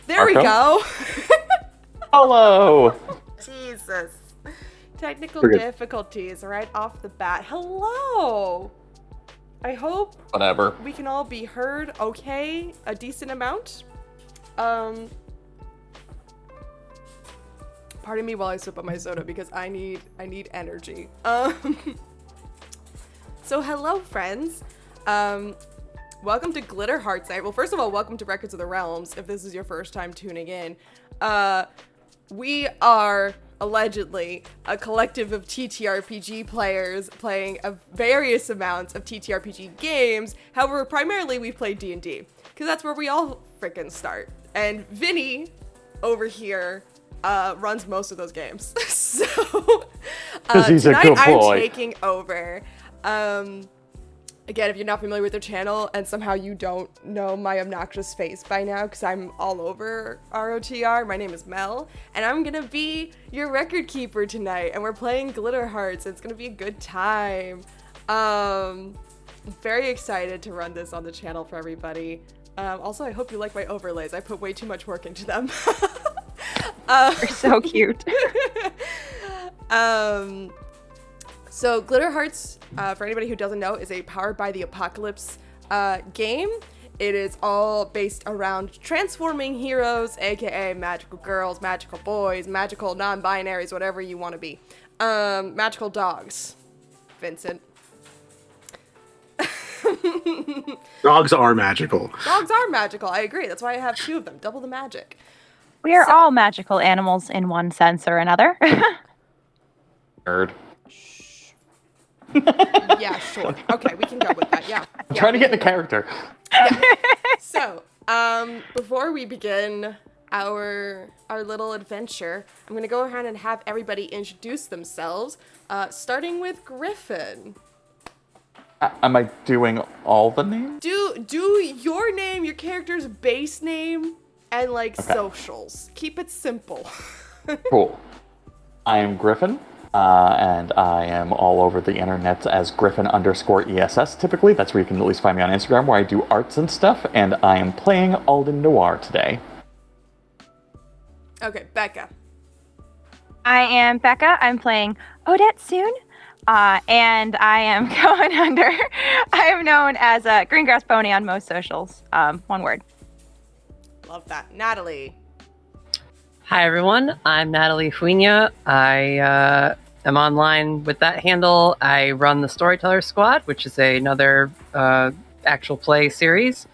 There we go. Hello. Jesus. Technical difficulties right off the bat. Hello. I hope Whatever. we can all be heard okay, a decent amount. Pardon me while I sip up my soda because I need energy. So hello friends. Welcome to Glitter Hearts Night. Well, first of all, welcome to Records of the Realms if this is your first time tuning in. We are allegedly a collective of TTRPG players playing various amounts of TTRPG games. However, primarily we've played D&D because that's where we all freaking start. And Vinny over here runs most of those games. So he's tonight a good boy. I'm taking over. Again, if you're not familiar with their channel and somehow you don't know my obnoxious face by now because I'm all over ROTR, my name is Mel, and I'm gonna be your record keeper tonight, and we're playing Glitter Hearts. It's gonna be a good time. I'm very excited to run this on the channel for everybody. Also, I hope you like my overlays. I put way too much work into them. You're so cute. So Glitter Hearts, for anybody who doesn't know, is a Powered by the Apocalypse game. It is all based around transforming heroes, aka magical girls, magical boys, magical non-binaries, whatever you want to be. Magical dogs. Vincent. Dogs are magical. Dogs are magical, I agree. That's why I have 2 of them. Double the magic. We are all magical animals in one sense or another. Nerd. Yeah, sure. Okay, we can go with that. Yeah. I'm trying to get in the character. Yeah. So, before we begin our little adventure, I'm gonna go ahead and have everybody introduce themselves, starting with Griffin. Am I doing all the names? Do your name, your character's base name, and socials. Keep it simple. Cool. I am Griffin. And I am all over the internet as Griffin_ESS typically. That's where you can at least find me on Instagram, where I do arts and stuff. And I am playing Alden Noir today. Okay, Becca. I am Becca. I'm playing Odette Tsune. And I am going under. I am known as a Greengrass Pony on most socials. One word. Love that. Natalie. Hi everyone, I'm Natalie Fuinya. I am online with that handle. I run the Storyteller Squad, which is another actual play series.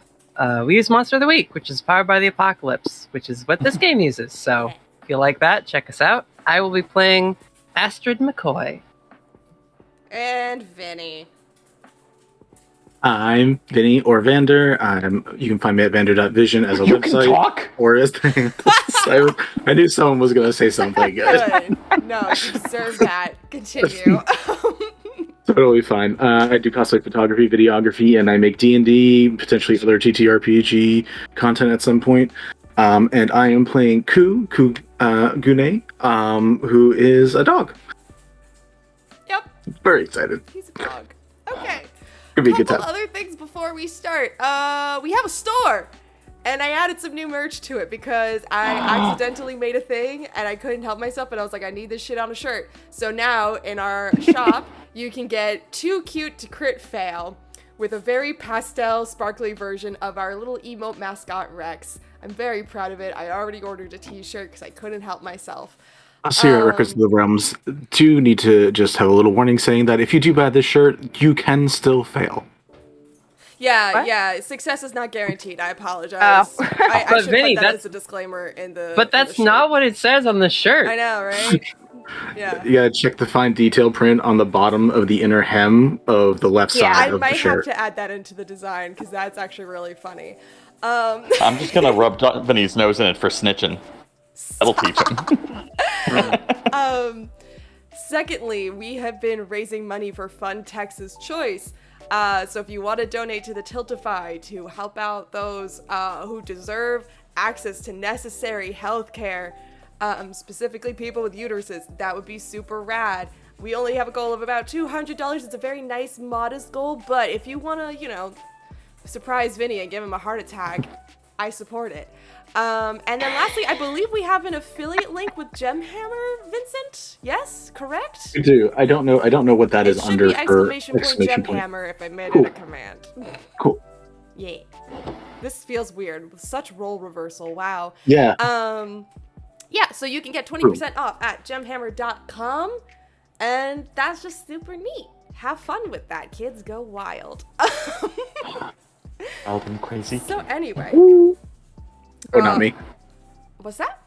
We use Monster of the Week, which is powered by the Apocalypse, which is what this game uses. So if you like that, check us out. I will be playing Astrid McCoy. And Vinny. I'm Vinny or Vander. You can find me at vander.vision as a you website. Can talk? Or as I knew someone was going to say something good. No, you deserve that. Continue. Totally fine. I do cosplay photography, videography, and I make D&D, potentially other TTRPG content at some point. And I am playing Gunay, who is a dog. Yep. Very excited. He's a dog. Okay. Could be a good time. Other things before we start. We have a store, and I added some new merch to it because I accidentally made a thing and I couldn't help myself, and I was like, I need this shit on a shirt. So now in our shop, you can get Too Cute to Crit Fail with a very pastel, sparkly version of our little emote mascot Rex. I'm very proud of it. I already ordered a t-shirt because I couldn't help myself. Us here at Records of the Realms do need to just have a little warning saying that if you do buy this shirt, you can still fail. Yeah, success is not guaranteed. I apologize. I should Vinny, put that as a disclaimer in the. But that's not what it says on the shirt. I know, right? Yeah. You gotta check the fine detail print on the bottom of the inner hem of the left side of the shirt. I might have to add that into the design because that's actually really funny. I'm just gonna rub Vinny's nose in it for snitching. That'll teach him. Secondly, we have been raising money for Fun Texas Choice. So if you want to donate to the Tiltify to help out those who deserve access to necessary health care, specifically people with uteruses, that would be super rad. We only have a goal of about $200. It's a very nice, modest goal, but if you want to, surprise Vinny and give him a heart attack, I support it. And then lastly, I believe we have an affiliate link with Gemhammer, Vincent? Yes, correct? I do. I don't know what that is It should under be exclamation point exclamation point. Gemhammer if I made Cool. it a command. Cool. Yeah. This feels weird with such role reversal. Wow. Yeah. Yeah, so you can get 20% off at gemhammer.com, and that's just super neat. Have fun with that, kids. Go wild. Wild and crazy. So anyway. Oh, not me. What's that?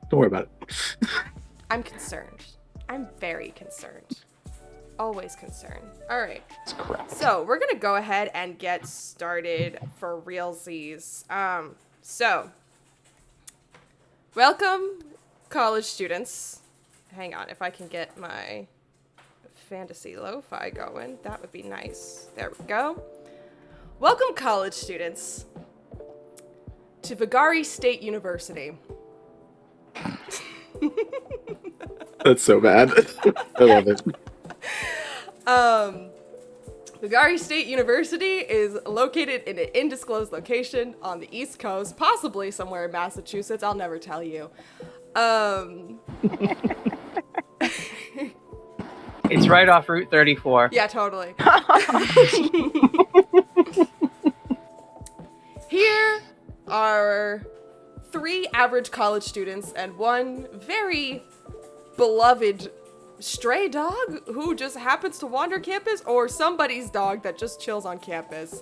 Don't worry about it. I'm concerned. I'm very concerned. Always concerned. All right. That's correct. So we're going to go ahead and get started for realsies. So, welcome, college students. Hang on, if I can get my fantasy lo-fi going, that would be nice. There we go. Welcome, college students, to Vagari State University. That's so bad. I love it. Vagari State University is located in an undisclosed location on the East Coast, possibly somewhere in Massachusetts. I'll never tell you. It's right off Route 34. Yeah, totally. Here are 3 average college students and 1 very beloved stray dog who just happens to wander campus, or somebody's dog that just chills on campus.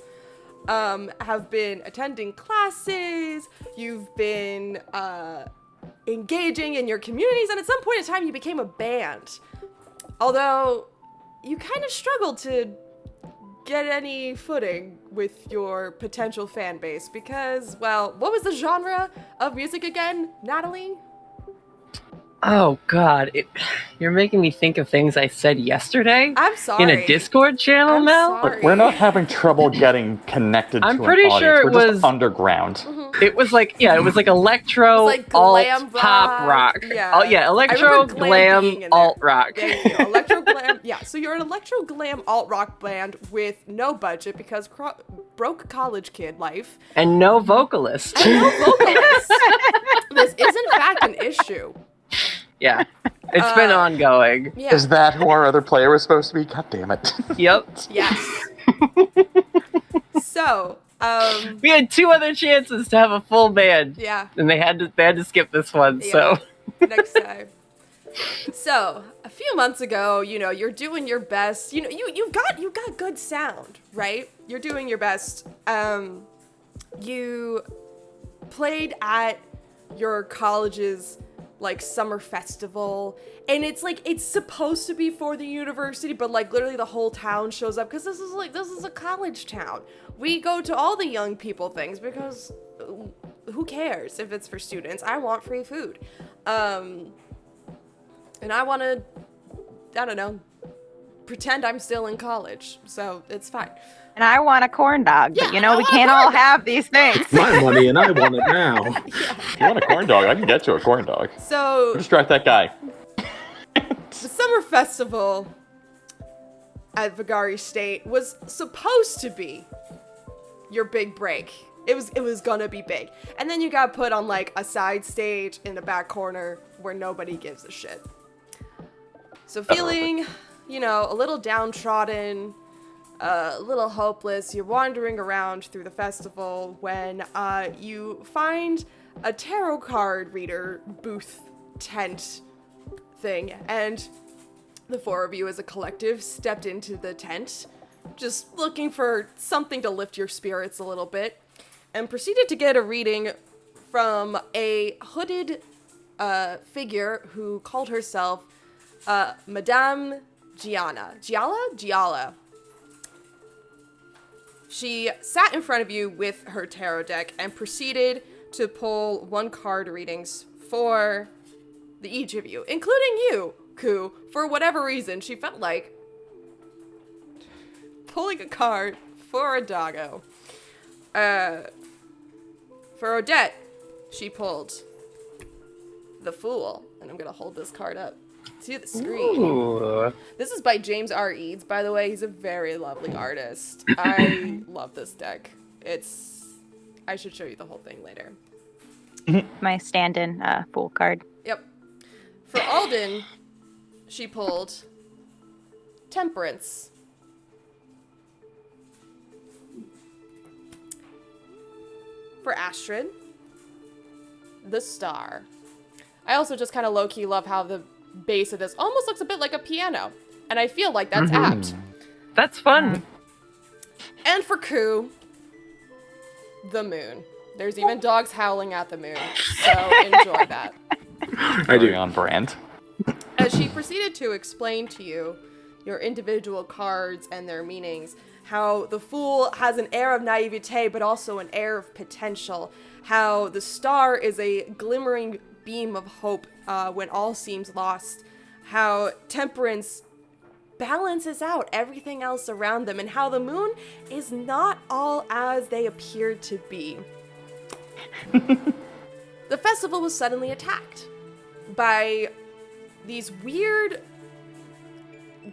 Have been attending classes, you've been engaging in your communities, and at some point in time you became a band. Although you kind of struggled to get any footing with your potential fan base because, well, what was the genre of music again, Natalie? Oh God, you're making me think of things I said yesterday. I'm sorry. In a Discord channel, I'm Mel. sorry. Look, we're not having trouble getting connected I'm to pretty an audience. sure it we're was- just underground. It was like electro, It's like glam alt, pop rock. Yeah. Oh yeah, I electro, remember glam being glam, in there. alt rock. Thank you. Electro glam. Yeah, so you're an electro glam alt rock band with no budget because broke college kid life. And no vocalist. And no vocalist. This is in fact an issue. Yeah, it's been ongoing. Yeah. Is that who our other player was supposed to be? God damn it. Yep. Yes. So, We had 2 other chances to have a full band, yeah, and they had to skip this one. Yeah. So next time. So, a few months ago, you're doing your best. You've got good sound, right? You're doing your best. You played at your college's summer festival, and it's supposed to be for the university, but literally the whole town shows up because this is a college town. We go to all the young people things because who cares if it's for students? I want free food, and I want to, I don't know, pretend I'm still in college, so it's fine. And I want a corn dog, but Yeah, we can't all have these things. My money, and I want it now. If you want a corn dog, I can get you a corn dog. So Distract that guy. the summer festival at Vagari State was supposed to be your big break. It was gonna be big. And then you got put on a side stage in the back corner where nobody gives a shit. So feeling, a little downtrodden, a little hopeless, you're wandering around through the festival when you find a tarot card reader booth tent thing, and the 4 of you as a collective stepped into the tent, just looking for something to lift your spirits a little bit, and proceeded to get a reading from a hooded figure who called herself Madame Giala. She sat in front of you with her tarot deck and proceeded to pull 1 card readings for each of you, including you, Ku. For whatever reason, she felt like pulling a card for a doggo. For Odette, she pulled the Fool, and I'm gonna hold this card up to the screen. Ooh. This is by James R. Eads, by the way. He's a very lovely artist. I love this deck. It's I should show you the whole thing later. My stand-in Fool card. Yep. For Alden, she pulled Temperance. For Astrid, the Star. I also just kind of low-key love how the base of this almost looks a bit like a piano. And I feel like that's apt. That's fun. And for Ku, the Moon. There's even dogs howling at the moon. So enjoy that. I do. Very on brand. As she proceeded to explain to you your individual cards and their meanings, how the Fool has an air of naivete, but also an air of potential. How the Star is a glimmering beam of hope when all seems lost. How Temperance balances out everything else around them, and how the Moon is not all as they appear to be. The festival was suddenly attacked by these weird,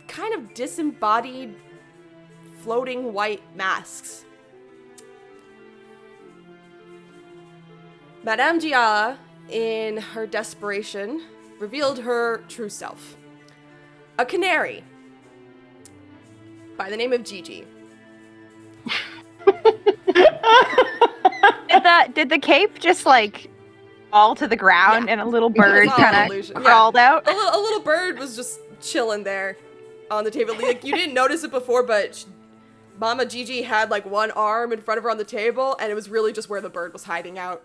kind of disembodied, floating white masks. Madame Gia, in her desperation, revealed her true self. A canary by the name of Gigi. Did the cape just like fall to the ground and a little bird It was all an kind of illusion. crawled out? A little bird was just chilling there on the table. Like, you didn't notice it before, but Mama Gigi had like one arm in front of her on the table, and it was really just where the bird was hiding out.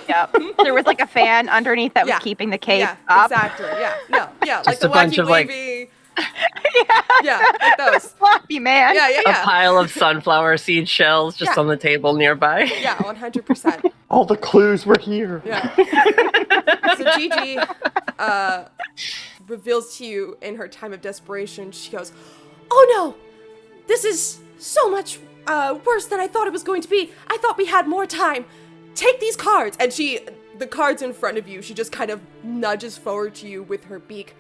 Yep. There was like a fan underneath that was keeping the cape Yeah, up. exactly. Yeah, no, yeah, like Just the a bunch wacky of, like- wavy. Yeah. Yeah, like those. Floppy man. Yeah, yeah, A yeah. pile of sunflower seed shells just Yeah. on the table nearby. Yeah, 100%. All the clues were here. Yeah. So Gigi reveals to you in her time of desperation, she goes, "Oh no! This is so much worse than I thought it was going to be. I thought we had more time. Take these cards." And the cards in front of you, she just kind of nudges forward to you with her beak.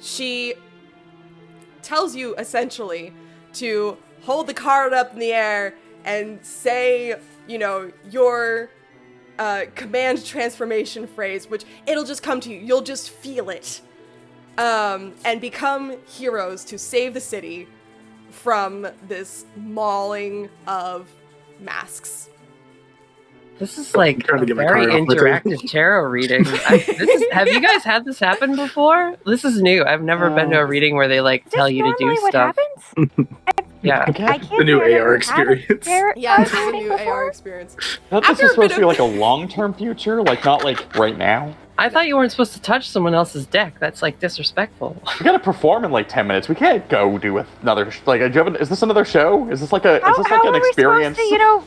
She tells you essentially to hold the card up in the air and say, your command transformation phrase, which it'll just come to you. You'll just feel it. And become heroes to save the city from this mauling of masks. This is like trying to a get my very card off the interactive tarot reading. Have you guys had this happen before? This is new. I've never been to a reading where they like Is tell this you to do normally what stuff. happens? Yeah. I can't The new say I've AR ever experience. had a tarot Yeah, card this is a reading new before. AR experience. I thought this After was a supposed bit to be of- like a long-term future, like not like right now. I thought you weren't supposed to touch someone else's deck. That's like disrespectful. We gotta perform in like 10 minutes. We can't go do another. Is this another show? Is this like a? How Is this like are an we experience? supposed to,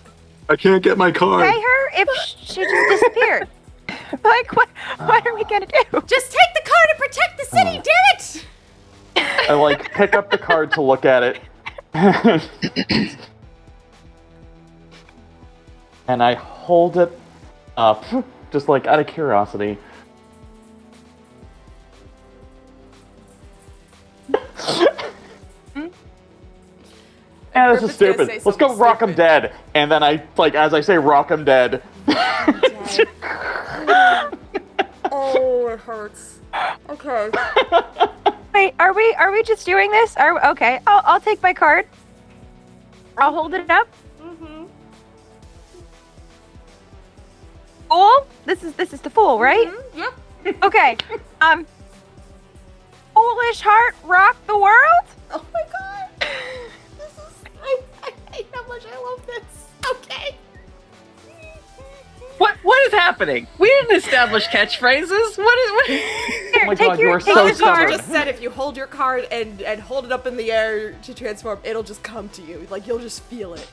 I can't get my card. pay her if she just disappeared? Like, what are we gonna do? Just take the card and protect the city, damn it! I like pick up the card to look at it, and I hold it up, just like out of curiosity. Yeah, this is Griffin's gonna stupid. say Let's go something rock 'em stupid. dead. And then I, like, as I say rock 'em dead. Oh, it hurts. Okay. Wait, are we just doing this? Okay, I'll take my card. I'll hold it up. Mm-hmm. Fool? This is the fool, right? Yep. Okay. Foolish heart rock the world? Oh my god. This is. I hate how much I love this. Okay. What is happening? We didn't establish catchphrases. What? Here, Oh my take God, you your are take so your stubborn. card. Just said if you hold your card and hold it up in the air to transform, it'll just come to you. Like, you'll just feel it.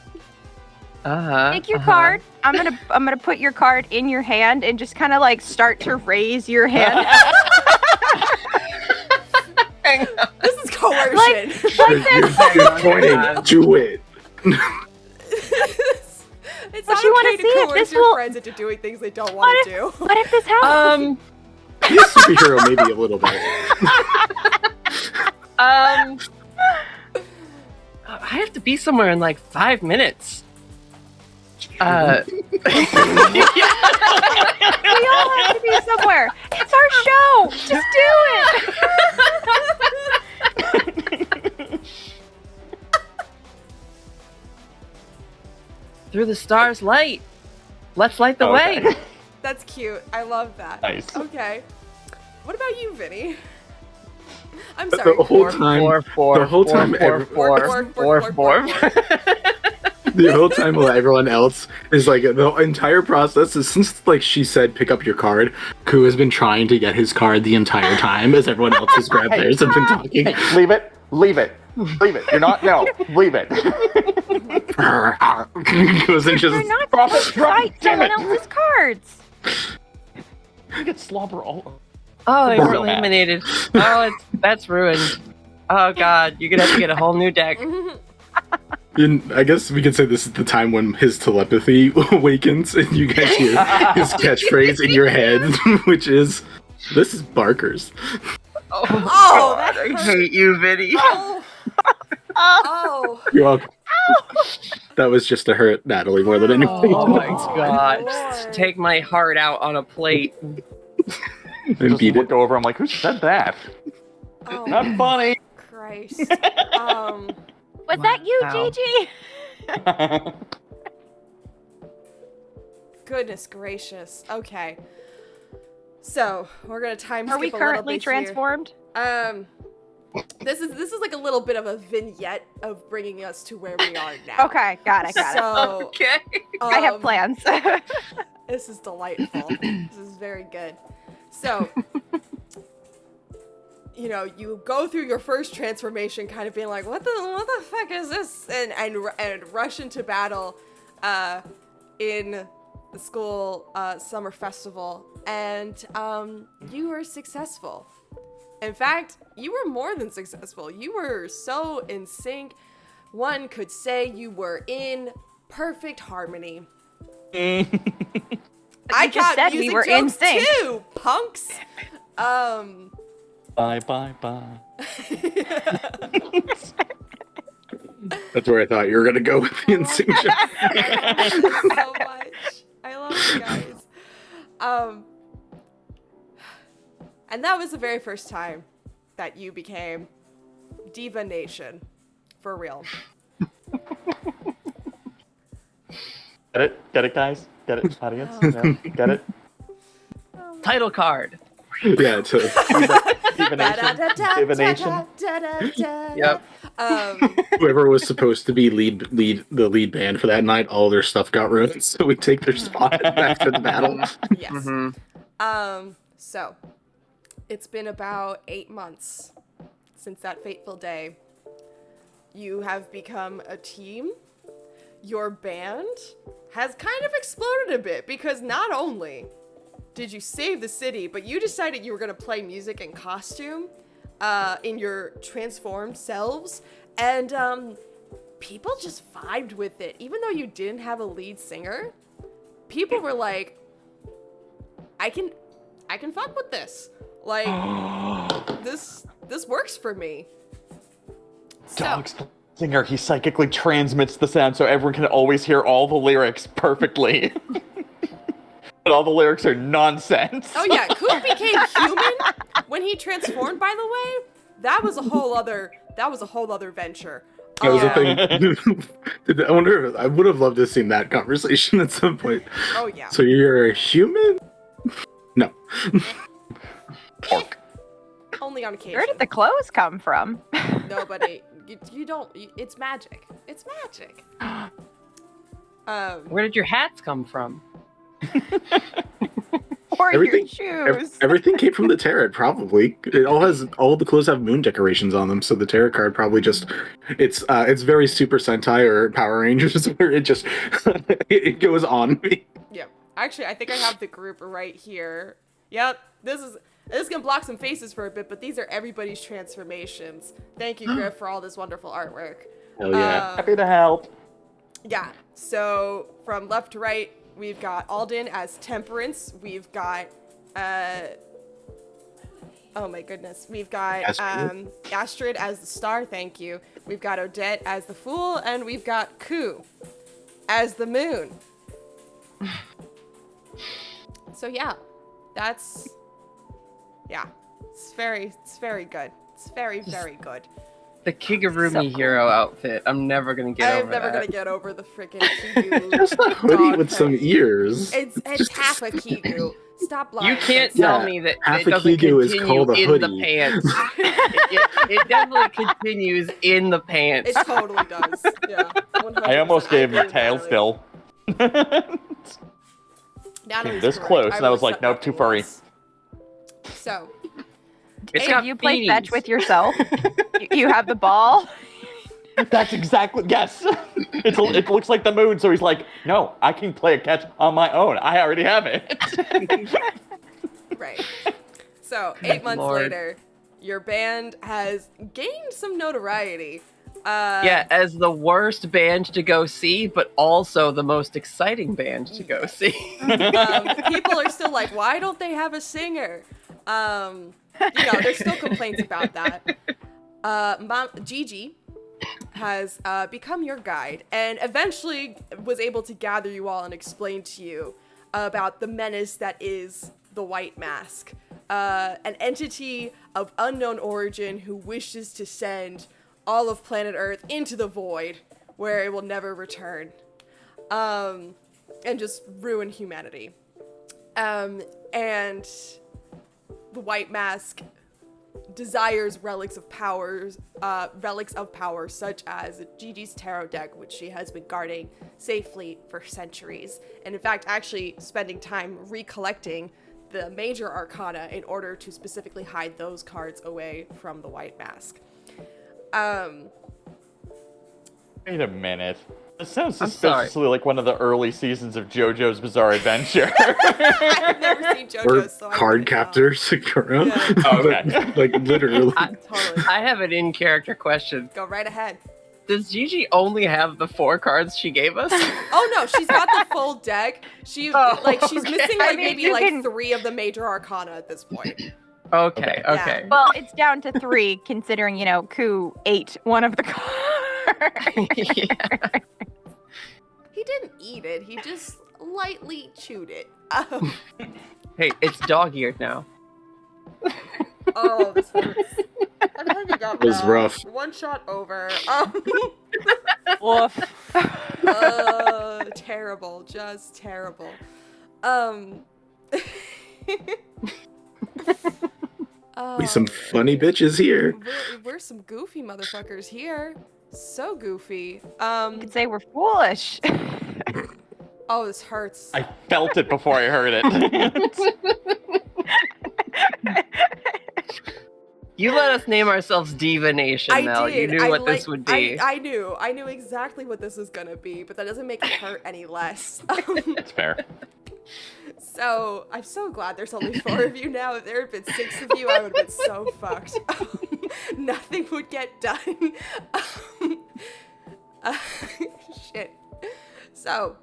Take your card. I'm gonna put your card in your hand and just kind of like start to raise your hand. This is coercion. like this. You're pointing to it. It's But not you wanna okay to see if coerce this your will- friends into doing things they don't What want to if, do. what if this helps? He's superhero, maybe a little bit. I have to be somewhere in like 5 minutes. We all have to be somewhere. It's our show. Just do it. Through the stars light. Let's light the way. That's cute. I love that. Nice. Okay. What about you, Vinny? I'm sorry. The whole time, the whole time, the whole time while everyone else is like, the entire process is since like she said pick up your card, Ku has been trying to get his card the entire time as everyone else has grabbed theirs and been talking. Hey, leave it. Leave it. Leave it. You're not. No. Leave it. Goes and just You're not supposed to fight someone else's cards. You get slobber all. Oh, So you're eliminated. Oh, that's ruined. Oh god, you're gonna have to get a whole new deck. I guess we could say this is the time when his telepathy awakens and you guys hear his catchphrase in your head, which is, "This is Barker's." Oh, Oh, god, that I hate you, Vinny. Oh. Oh. You're welcome. That was just to hurt Natalie more than anything. Oh my Oh, god. Lord. Just take my heart out on a plate. And Just beat look it. over. I'm like, who said that? Oh, Not funny. Christ. Was that you, Wow. Gigi? Goodness gracious. Okay. So we're gonna time skip Are we a little currently bit here. transformed? This is like a little bit of a vignette of bringing us to where we are now. Okay, got it. So Okay. I have plans. This is delightful. This is very good. So, you know, you go through your first transformation, kind of being like, "What the fuck is this?" and rush into battle, in the school summer festival, and you were successful. In fact, you were more than successful. You were so in sync. One could say you were in perfect harmony. I just got said we music were in jokes sync. too, punks. Bye, bye, bye. That's where I thought you were gonna go with the insane joke. So much. I love you guys. And that was the very first time that you became Diva Nation. For real. Get it? Get it, guys? Get it, audience? Yeah, get it? Title card. Yeah, it's Diva Nation. Diva Nation. Yep. whoever was supposed to be the lead band for that night, all their stuff got ruined, so we take their spot after the battle. Yes. Mm-hmm. So it's been about 8 months since that fateful day. You have become a team. Your band has kind of exploded a bit because not only did you save the city, but you decided you were going to play music in costume in your transformed selves, and people just vibed with it. Even though you didn't have a lead singer, people were like, I can fuck with this. Like, this works for me. Dog's the singer. He psychically transmits the sound so everyone can always hear all the lyrics perfectly. But all the lyrics are nonsense. Oh yeah, Coop became human when he transformed, by the way. That was a whole other venture. That was a thing. I wonder. I would have loved to have seen that conversation at some point. Oh yeah. So you're a human? No. Pork. Only on occasion. Where did the clothes come from? Nobody. You don't. It's magic. It's magic. Where did your hats come from? Or Everything- your shoes? Everything came from the tarot, probably. All the clothes have moon decorations on them, so the tarot card probably just it's very Super Sentai or Power Rangers where it just it goes on me. Yeah. Actually, I think I have the group right here. Yep. This is gonna block some faces for a bit, but these are everybody's transformations. Thank you, Griff, for all this wonderful artwork. Hell yeah. Happy to help. Yeah. So from left to right, we've got Alden as Temperence. We've got Oh my goodness. We've got Astrid. Astrid as the star, thank you. We've got Odette as the fool, and we've got Ku as the moon. So yeah, it's very good. It's very, very good. The Kigurumi So cool. hero outfit. I'm never gonna get over I'm never that. gonna get over the freaking Kigu. Just a hoodie dog with some thing. ears. It's half a Kigu. Stop lying. You can't That's- tell Yeah, me that half it a doesn't Kigu is continue called a in the hoodie. pants. it definitely continues in the pants. It totally does. Yeah. 100%. I almost gave him I a tail agree with still. Natalie. Natalie's This correct. close, and I was really like, nope, set too nothing furry. less. So, It's Hey, got you play feeties. fetch with yourself. You have the ball. That's exactly, yes. It looks like the moon, so he's like, no, I can play a catch on my own. I already have it. right. So, 8 months Lord. later, your band has gained some notoriety. Yeah, as the worst band to go see, but also the most exciting band to go see. People are still like, why don't they have a singer? There's still complaints about that. Gigi has become your guide and eventually was able to gather you all and explain to you about the menace that is the White Mask, an entity of unknown origin who wishes to send all of planet Earth into the void where it will never return, and just ruin humanity. And the White Mask desires relics of power such as Gigi's tarot deck, which she has been guarding safely for centuries, and in fact actually spending time recollecting the major arcana in order to specifically hide those cards away from the White Mask. Wait a minute. This sounds I'm sorry. suspiciously like one of the early seasons of JoJo's Bizarre Adventure. I've never seen Or JoJo's, so I card wouldn't know. captor Sakura. Yeah. Oh, okay. Like literally. Totally. I have an in-character question. Go right ahead. Does Gigi only have the 4 cards she gave us? Oh no, she's got the full deck. She's okay. missing I like mean, maybe you like can- 3 of the major arcana at this point. Okay. Yeah. Well, it's down to 3, considering, Ku ate one of the cards. Yeah. He didn't eat it. He just lightly chewed it. Hey, it's dog-eared now. Oh, this hurts. I'm hanging up It was now. rough. One shot over. Woof. Terrible. Just terrible. We some funny bitches here. We're some goofy motherfuckers here. So goofy. You could say we're foolish. Oh, this hurts. I felt it before I heard it. You let us name ourselves Diva Nation, I Mel. did. You knew what this would be. I knew exactly what this was gonna be, but that doesn't make it hurt any less. It's fair. So I'm so glad there's only 4 of you now. If there had been 6 of you, I would have been so fucked. Nothing would get done. Shit. So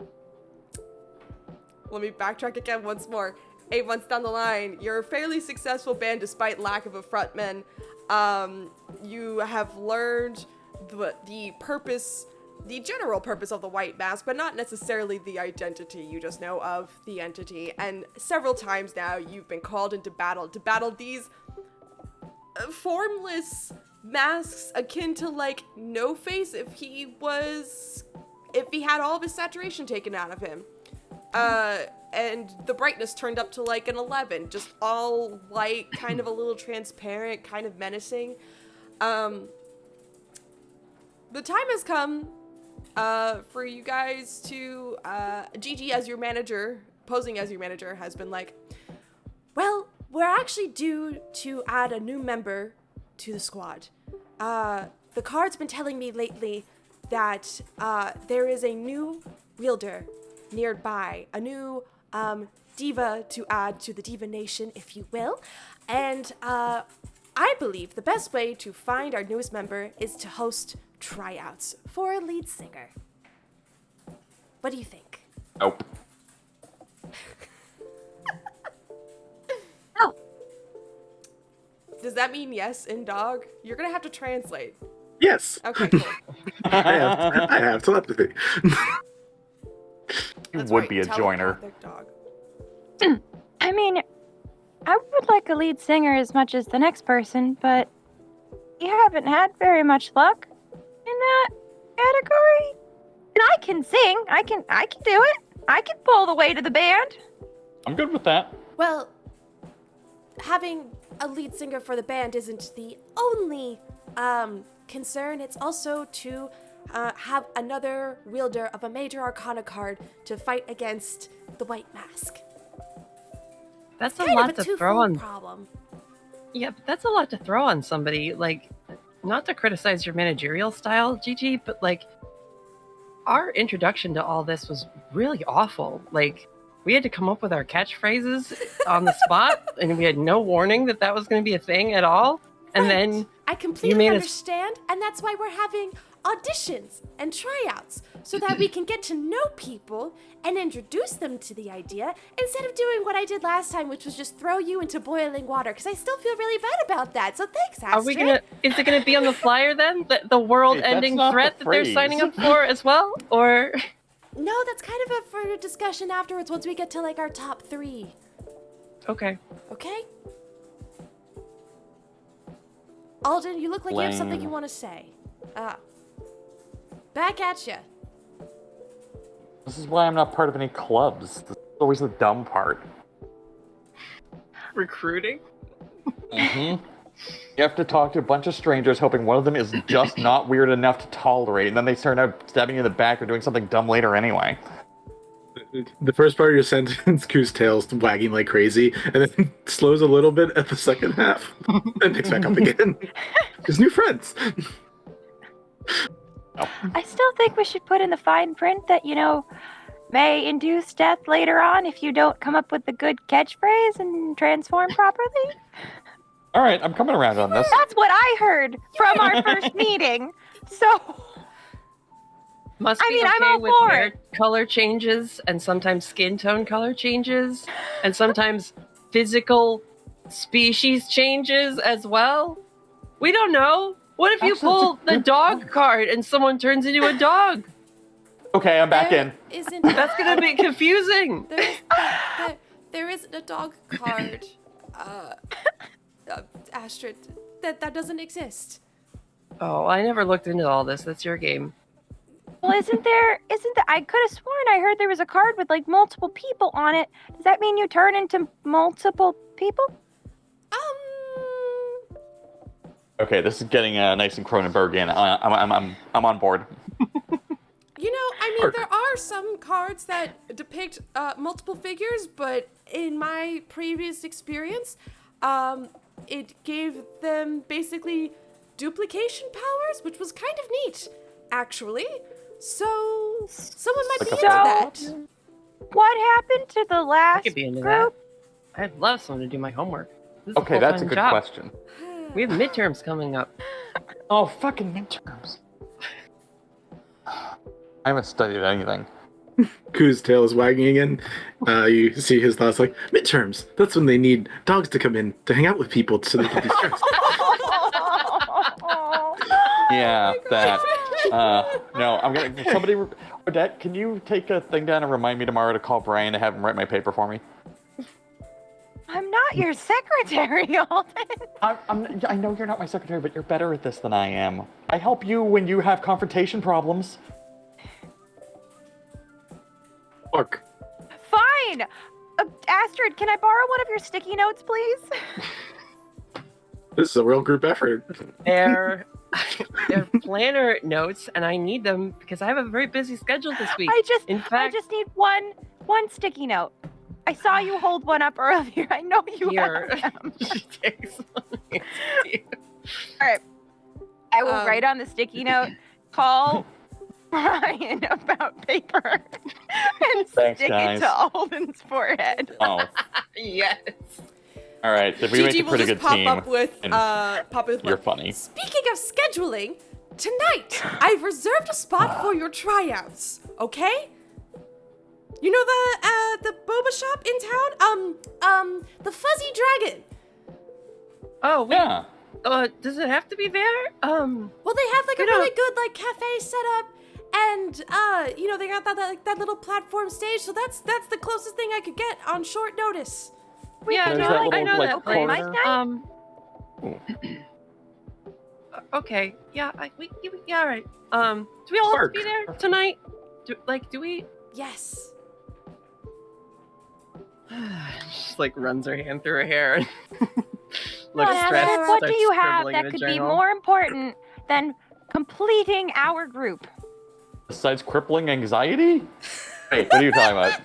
let me backtrack again once more. 8 months down the line, you're a fairly successful band despite lack of a frontman. You have learned the purpose, the general purpose of the White Mask, but not necessarily the identity. You just know of the entity. And several times now, you've been called into battle to battle these formless masks akin to like No Face if he had all of his saturation taken out of him. And the brightness turned up to like an 11, just all white, kind of a little transparent, kind of menacing. The time has come for you guys to, Gigi as your manager, posing as your manager, has been like, well, we're actually due to add a new member to the squad. The card's been telling me lately that there is a new wielder nearby, a new diva to add to the Diva Nation, if you will. And I believe the best way to find our newest member is to host tryouts for a lead singer. What do you think? Nope. Does that mean yes in dog? You're gonna have to translate. Yes. Okay, cool. I have telepathy. You That's would right, be a joiner. telepathic dog. I mean, I would like a lead singer as much as the next person, but you haven't had very much luck in that category. And I can sing. I can do it. I can pull the weight of the band. I'm good with that. Well, having a lead singer for the band isn't the only concern. It's also to have another wielder of a major arcana card to fight against the White Mask. That's a Kind lot of a to throw on. problem. Yeah, but that's a lot to throw on somebody. Like, not to criticize your managerial style, Gigi, but like, our introduction to all this was really awful. Like, we had to come up with our catchphrases on the spot, and we had no warning that that was going to be a thing at all. And Right. then I you completely made us- understand, and that's why we're having auditions and tryouts so that we can get to know people and introduce them to the idea instead of doing what I did last time, which was just throw you into boiling water, because I still feel really bad about that. So thanks, Astrid. are we gonna? Is it gonna be on the flyer then? The world-ending Hey, that's not threat the that they're phrase. signing up for as well, or? No, that's kind of for a discussion afterwards once we get to like our top 3. Okay. Okay? Alden, you look like you have something Lame. you want to say. Back at ya. This is why I'm not part of any clubs. This is always the dumb part. Recruiting? You have to talk to a bunch of strangers hoping one of them is just not weird enough to tolerate, and then they start out stabbing you in the back or doing something dumb later anyway. The first part of your sentence, Koo's tail's wagging like crazy, and then slows a little bit at the second half, and picks back up again. His new friends. I still think we should put in the fine print that, may induce death later on if you don't come up with the good catchphrase and transform properly. All right, I'm coming around on this. That's what I heard from our first meeting. So, Must I be mean, okay I'm all with for hair it. color changes, and sometimes skin tone color changes, and sometimes physical species changes as well. We don't know. What if you Actually, that's a pull the good dog point. card and someone turns into a dog? Okay, I'm back in. Isn't That's gonna be confusing. there isn't a dog card. Astrid, that doesn't exist. Oh, I never looked into all this. That's your game. well, isn't there, I could have sworn I heard there was a card with like multiple people on it. Does that mean you turn into multiple people? Okay, this is getting nice and Cronenbergian. I'm on board. There are some cards that depict multiple figures, but in my previous experience, it gave them basically duplication powers, which was kind of neat, actually. So someone might Like be a into that. What happened to the I last could be into group? that. I'd love someone to do my homework. This is Okay, that's a full-time good job. question. We have midterms coming up. Oh, fucking midterms. I haven't studied anything. Koo's tail is wagging again. You see his thoughts like, midterms. That's when they need dogs to come in to hang out with people so they can be stressed. Yeah, that. No, I'm gonna. Somebody, Odette, can you take a thing down and remind me tomorrow to call Brian to have him write my paper for me? I'm not your secretary, Alden. I know you're not my secretary, but you're better at this than I am. I help you when you have confrontation problems. Fuck. Fine. Astrid, can I borrow one of your sticky notes, please? This is a real group effort. They're planner notes, and I need them because I have a very busy schedule this week. I In fact, just need one sticky note. I saw you hold one up earlier. I know you here. have them. She takes one. All right. I will write on the sticky note, call Brian about paper, and Thanks, stick guys. it to Alden's forehead. Oh, Yes. all right. If we make Gigi a will pretty just good pop team, up with you're funny. Speaking of scheduling, tonight I've reserved a spot for your tryouts. Okay? You know the boba shop in town? The Fuzzy Dragon. Oh, Yeah. does it have to be there? Well, they have like a You know- really good like cafe set up, and you know, they got that little platform stage. So that's the closest thing I could get on short notice. Yeah, There's no, that I little, know like, that place. corner. Okay. Yeah. Yeah. All right. Do we all have to be there tonight? Do we? Yes. She like runs her hand through her hair and Come on, looks stressed. Astrid, what do starts you have scribbling in that a could be journal. more important than completing our group? Besides crippling anxiety? Wait, what are you talking about?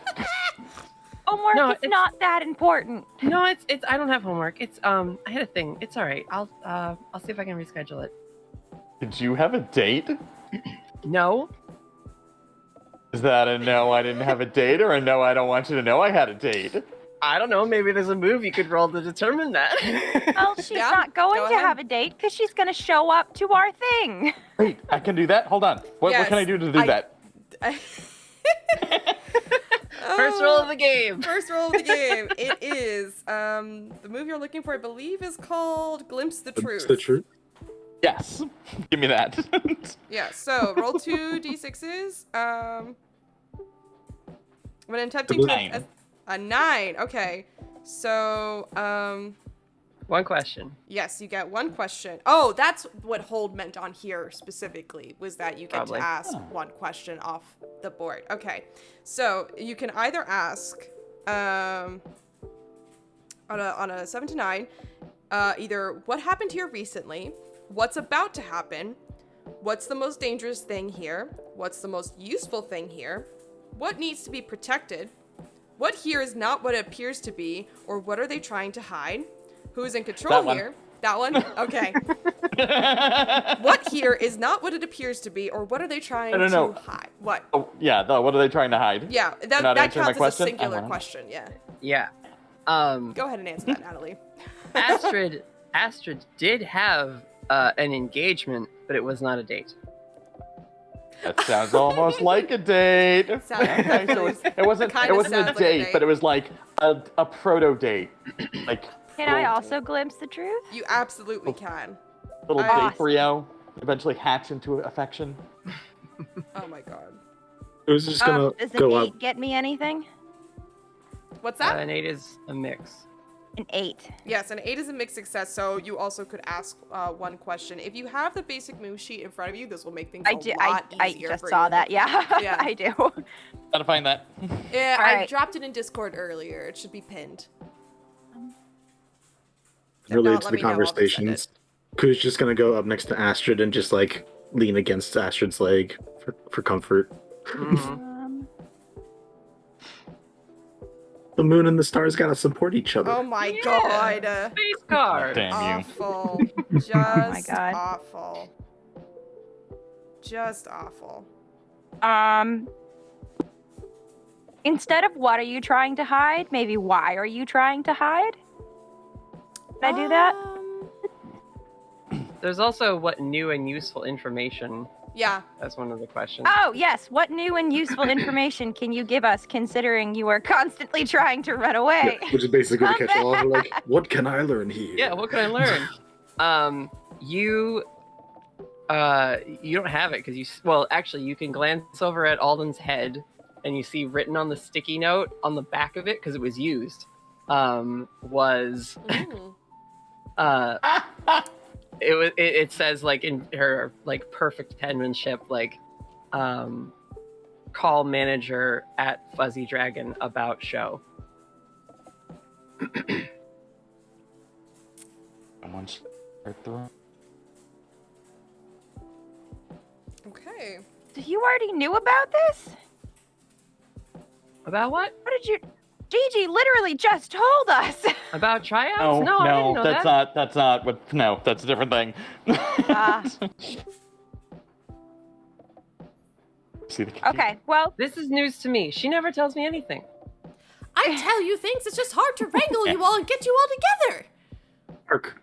Homework No, is it's- not that important. No, it's. I don't have homework. It's. I had a thing. It's all right. I'll see if I can reschedule it. Did you have a date? No. Is that a no, I didn't have a date, or a no, I don't want you to know I had a date? I don't know. Maybe there's a move you could roll to determine that. Well, she's Yeah, not going go to ahead. have a date because she's going to show up to our thing. Wait, I can do that? Hold on. What can I Yes, do to do that? First roll of the game. First roll of the game. It is the move you're looking for. I believe is called Glimpse the Truth. It's the truth. Yes. Give me that. Yeah. So roll 2 d6s. When attempting to Nine. a 9. Okay. So One question. yes, you get one question. Oh, that's what hold meant on here specifically, was that you get Probably. to ask one question off the board. Okay. So you can either ask on a 7 to 9, either what happened here recently, what's about to happen, what's the most dangerous thing here, what's the most useful thing here, what needs to be protected, what here is not what it appears to be, or what are they trying to hide, who's in control That one. here. That one? Okay. What here is not what it appears to be, or what are they trying No. to hide? What? Oh, yeah, what are they trying to hide? Yeah, You're that not answering my counts as a question? singular wanna- question, yeah. Yeah. Go ahead and answer that, Natalie. Astrid did have an engagement, but it was not a date. That sounds almost like a date. Sounds- Okay, so it wasn't Kinda a sounds like a date, date. but it was like a proto date. Like Can I also glimpse the truth? You absolutely can. little Awesome. date Brio eventually hatch into affection. Oh my god. It was just gonna Does an go 8 up. get me anything? What's that? An 8 is a mix. An 8. Yes, an 8 is a mixed success, so you also could ask one question. If you have the basic move sheet in front of you, this will make things I a do. lot I easier just for saw you. that. Yeah, Yeah. I do. Gotta find that. Yeah, All I right. dropped it in Discord earlier. It should be pinned. If Related not, to let the me know, I'll just send conversations. Ku's just gonna go up next to Astrid and just like lean against Astrid's leg for comfort. Mhm. The moon and the stars gotta support each other. Oh my Yeah. god. Space card. Damn you. Awful. Just God. awful. Just awful. Instead of what are you trying to hide, maybe why are you trying to hide? Can I do that? There's also what new and useful information. Yeah. That's one of the questions. Oh, yes. What new and useful information can you give us considering you are constantly trying to run away? Yeah, which is basically the Come catch-all. We're like, what can I learn here? Yeah, what can I learn? You don't have it because actually you can glance over at Alden's head and you see written on the sticky note on the back of it because it was used was Mm. it says like in her like perfect penmanship like call manager at Fuzzy Dragon about show. Someone start the room. Okay. So you already knew about this? About what? What did you... Gigi literally just told us. About tryouts? No, I didn't know that's that. not what. No, that's a different thing. See the Okay, well, This is news to me. She never tells me anything. I tell you things, it's just hard to wrangle you all and get you all together. Ark.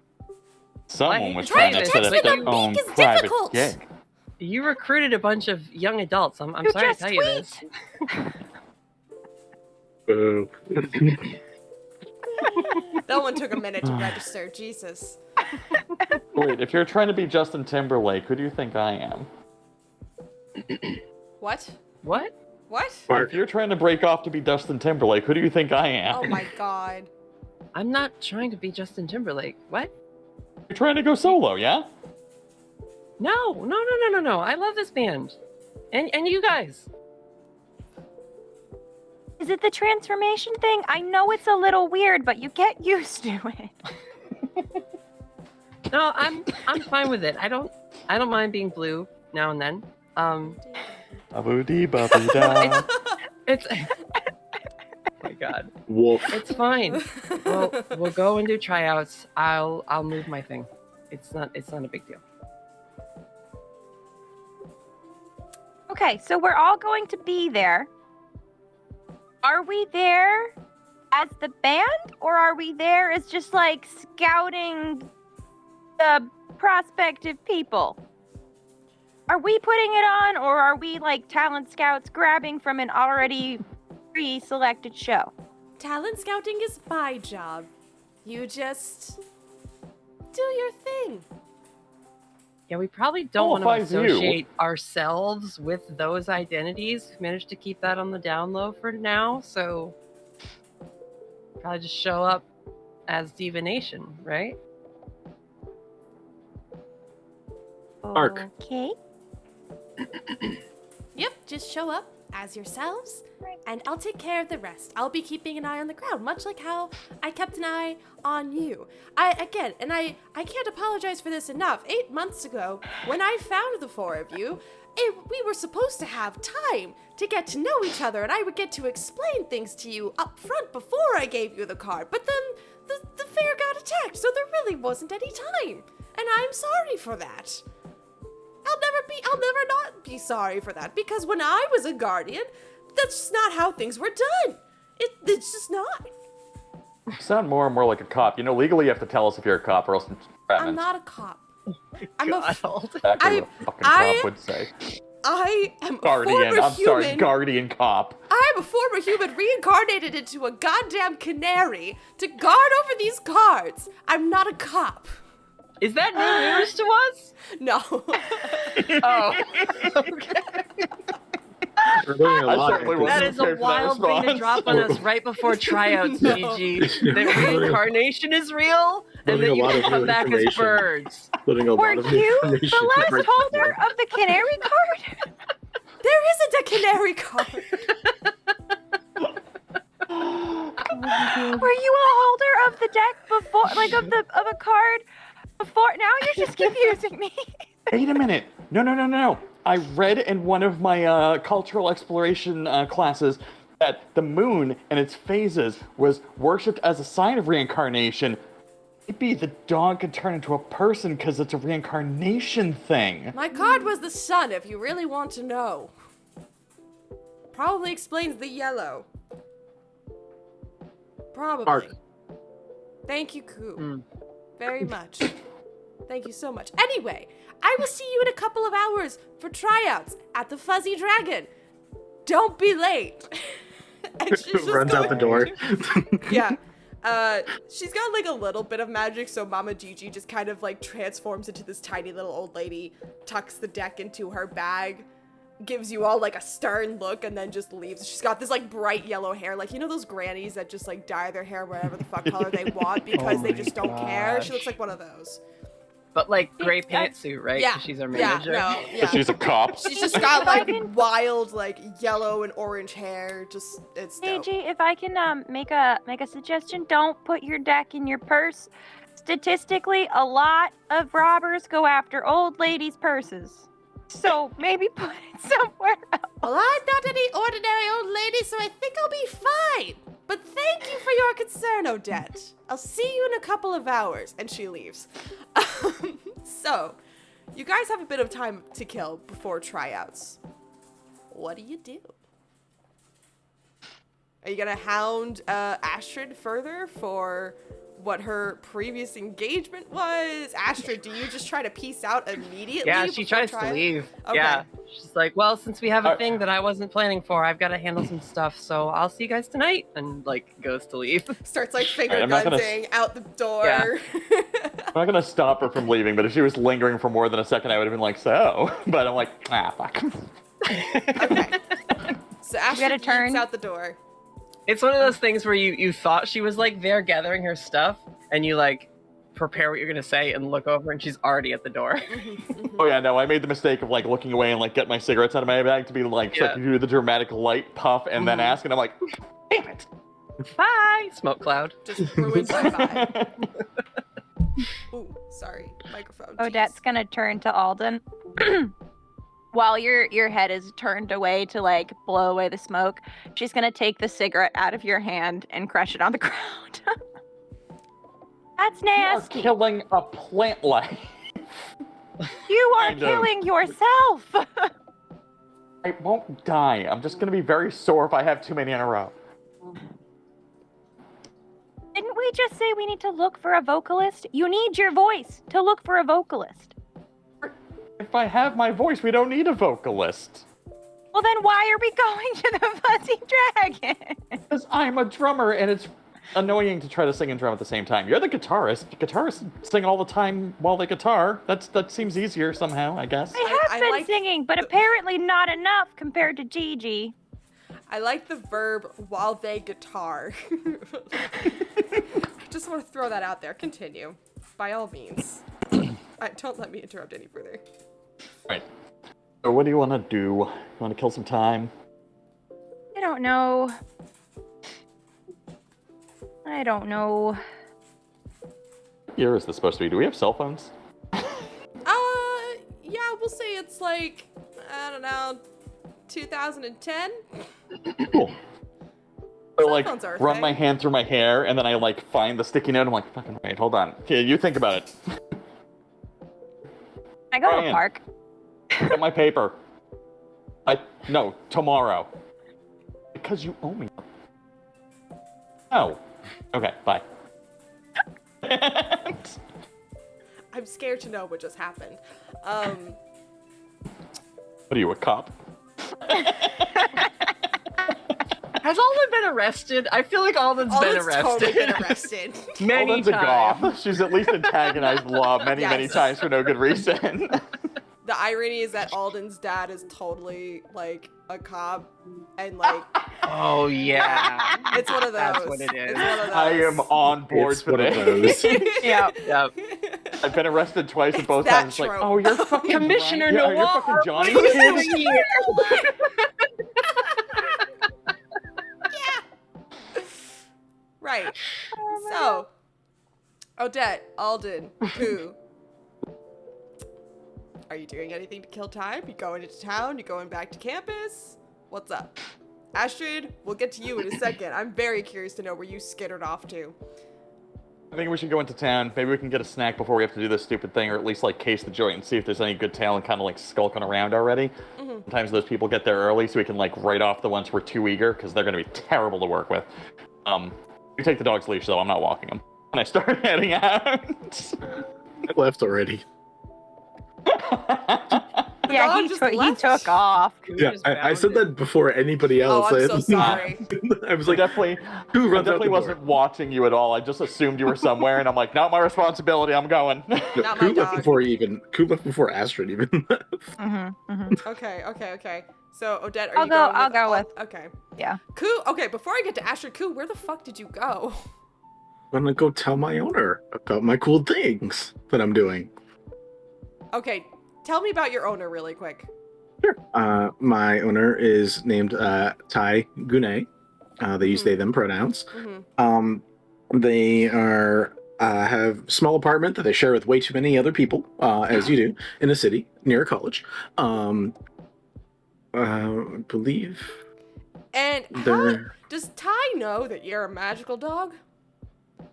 Someone was Trying trying to to set text up with their a beak own is private difficult. gig. You recruited a bunch of young adults. I'm you sorry just to tell you this. tweet. Boo. That one took a minute to register. Jesus. Wait, if you're trying to be Justin Timberlake, who do you think I am? What? What? What? If you're trying to break off to be Justin Timberlake, who do you think I am? Oh my god. I'm not trying to be Justin Timberlake. What? You're trying to go solo, yeah? No. I love this band. And you guys. Is it the transformation thing? I know it's a little weird, but you get used to it. No, I'm fine with it. I don't mind being blue now and then. Ba-boo-dee-ba-boo-da. It's oh my god. Wolf. It's fine. We'll go and do tryouts. I'll move my thing. It's not a big deal. Okay, so we're all going to be there. Are we there as the band, or are we there as just like scouting the prospective people? Are we putting it on, or are we like talent scouts grabbing from an already pre-selected show? Talent scouting is my job. You just do your thing. Yeah, we probably don't want to Qualifies you. associate ourselves with those identities. We've managed to keep that on the down low for now, so probably just show up as Diva Nation, right? Arc. Okay. Yep, just show up as yourselves, and I'll take care of the rest. I'll be keeping an eye on the crowd, much like how I kept an eye on you. I can't apologize for this enough. 8 months ago, when I found the four of you, we were supposed to have time to get to know each other, and I would get to explain things to you up front before I gave you the card. But then the fair got attacked, so there really wasn't any time, and I'm sorry for that. I'll never not be sorry for that, because when I was a guardian, that's just not how things were done. It's just not. You sound more and more like a cop. You know, legally you have to tell us if you're a cop or else I'm not a cop. I'm a Alden. exactly what a fucking cop would say. I am a Guardian, former I'm human. sorry, guardian cop. I'm a former human reincarnated into a goddamn canary to guard over these cards. I'm not a cop. Is that new news to us? No. Oh. Okay. We're learning a I lot. certainly after That wasn't is a prepared for that wild thing to response. drop on us right before tryouts, No. Gigi. That reincarnation is real, and Learning that a you lot can of come new back as information. birds. Learning a Were lot of you information the last right holder now. of the canary card? There isn't a canary card. Were you a holder of the deck before, like of a card before? Now you're just confusing me. Wait a minute. No. I read in one of my cultural exploration classes that the moon and its phases was worshipped as a sign of reincarnation. Maybe the dog could turn into a person because it's a reincarnation thing. My card was the sun, if you really want to know. Probably explains the yellow. Probably. Arc. Thank you, Koo. Very much. Thank you so much. Anyway, I will see you in a couple of hours for tryouts at the Fuzzy Dragon. Don't be late. And she's just Runs out the door. Yeah. She's got like a little bit of magic, so Mama Gigi just kind of like transforms into this tiny little old lady, tucks the deck into her bag, gives you all like a stern look, and then just leaves. She's got this like bright yellow hair, like you know those grannies that just like dye their hair whatever the fuck color they want because they just don't care. She looks like one of those. But like gray pantsuit, right? Yeah. 'Cause she's our manager. Yeah, no, yeah. She's a cop. She's just got like wild like yellow and orange hair. Just it's dope. AG, if I can make a suggestion, don't put your deck in your purse. Statistically, a lot of robbers go after old ladies' purses. So maybe put it somewhere else. Well, I'm not any ordinary old lady, so I think I'll be fine. But thank you for your concern, Odette. I'll see you in a couple of hours. And she leaves. So, you guys have a bit of time to kill before tryouts. What do you do? Are you gonna hound Astrid further for what her previous engagement was? Astrid, do you just try to peace out immediately? Yeah, she before tries to trial? leave. Okay. Yeah. She's like, well, since we have a thing that I wasn't planning for, I've got to handle some stuff, so I'll see you guys tonight. And, like, goes to leave. Starts, like, finger I'm not gonna gunsing out the door. Yeah. I'm not gonna stop her from leaving, but if she was lingering for more than a second, I would have been like, so. But I'm like, fuck. Okay. So Astrid turns out the door. It's one of those things where you thought she was, like, there gathering her stuff, and you, like, prepare what you're gonna say and look over, and she's already at the door. Oh yeah, no, I made the mistake of like looking away and like get my cigarettes out of my bag to be like so I can do the dramatic light puff and then ask, and I'm like, damn it. Bye! Smoke cloud. Just ruins my vibe. Ooh, sorry. Microphone. Odette's gonna turn to Alden. While your head is turned away to like blow away the smoke, she's gonna take the cigarette out of your hand and crush it on the ground. That's nasty. You are killing a plant life. You are Kind of. killing yourself. I won't die. I'm just gonna be very sore if I have too many in a row. Didn't we just say we need to look for a vocalist? You need your voice to look for a vocalist. If I have my voice, we don't need a vocalist. Well, then why are we going to the Fuzzy Dragon? Because I'm a drummer, and it's annoying to try to sing and drum at the same time. You're the guitarist. Guitarists sing all the time while they guitar. That seems easier somehow, I guess. I have been singing, but apparently not enough compared to Gigi. I like the verb while they guitar. I just want to throw that out there. Continue. By all means. Don't let me interrupt any further. Right. So what do you want to do? You want to kill some time? I don't know. What year is this supposed to be? Do we have cell phones? Yeah, we'll say it's like, I don't know, 2010? Cool. I Cell like phones are a run thing. my hand through my hair, and then I like find the sticky note. I'm like, fucking wait, hold on. Okay, you think about it. I go to a Brian. park. Get my paper. No, tomorrow. Because you owe me. Oh. Okay, bye. I'm scared to know what just happened. What are you, a cop? Has Alden been arrested? I feel like Alden's been Alden's arrested. totally been arrested. Many Alden's a times. goth. She's at least antagonized law many Yes. times for no good reason. The irony is that Alden's dad is totally, like, a cop, and, like, Oh, yeah. it's one of those. That's what it is. It's one of those. I am on board It's for one of this. those. Yep. I've been arrested twice, and both that times it's like, trope. oh, you're fucking Commissioner Brian. Yeah, Noir. you're fucking Johnny. What are you doing here? Right. So, Odette, Alden, Pooh. Are you doing anything to kill time? You going into town? You going back to campus? What's up? Astrid, we'll get to you in a second. I'm very curious to know where you skittered off to. I think we should go into town. Maybe we can get a snack before we have to do this stupid thing, or at least like case the joint and see if there's any good talent kind of like skulking around already. Sometimes those people get there early, so we can like write off the ones we're too eager, because they're going to be terrible to work with. You take the dog's leash, though. I'm not walking him. And I start heading out. I left already. Yeah, dog he just took off. Yeah, I said that before anybody else. Oh, I'm so sorry. I was I like, definitely, who I runs out definitely the wasn't door? watching you at all. I just assumed you were somewhere, and I'm like, not my responsibility. I'm going. No, Not my Koo left dog. Koo left before Astrid even left. Okay. So, Odette, are I'll you go- going I'll go with- Okay. Yeah. Koo, okay, before I get to Astrid, Koo, where the fuck did you go? I'm gonna go tell my owner about my cool things that I'm doing. Okay, tell me about your owner really quick. Sure. My owner is named Tai Gunay. They use they them pronouns. They are have a small apartment that they share with way too many other people, as you do, in a city near a college. I believe And how they're does Ty know that you're a magical dog?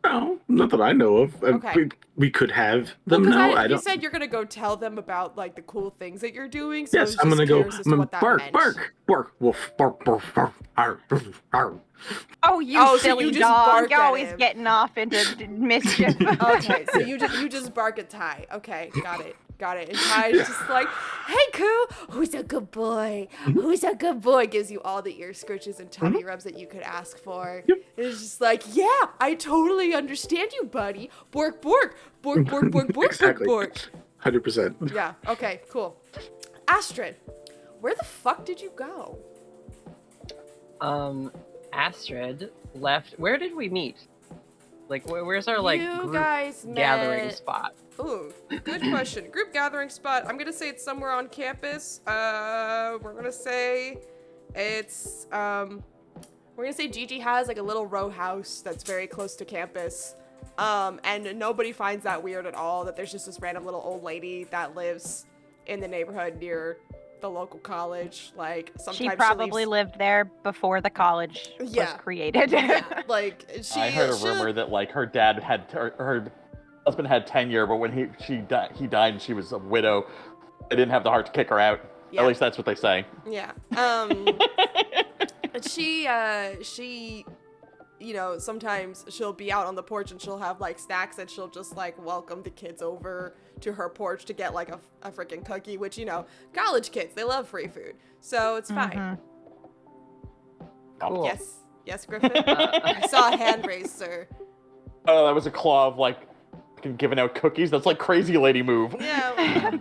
No, not that I know of. Okay. We could have them. Well, No, because I you don't. said you're gonna go tell them about like the cool things that you're doing. So I Yes, was I'm just gonna go. curious as I'm to gonna what that bark, meant. bark, wolf, bark, bark, bark, arr, arr. Oh, you Oh, so silly you just dog! bark You're at always him. getting off into mischief. Okay, so you just bark at Ty. Okay, got it. And Ty's just like, hey, Koo, who's a good boy? Who's a good boy? Gives you all the ear scritches and tummy rubs that you could ask for. Yep. It's just like, yeah, I totally understand you, buddy. Bork, bork, bork, bork, bork, bork, Exactly. bork, bork. 100%. Yeah. Okay. Cool. Astrid, where the fuck did you go? Astrid left. Where did we meet? Like, where's our like You group guys gathering met- spot? Ooh, good question. Group gathering spot. I'm gonna say it's somewhere on campus. We're gonna say it's we're gonna say Gigi has like a little row house that's very close to campus. And nobody finds that weird at all that there's just this random little old lady that lives in the neighborhood near the local college. Like sometimes She probably leaves- lived there before the college Yeah. was created. Yeah, like she. I heard a she- rumor that like her dad had her husband had tenure, but when he died and she was a widow, they didn't have the heart to kick her out. Yeah. At least that's what they say. Yeah. She, you know, sometimes she'll be out on the porch and she'll have like snacks and she'll just like welcome the kids over to her porch to get like a freaking cookie, which, you know, college kids, they love free food. So it's fine. Cool. Yes, Griffin. I saw a hand raised, sir. Oh, that was a claw of like fucking giving out cookies. That's like crazy lady move. Yeah.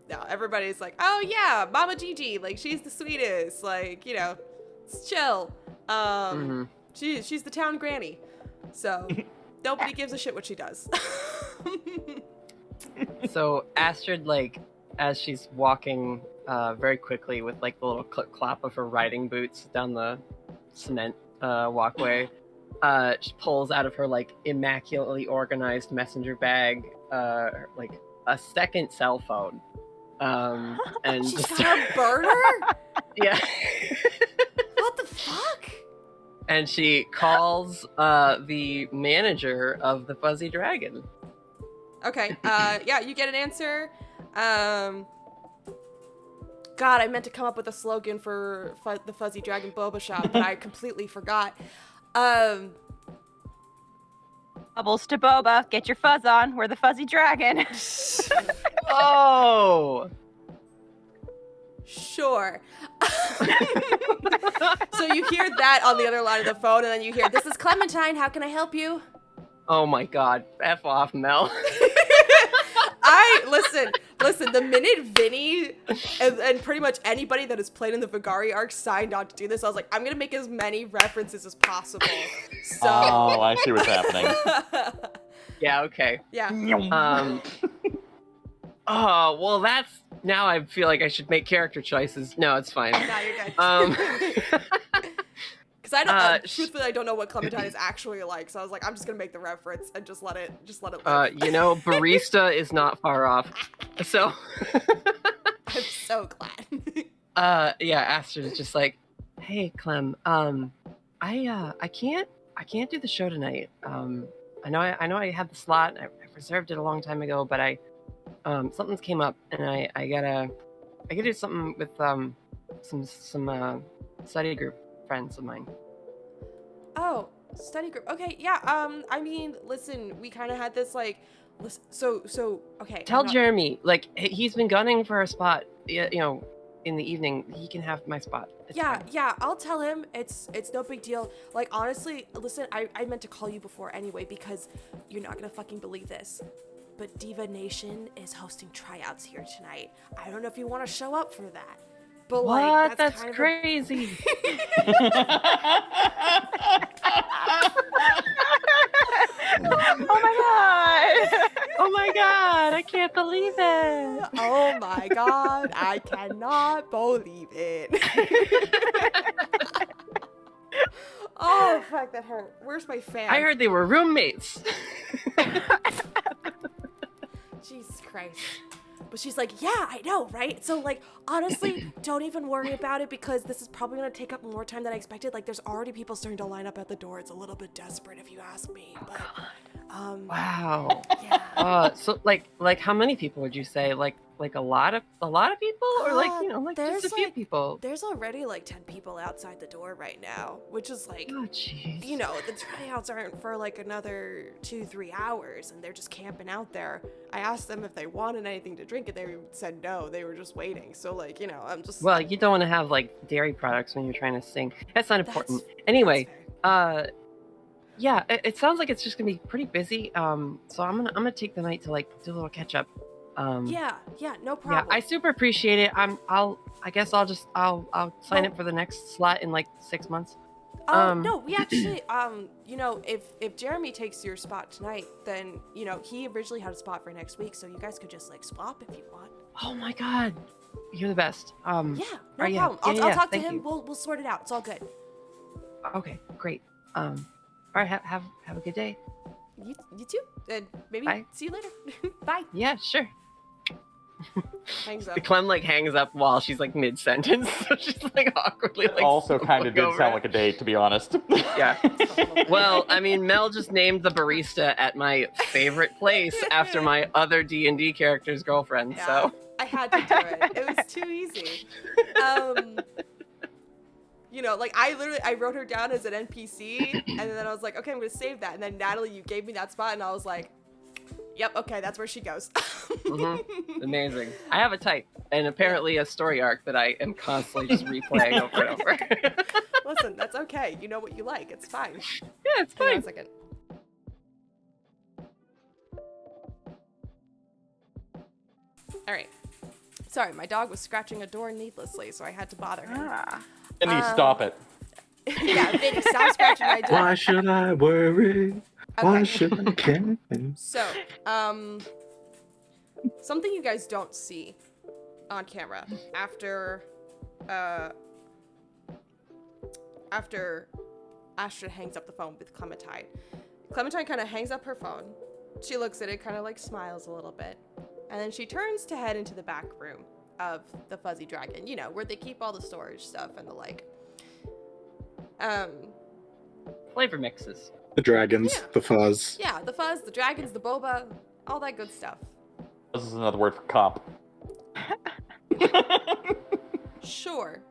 No, everybody's like, oh yeah, Mama Gigi, like she's the sweetest, like, you know, it's chill. She's the town granny, so nobody gives a shit what she does. So Astrid, like, as she's walking very quickly with like the little clip clop of her riding boots down the cement walkway, she pulls out of her like immaculately organized messenger bag like a second cell phone. And She's just got a burner? yeah. What the fuck? And she calls the manager of the Fuzzy Dragon. Okay, yeah, you get an answer. God, I meant to come up with a slogan for the Fuzzy Dragon Boba Shop, but I completely forgot. Bubbles to boba, get your fuzz on. We're the fuzzy dragon. Oh! Sure. So you hear that on the other line of the phone, and then you hear, "This is Clementine. How can I help you?" Oh my god. F off, Mel. Listen, the minute Vinny and pretty much anybody that has played in the Vagari arc signed on to do this, I was like, I'm gonna make as many references as possible. So Oh, I see what's happening. Yeah, okay. yeah. Oh, well, that's... Now I feel like I should make character choices. No, it's fine. Now you're good. Because I don't, truthfully, I don't know what Clementine is actually like, so I was like, I'm just gonna make the reference and just let it live. You know, barista is not far off. So... I'm so glad. Yeah, Astrid is just like, hey, Clem, I can't do the show tonight. I know I had the slot. I reserved it a long time ago, but something's came up, and I gotta do something with some study group friends of mine. Oh, study group. Okay, yeah. I mean, listen, we kind of had this like, so okay. Tell I'm not- Jeremy, like, he's been gunning for a spot. You know, in the evening, he can have my spot. It's fine. Yeah, I'll tell him. It's no big deal. Like, honestly, listen, I meant to call you before anyway because you're not gonna fucking believe this, but Diva Nation is hosting tryouts here tonight. I don't know if you want to show up for that. But What? like, That's kind of crazy. Oh my god! Oh my god, I can't believe it. Oh my god, I cannot believe it. Oh, fuck, that hurt. Where's my fan? I heard they were roommates. Jesus Christ. But she's like, yeah, I know, right? So, like, honestly, don't even worry about it because this is probably going to take up more time than I expected. Like, there's already people starting to line up at the door. It's a little bit desperate if you ask me. But, Wow. yeah. So like how many people would you say? Like a lot of people, or like just a few people? There's already like 10 people outside the door right now, which is like, Oh jeez. the tryouts aren't for like another 2-3 hours, and they're just camping out there. I asked them if they wanted anything to drink, and they said no. They were just waiting. So like, I'm just. Well, you don't want to have like dairy products when you're trying to sing. That's not important. That's Anyway, fair. yeah, it sounds like it's just gonna be pretty busy. So I'm gonna take the night to like do a little catch up. Yeah, no Yeah, problem. I super appreciate it. I'll sign up for the next slot in like 6 months. No, we actually, if Jeremy takes your spot tonight, then, he originally had a spot for next week, so you guys could just, like, swap if you want. Oh my god, you're the best. Yeah, no problem. Yeah, I'll talk to thank him. you. We'll sort it out. It's all good. Okay, great. All right, have a good day. You too. And maybe Bye. see you later. Bye. Yeah, sure. Hangs up. The Clem like hangs up while she's like mid sentence, so she's like awkwardly like. Also, kind of look did over sound it. like a date, to be honest. Yeah. Well, I mean, Mel just named the barista at my favorite place after my other D&D character's girlfriend. Yeah, So I had to do it. It was too easy. Like I wrote her down as an NPC, and then I was like, okay, I'm gonna save that. And then Natalie, you gave me that spot, and I was like, yep, okay, that's where she goes. amazing. I have a type, and apparently a story arc that I am constantly just replaying over and over. Listen, that's okay. You know what you like. It's fine. Yeah, it's Hang on a fine. second. All right. Sorry, my dog was scratching a door needlessly, so I had to bother him. Vinny, stop it. Yeah, Vinny, stop scratching my door. Why should I worry? Why Okay. should I care? So, something you guys don't see on camera after Astrid hangs up the phone with Clementine. Clementine kind of hangs up her phone. She looks at it, kind of like smiles a little bit. And then she turns to head into the back room of the Fuzzy Dragon, where they keep all the storage stuff and the like. Flavor mixes. The dragons, Yeah. the fuzz. Yeah, the fuzz, the dragons, the boba, all that good stuff. This is another word for cop. Sure.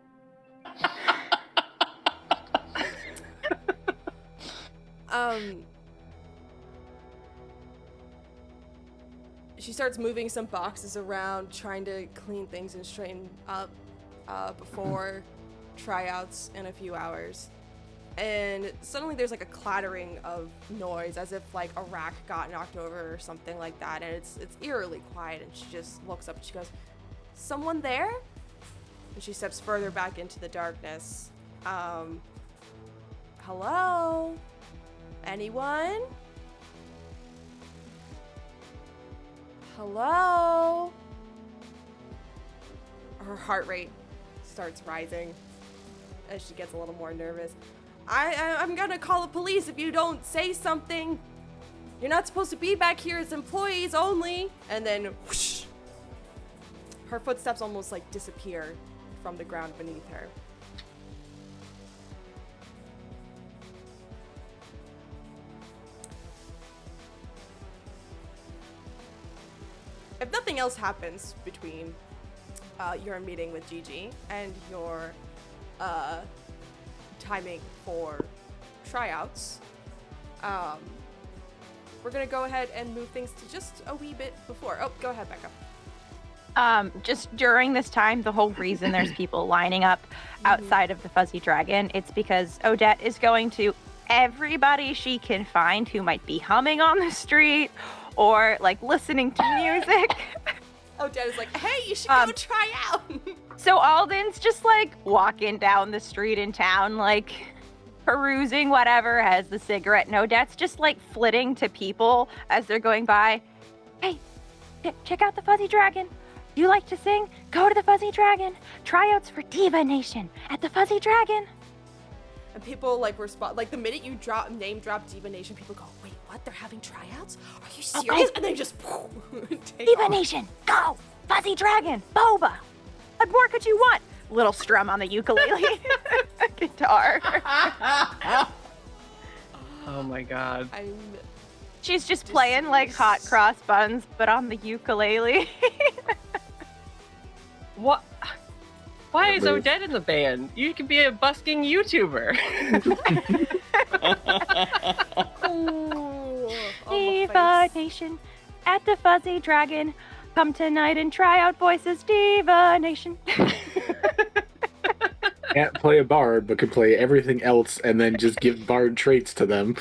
She starts moving some boxes around, trying to clean things and straighten up before tryouts in a few hours. And suddenly there's like a clattering of noise as if like a rack got knocked over or something like that, and it's eerily quiet, and she just looks up and she goes, "Someone there?" And she steps further back into the darkness. Hello? Anyone? Hello? Her heart rate starts rising as she gets a little more nervous. I'm gonna call the police if you don't say something. You're not supposed to be back here as employees only. And then whoosh, her footsteps almost like disappear from the ground beneath her. If nothing else happens between your meeting with Gigi and your timing for tryouts, we're gonna go ahead and move things to just a wee bit before. Oh, go ahead, Becca. Just during this time, the whole reason there's people lining up outside of the Fuzzy Dragon, it's because Odette is going to everybody she can find who might be humming on the street or like listening to music. Odette is like, hey, you should go try out. So Alden's just like walking down the street in town, like perusing whatever, has the cigarette, and Odette's just like flitting to people as they're going by. Hey, check out the Fuzzy Dragon. You like to sing? Go to the Fuzzy Dragon. Tryouts for Diva Nation at the Fuzzy Dragon. And people like respond, like the minute you name drop Diva Nation, people go, wait, what? They're having tryouts? Are you serious? And they just take Diva off. Nation, go! Fuzzy Dragon, Boba. What more could you want? Little strum on the ukulele. Guitar. Oh my god. She's just playing like hot cross buns, but on the ukulele. What? Why is Odette in the band? You could be a busking YouTuber. Diva Nation at the Fuzzy Dragon. Come tonight and try out voices. Diva Nation. Can't play a bard, but could play everything else and then just give bard traits to them.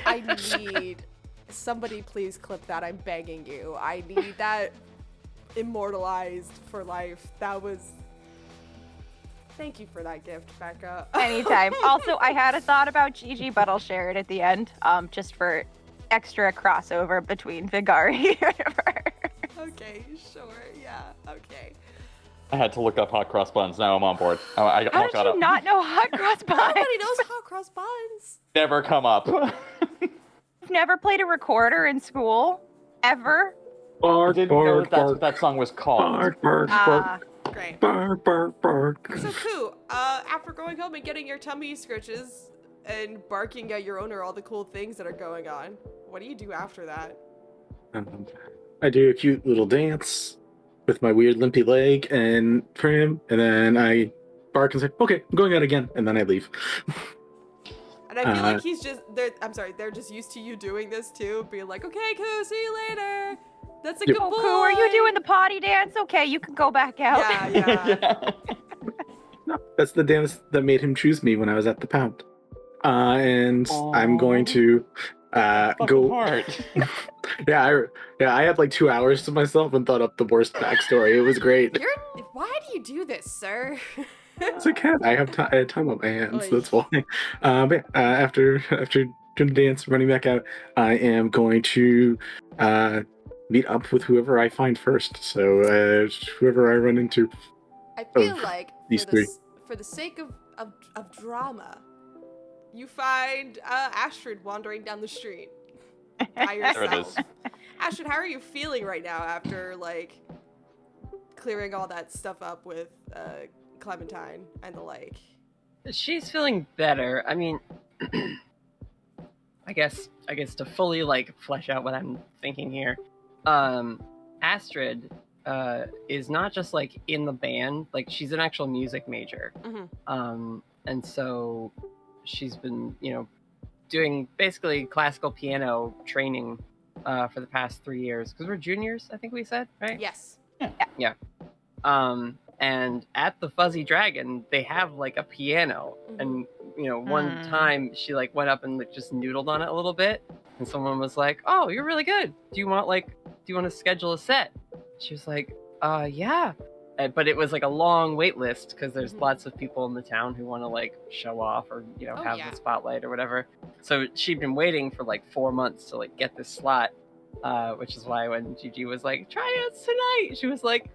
I need somebody please clip that. I'm begging you. I need that immortalized for life. That was. Thank you for that gift, Becca. Anytime. Also, I had a thought about Gigi, but I'll share it at the end, just for extra crossover between Vagari. Okay, sure, yeah, okay. I had to look up hot cross buns. Now I'm on board. I How did you not know hot cross buns? Nobody knows hot cross buns. Never come up. You've never played a recorder in school? Ever? I didn't know that's what that song was called. Great. Bark. So, Koo, after going home and getting your tummy scritches and barking at your owner all the cool things that are going on, what do you do after that? I do a cute little dance with my weird limpy leg and for him, and then I bark and say, okay, I'm going out again, and then I leave. And I feel like he's just, they're just used to you doing this too, being like, okay, Koo, see you later. That's a good boy. Koo, are you doing the potty dance? Okay, you can go back out. Yeah. No, that's the dance that made him choose me when I was at the pound. And I'm going to go. Heart. I had like 2 hours to myself and thought up the worst backstory. It was great. Why do you do this, sir? It's a cat. I had time on my hands. Oy. That's why. But after doing the dance, running back out, I am going to meet up with whoever I find first. So whoever I run into. I feel like these three. For the sake of drama, you find Astrid wandering down the street by yourself. There it is. Astrid, how are you feeling right now after like clearing all that stuff up with Clementine and the like? She's feeling better. I mean, I guess to fully like flesh out what I'm thinking here, Astrid is not just like in the band, like she's an actual music major. Mm-hmm. And so she's been, doing basically classical piano training for the past 3 years, because we're juniors, I think we said, right? Yes. Yeah. And at the Fuzzy Dragon, they have like a piano, and one time she like went up and like, just noodled on it a little bit, and someone was like, "Oh, you're really good. Do you want to schedule a set?" She was like, yeah. But it was like a long wait list because there's lots of people in the town who want to like show off or have the spotlight or whatever. So she'd been waiting for like 4 months to like get this slot, which is why when Gigi was like, "Tryouts tonight," she was like,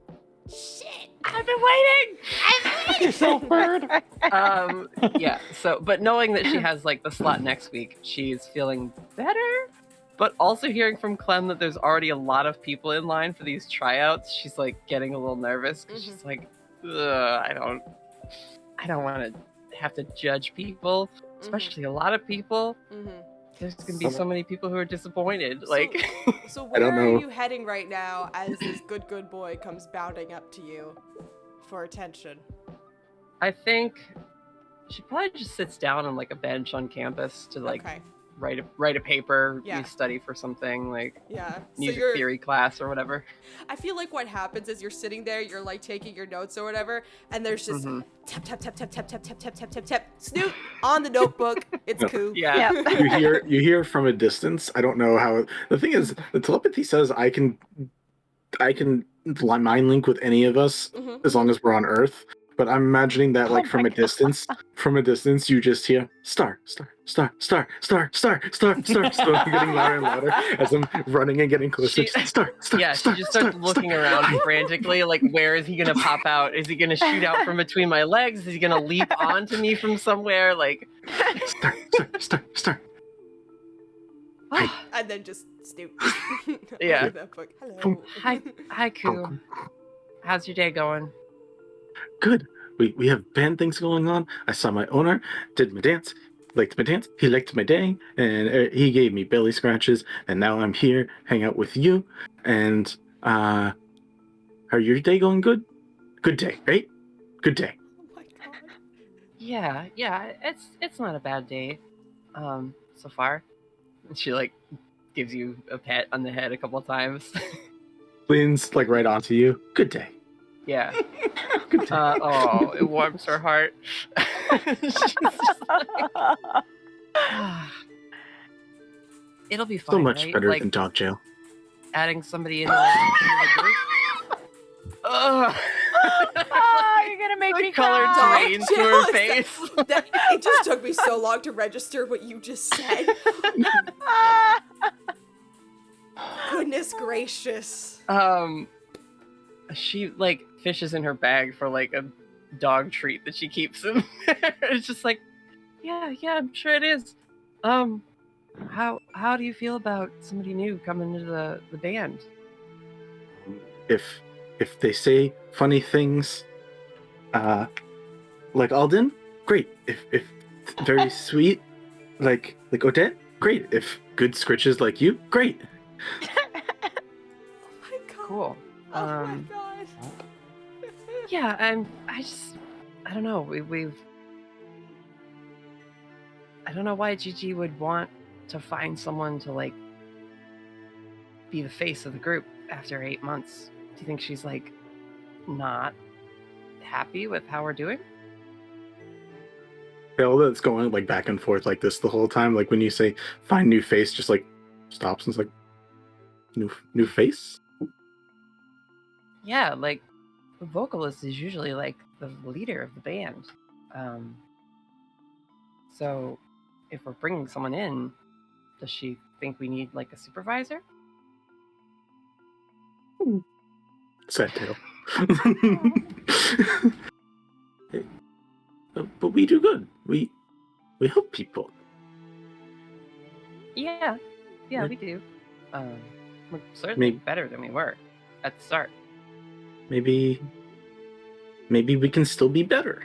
"Shit, I've been waiting. You're so bird. Yeah. So, but knowing that she has like the slot next week, she's feeling better. But also hearing from Clem that there's already a lot of people in line for these tryouts, she's like getting a little nervous because she's like, I don't want to have to judge people, especially a lot of people. There's gonna be so many people who are disappointed. So where are you heading right now as this good boy comes bounding up to you for attention? I think she probably just sits down on like a bench on campus to like write a paper, you study for something like music theory class or whatever. I feel like what happens is you're sitting there, you're like taking your notes or whatever, and there's just tap tap tap tap tap tap tap tap tap tap tap Snoop on the notebook. It's cool. Yeah. You hear from a distance. I don't know how. The thing is, the telepathy says I can mind link with any of us as long as we're on Earth. But I'm imagining that, like, from a distance, you just hear star, getting louder and louder as I'm running and getting closer. Star. Yeah, she just starts looking around frantically, like, where is he gonna pop out? Is he gonna shoot out from between my legs? Is he gonna leap onto me from somewhere? Like, star. And then just Stupid. Yeah. That book. Hello. Hi, Koo. How's your day going? Good. We have band things going on. I saw my owner, did my dance, liked my dance. He liked my day, and he gave me belly scratches. And now I'm here, hang out with you. And are your day going good? Good day, right? Good day. Oh my god. Yeah, it's not a bad day, so far. And she like gives you a pat on the head a couple times. Leans like right onto you. Good day. Yeah. Good day. Oh, it warms her heart. She's just like, it'll be fine, So much right? better Like than dog jail. adding somebody into the group. Ugh. Oh, you're gonna make The me color cry. drains to her face. It just took me so long to register what you just said. Goodness gracious. She like fishes in her bag for like a dog treat that she keeps in there. It's just like, yeah, I'm sure it is. How do you feel about somebody new coming into the band? If they say funny things, like Alden, great. If very sweet, like Odette, great. If good scritches like you, great. Oh my god. Cool. Oh my god. Yeah, I don't know. We've I don't know why Gigi would want to find someone to like be the face of the group after 8 months. Do you think she's like not happy with how we're doing? All that's going like back and forth like this the whole time. Like when you say find new face, just like stops and it's like new face. Yeah, like the vocalist is usually like the leader of the band. So if we're bringing someone in, does she think we need like a supervisor? Sad tale. But we do good. We help people. Yeah, we do. We're certainly better than we were at the start. Maybe we can still be better.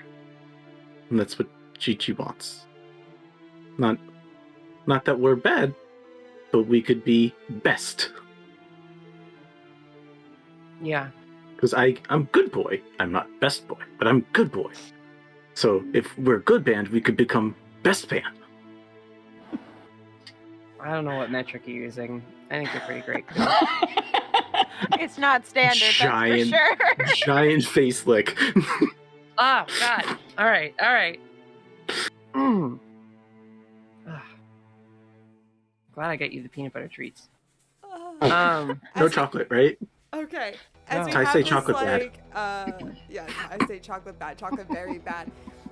And that's what Chi-Chi wants. Not that we're bad, but we could be best. Yeah. Because I'm good boy. I'm not best boy, but I'm good boy. So if we're a good band, we could become best band. I don't know what metric you're using. I think you're pretty great. It's not standard, Giant, that's for sure. giant face lick. Oh, God. All right. Glad I got you the peanut butter treats. No chocolate, right? Okay. No. We I have say this, chocolate bad. yeah, I say chocolate bad. Chocolate very bad.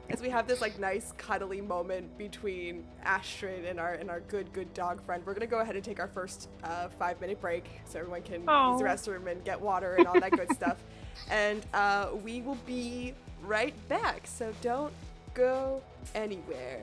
As we have this like nice cuddly moment between Astrid and our good dog friend, we're gonna go ahead and take our first 5-minute break so everyone can use the restroom and get water and all that good stuff. And we will be right back. So don't go anywhere.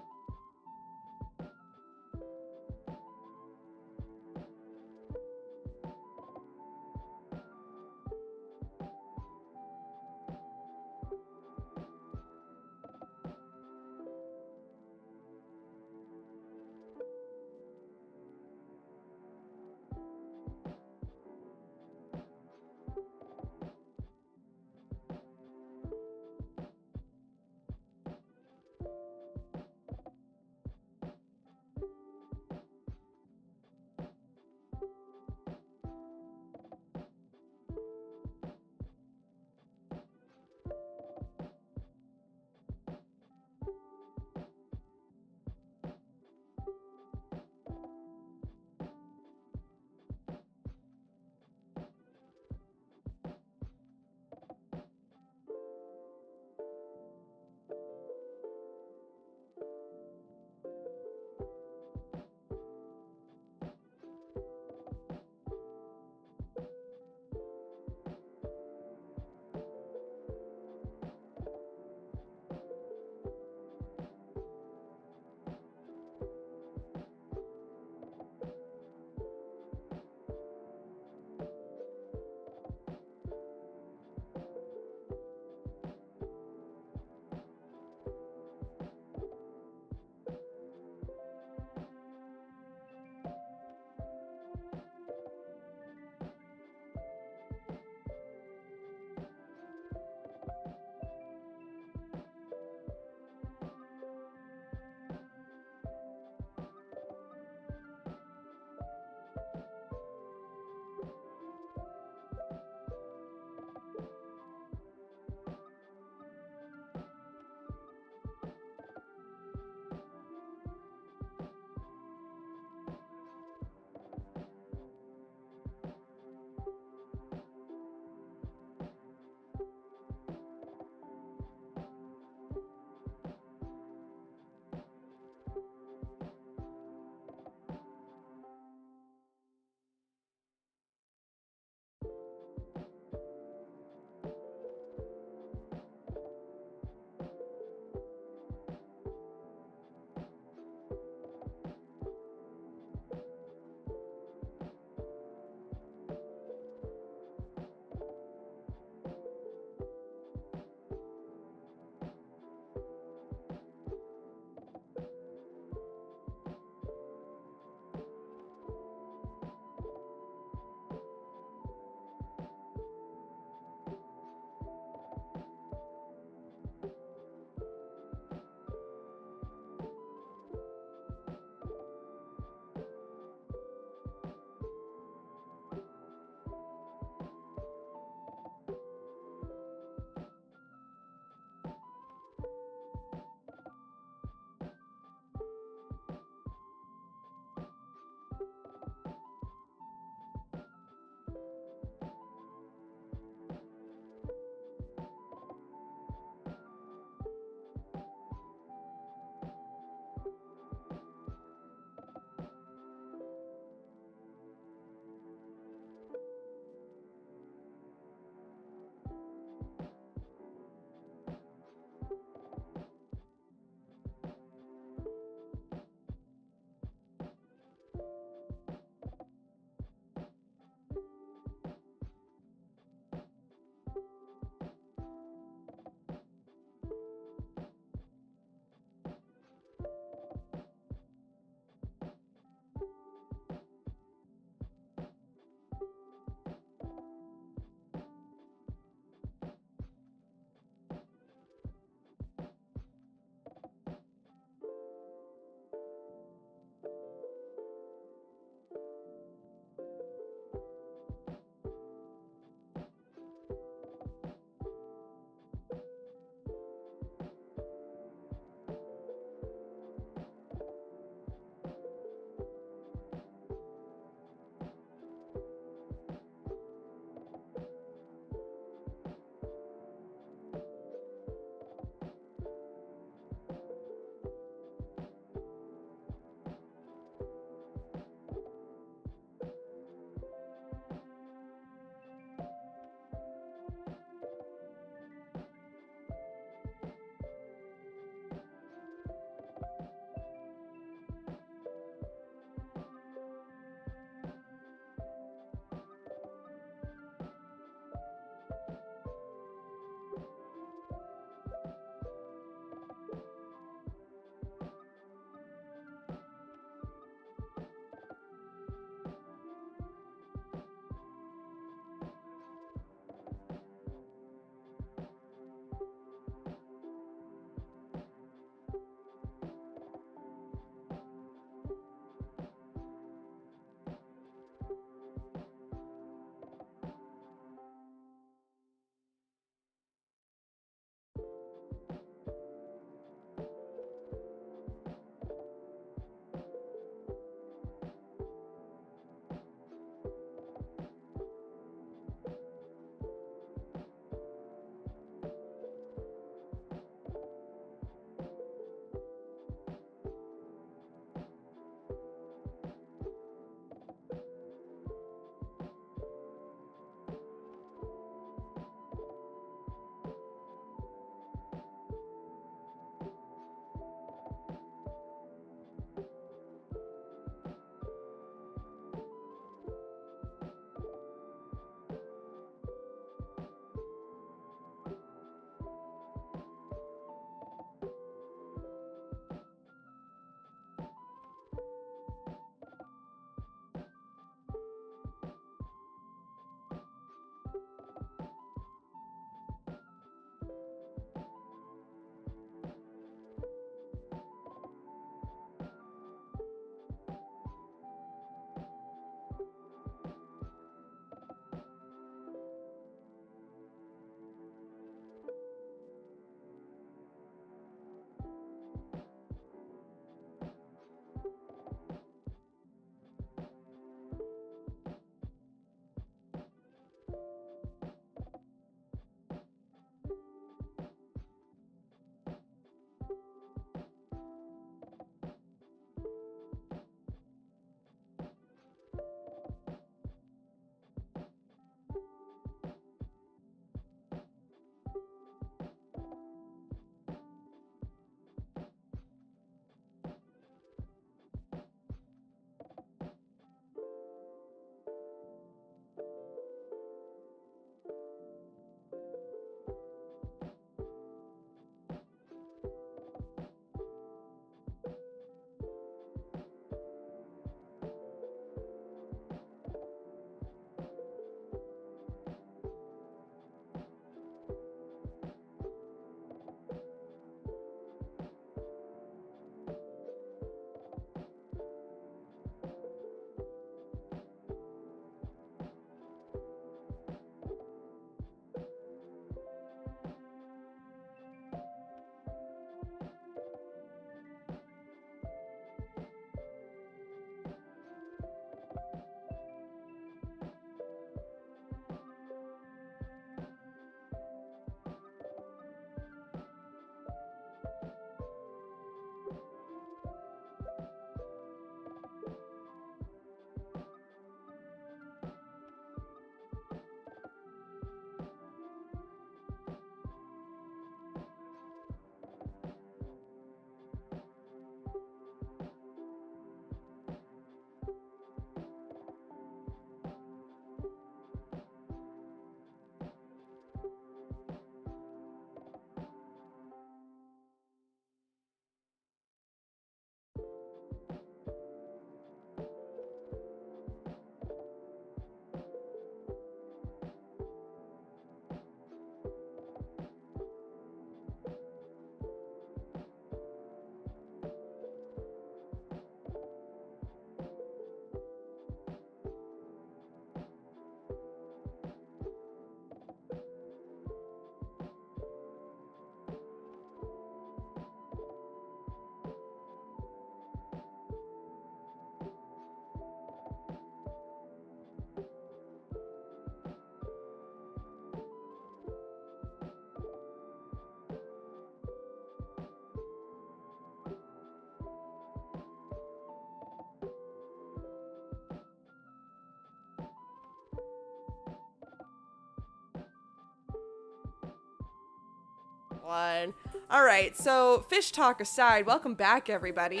one. All right, so fish talk aside, welcome back, everybody.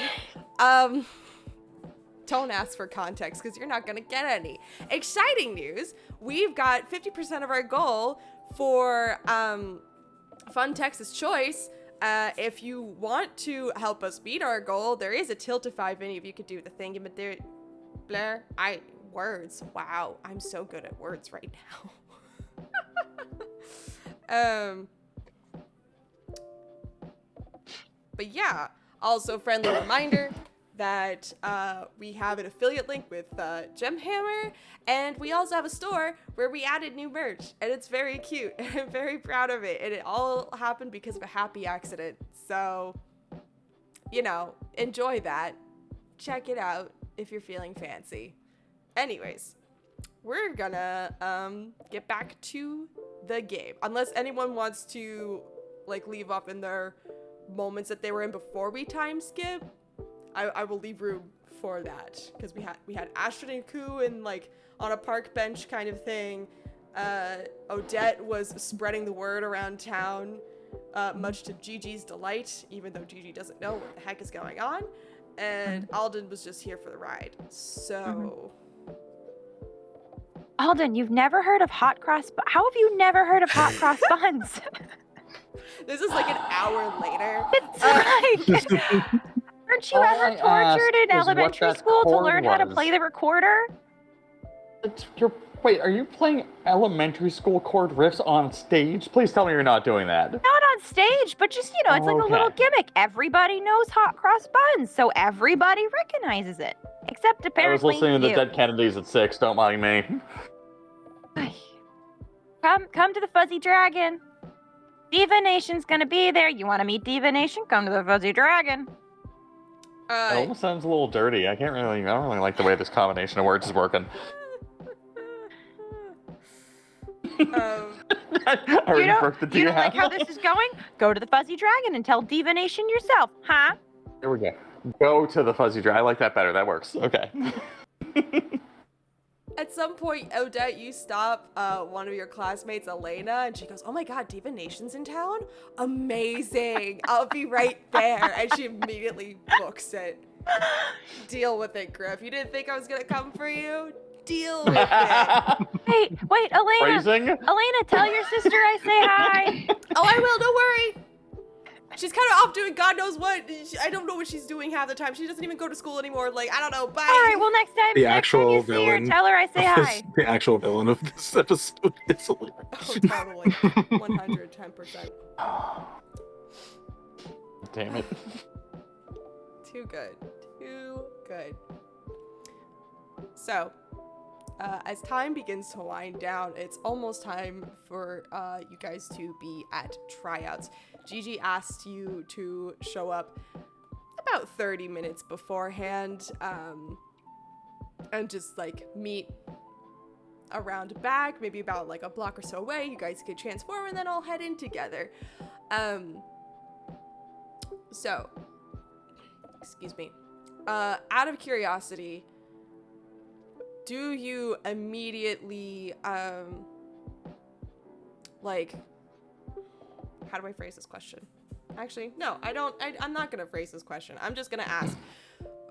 Don't ask for context because you're not going to get any. Exciting news. We've got 50% of our goal for Fun Texas Choice. If you want to help us beat our goal, there is a Tiltify, Vinny, if you could do the thing. Blair, words. Wow, I'm so good at words right now. But yeah, also friendly reminder that we have an affiliate link with Gemhammer, and we also have a store where we added new merch, and it's very cute, and I'm very proud of it, and it all happened because of a happy accident, so, you know, enjoy that. Check it out if you're feeling fancy. Anyways, we're gonna get back to the game, unless anyone wants to, like, leave off in their moments that they were in before we time skip. I will leave room for that, because we had Astrid and Koo in, like, on a park bench kind of thing. Odette was spreading the word around town, much to Gigi's delight, even though Gigi doesn't know what the heck is going on. And Alden was just here for the ride. So Alden, you've never heard of hot cross how have you never heard of hot cross buns? This is like an hour later. It's like, weren't you ever tortured in elementary school to learn how to play the recorder? Wait, are you playing elementary school chord riffs on stage? Please tell me you're not doing that. Not on stage, but just, you know, it's like a little gimmick. Everybody knows hot cross buns, so everybody recognizes it. Except apparently I was listening to you. the Dead Kennedys at 6, don't mind me. Come to the Fuzzy Dragon. Diva Nation's gonna be there. You want to meet Diva Nation? Come to the Fuzzy Dragon. It almost sounds a little dirty. I don't really like the way this combination of words is working. You don't like how this is going? Go to the Fuzzy Dragon and tell Diva Nation yourself, huh? Here we go. Go to the Fuzzy Dragon. I like that better. That works. Okay. At some point, Odette, you stop one of your classmates, Elena, and she goes, "Oh my god, Diva Nation's in town? Amazing. I'll be right there." And she immediately books it. Deal with it, Griff. You didn't think I was going to come for you? Deal with it. Wait, Elena. Phrasing? Elena, tell your sister I say hi. Oh, I will. Don't worry. She's kind of off doing God knows what. I don't know what she's doing half the time. She doesn't even go to school anymore. Like, I don't know. Bye. All right, well, next time you see her, villain tell her I say hi. The actual villain of this episode is hilarious. Oh, totally. 110%. Damn it. Too good. Too good. So, as time begins to wind down, it's almost time for you guys to be at tryouts. Gigi asked you to show up about 30 minutes beforehand, and just like meet around back, maybe about like a block or so away. You guys could transform and then all head in together. So, excuse me. Out of curiosity, do you immediately, like, how do I phrase this question? Actually, no, I'm not gonna phrase this question. I'm just gonna ask,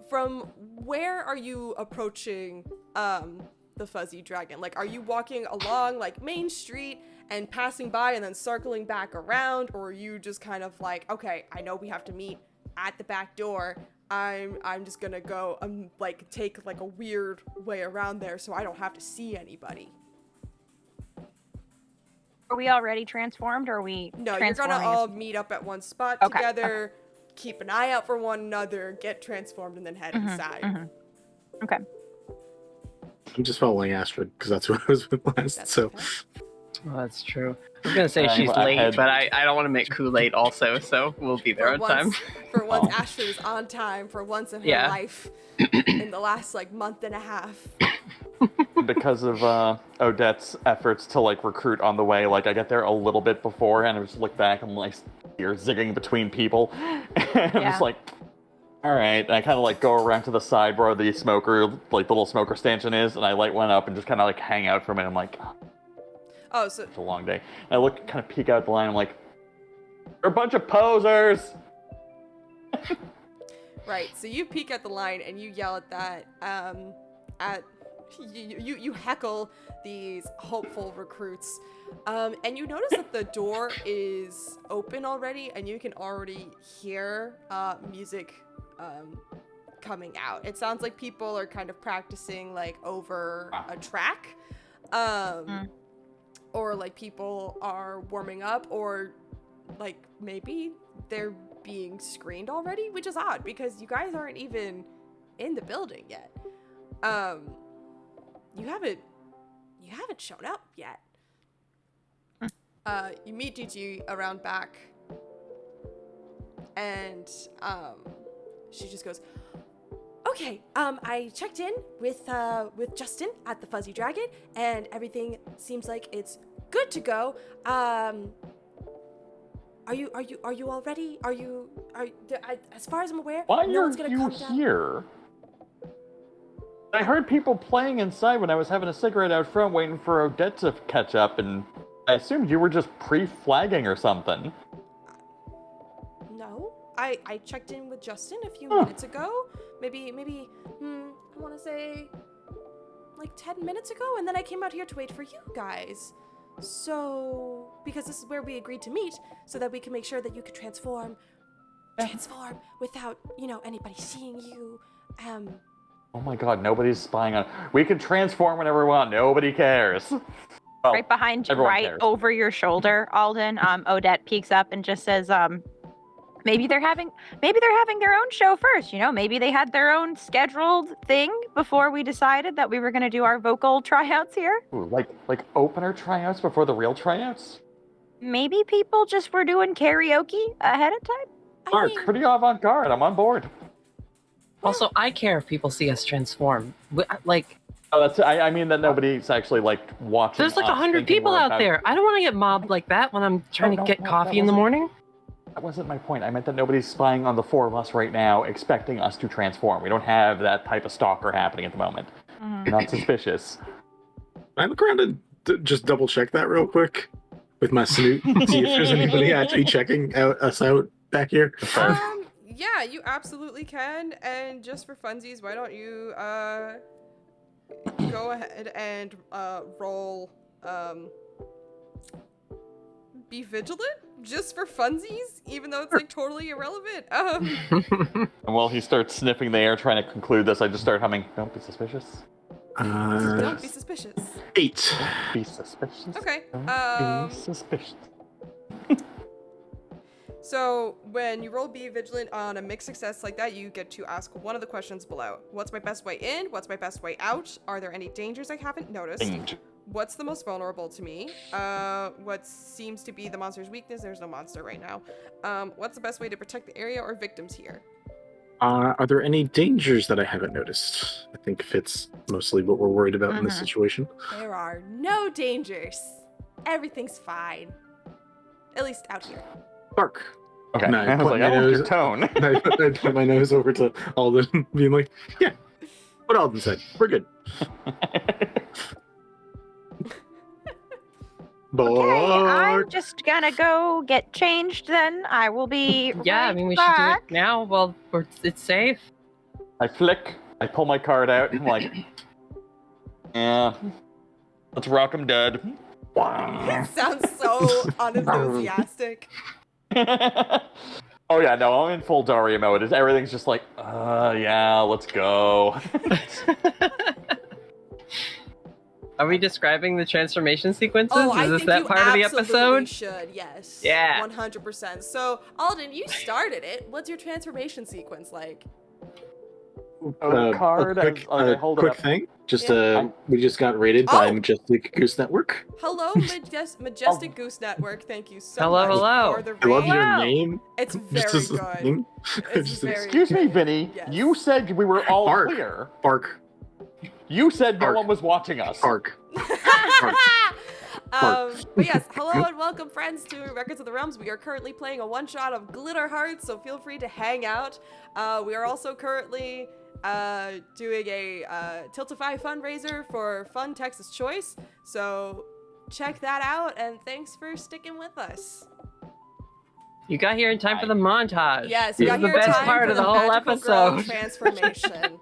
from where are you approaching, the Fuzzy Dragon? Like, are you walking along, like, Main Street and passing by and then circling back around? Or are you just kind of like, okay, I know we have to meet at the back door. I'm just gonna go, like, take, like, a weird way around there so I don't have to see anybody. Are we already transformed, or are we No, you're gonna all meet up at one spot together, keep an eye out for one another, get transformed, and then head inside. Okay. I'm just following Astrid, because that's who I was with last, That's so... okay. Well, that's true. I was gonna say she's late, but I don't want to make Koo late also, so we'll be there on time. For once, Astrid is on time for once in her life in the last, like, month and a half. Because of Odette's efforts to like recruit on the way, like I get there a little bit before and I just look back and like you're zigging between people. And I'm just like, all right. And I kind of like go around to the side where the smoker, like the little smoker stanchion is, and I light one up and just kind of like hang out for a minute. I'm like, oh, so it's a long day. And I look, kind of peek out the line. I'm like, You're a bunch of posers. Right, so you peek at the line and you yell at that, you heckle these hopeful recruits, and you notice that the door is open already, and you can already hear music coming out. It sounds like people are kind of practicing like over a track, or like people are warming up, or like maybe they're being screened already, which is odd because you guys aren't even in the building yet. You haven't shown up yet. You meet Gigi around back, and she just goes, "Okay, I checked in with Justin at the Fuzzy Dragon, and everything seems like it's good to go. Are you all ready? As far as I'm aware, Why no are one's gonna you come down." here? I heard people playing inside when I was having a cigarette out front waiting for Odette to catch up, and I assumed you were just pre-flagging or something. No, I checked in with Justin a few minutes ago. Maybe I want to say like 10 minutes ago, and then I came out here to wait for you guys. So, because this is where we agreed to meet, so that we can make sure that you could transform without, anybody seeing you. Oh my god, nobody's spying on. We can transform whenever we want. Nobody cares. Well, Right behind you, everyone right cares. over your shoulder, Alden. Odette peeks up and just says, maybe they're having their own show first. Maybe they had their own scheduled thing before we decided that we were going to do our vocal tryouts here. Ooh, like opener tryouts before the real tryouts? Maybe people just were doing karaoke ahead of time. Mark. Pretty avant-garde. I'm on board. Also, I care if people see us transform. Oh, that's. I mean that nobody's actually like watching. There's like us 100 thinking people we're out about- there. I don't want to get mobbed like that when I'm trying to get no, coffee that in the wasn't- morning. That wasn't my point. I meant that nobody's spying on the four of us right now, expecting us to transform. We don't have that type of stalker happening at the moment. You're not suspicious. I look around and just double check that real quick with my snoot. See if there's anybody actually checking us out back here. Yeah, you absolutely can. And just for funsies, why don't you go ahead and roll be vigilant just for funsies, even though it's like totally irrelevant. And while he starts sniffing the air trying to conclude this, I just start humming, "Don't be suspicious. Don't be suspicious. 8. Be suspicious. Okay. Don't be suspicious." So when you roll be vigilant on a mixed success like that, you get to ask one of the questions below. What's my best way in? What's my best way out? Are there any dangers I haven't noticed? Danger. What's the most vulnerable to me? What seems to be the monster's weakness? There's no monster right now. What's the best way to protect the area or victims here? Are there any dangers that I haven't noticed? I think fits mostly what we're worried about in this situation. There are no dangers. Everything's fine. At least out here. Bark. Okay. No, I was put like, my I love your nose- tone. I put my nose over to Alden, being like, "Yeah, what Alden said. We're good." Okay, I'm Bark. just gonna go get changed then. I will be Yeah, right I mean, we back. should do it now while it's safe. I flick. I pull my card out. And I'm like, yeah, let's rock 'em dead. Sounds so unenthusiastic. Oh yeah, no, I'm in full Daria mode. Everything's just like, yeah, let's go. Are we describing the transformation sequences? Oh, I Is this think that you part of the absolutely episode? should. Yes. Yeah. 100%. So, Alden, you started it. What's your transformation sequence like? Card, a quick, I hold it quick up. thing. Just Yeah. we just got rated by Oh! Majestic Goose Network. Hello, Majestic Goose Network. Thank you so Hello, much hello. for the I love raid. your Wow. name. It's Just very as a good. thing. It's Just- very Excuse me, Vinny. Yes. You said we were all Bark. clear. Bark. You said no Bark. one was watching us. Bark. But yes, hello and welcome, friends, to Records of the Realms. We are currently playing a one-shot of Glitter Hearts, so feel free to hang out. We are also currently doing a Tiltify fundraiser for Fun Texas Choice, so check that out, and thanks for sticking with us. You got here in time for the montage. Yes, this you is got the here in best time part for of the the whole magical girl episode. transformation.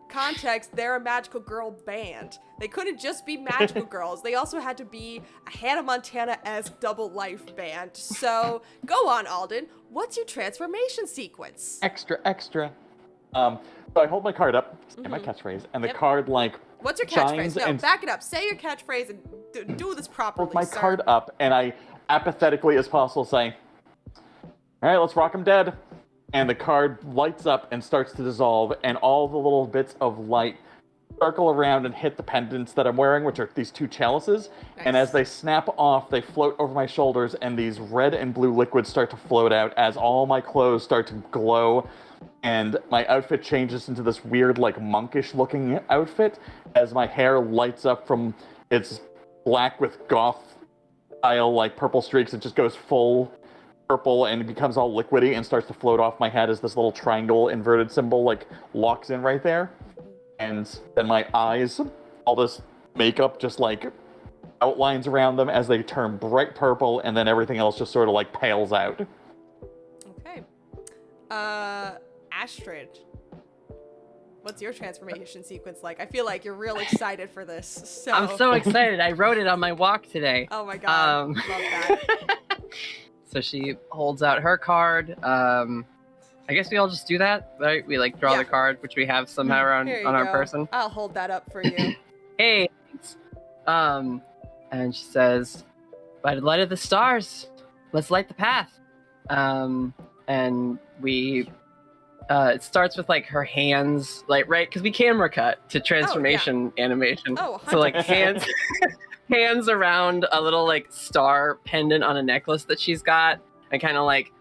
Context, they're a magical girl band. They couldn't just be magical girls. They also had to be a Hannah Montana-esque double life band. So, go on, Alden. What's your transformation sequence? Extra. So I hold my card up, say my catchphrase, and the card, like, What's your shines catchphrase? No, and back it up. Say your catchphrase and do this properly, hold my sir. card up, and I, apathetically as possible, say, all right, let's rock 'em dead. And the card lights up and starts to dissolve, and all the little bits of light circle around and hit the pendants that I'm wearing, which are these 2 chalices. Nice. And as they snap off, they float over my shoulders, and these red and blue liquids start to float out as all my clothes start to glow. And my outfit changes into this weird, like, monkish-looking outfit as my hair lights up from its black with goth-style, like, purple streaks. It just goes full purple, and it becomes all liquidy and starts to float off my head as this little triangle inverted symbol, like, locks in right there. And then my eyes, all this makeup just, like, outlines around them as they turn bright purple, and then everything else just sort of, like, pales out. Okay. Astrid. What's your transformation sequence like? I feel like you're real excited for this. So. I'm so excited. I wrote it on my walk today. Oh my god. Love that. So she holds out her card. I guess we all just do that, right? We like draw the card, which we have somehow on our person. I'll hold that up for you. Hey, thanks. And she says, "By the light of the stars, let's light the path." And we, it starts with like her hands, like right, because we camera cut to transformation animation. Oh, so like hands. Hands around a little like star pendant on a necklace that she's got, and kind of like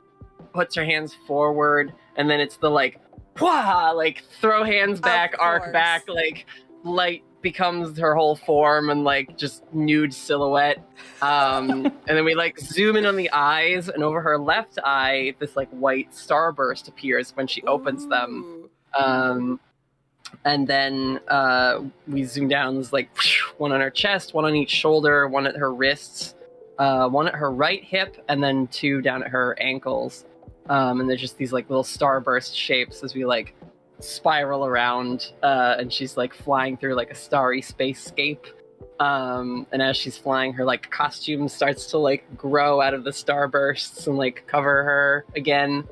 puts her hands forward, and then it's the like, wah, like throw hands back, arc back, like light becomes her whole form and like just nude silhouette. And then we like zoom in on the eyes, and over her left eye, this like white starburst appears when she opens them. And then we zoom down. There's like one on her chest, one on each shoulder, one at her wrists, one at her right hip, and then 2 down at her ankles. And there's just these like little starburst shapes as we like spiral around, and she's like flying through like a starry spacescape. And as she's flying, her like costume starts to like grow out of the starbursts and like cover her again.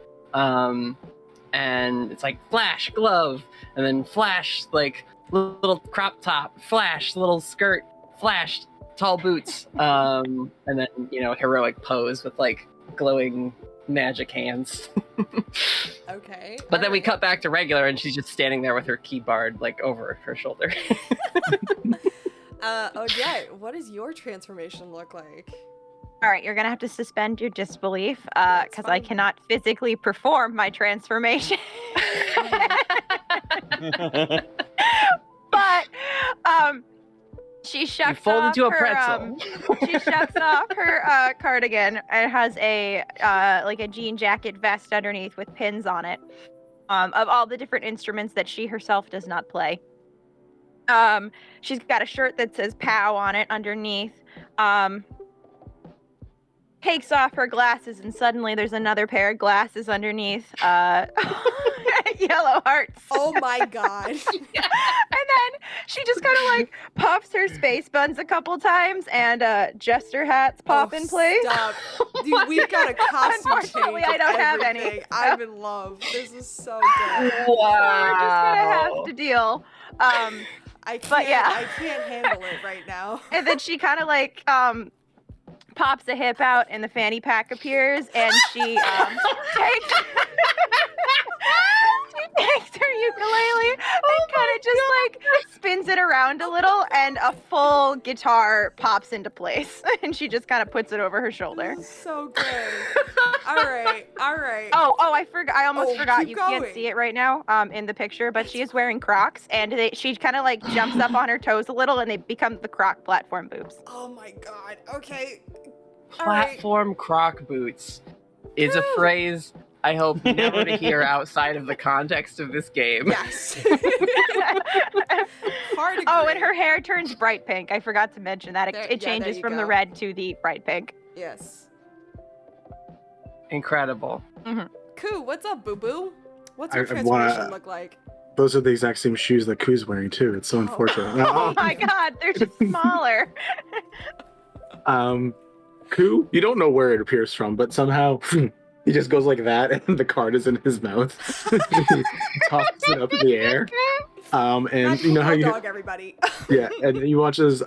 And it's like flash glove, and then flash like little crop top, flash little skirt, flash tall boots, and then heroic pose with like glowing magic hands. Okay. But then we cut back to regular, and she's just standing there with her keyboard like over her shoulder. Odette, what does your transformation look like? All right, you're going to have to suspend your disbelief because I cannot physically perform my transformation. But she shucks fold off into a her, pretzel. she shucks off her cardigan. It has a like a jean jacket vest underneath with pins on it of all the different instruments that she herself does not play. She's got a shirt that says POW on it underneath. Takes off her glasses, and suddenly there's another pair of glasses underneath yellow hearts. Oh my god. And then she just kind of like puffs her space buns a couple times, and jester hats pop in place. Stop. Dude, we've got a costume Unfortunately, change I don't have everything. any. I'm in love. This is so good. So we're just gonna have to deal. I can't handle it right now. And then she kind of like pops a hip out, and the fanny pack appears, and she takes her ukulele and kind of just like spins it around a little, and a full guitar pops into place, and she just kind of puts it over her shoulder. This is so good. All right. Oh, I almost forgot. You going. can't see it right now in the picture, but she is wearing Crocs, and she kind of like jumps up on her toes a little, and they become the Croc platform boobs. Oh my god. Okay. Platform croc boots is a phrase I hope never to hear outside of the context of this game. Yes. Hard Oh, and her hair turns bright pink. I forgot to mention that. It There changes you from go. the red to the bright pink. Yes. Incredible. Koo, what's up, boo boo? What's I your transformation look like? Those are the exact same shoes that Koo's wearing too. It's so unfortunate. Oh my god, they're just smaller. Koo, you don't know where it appears from, but somehow he just goes like that, and the card is in his mouth. He tosses it up in the air. And That's you know how hot you dog, everybody. yeah, and he watches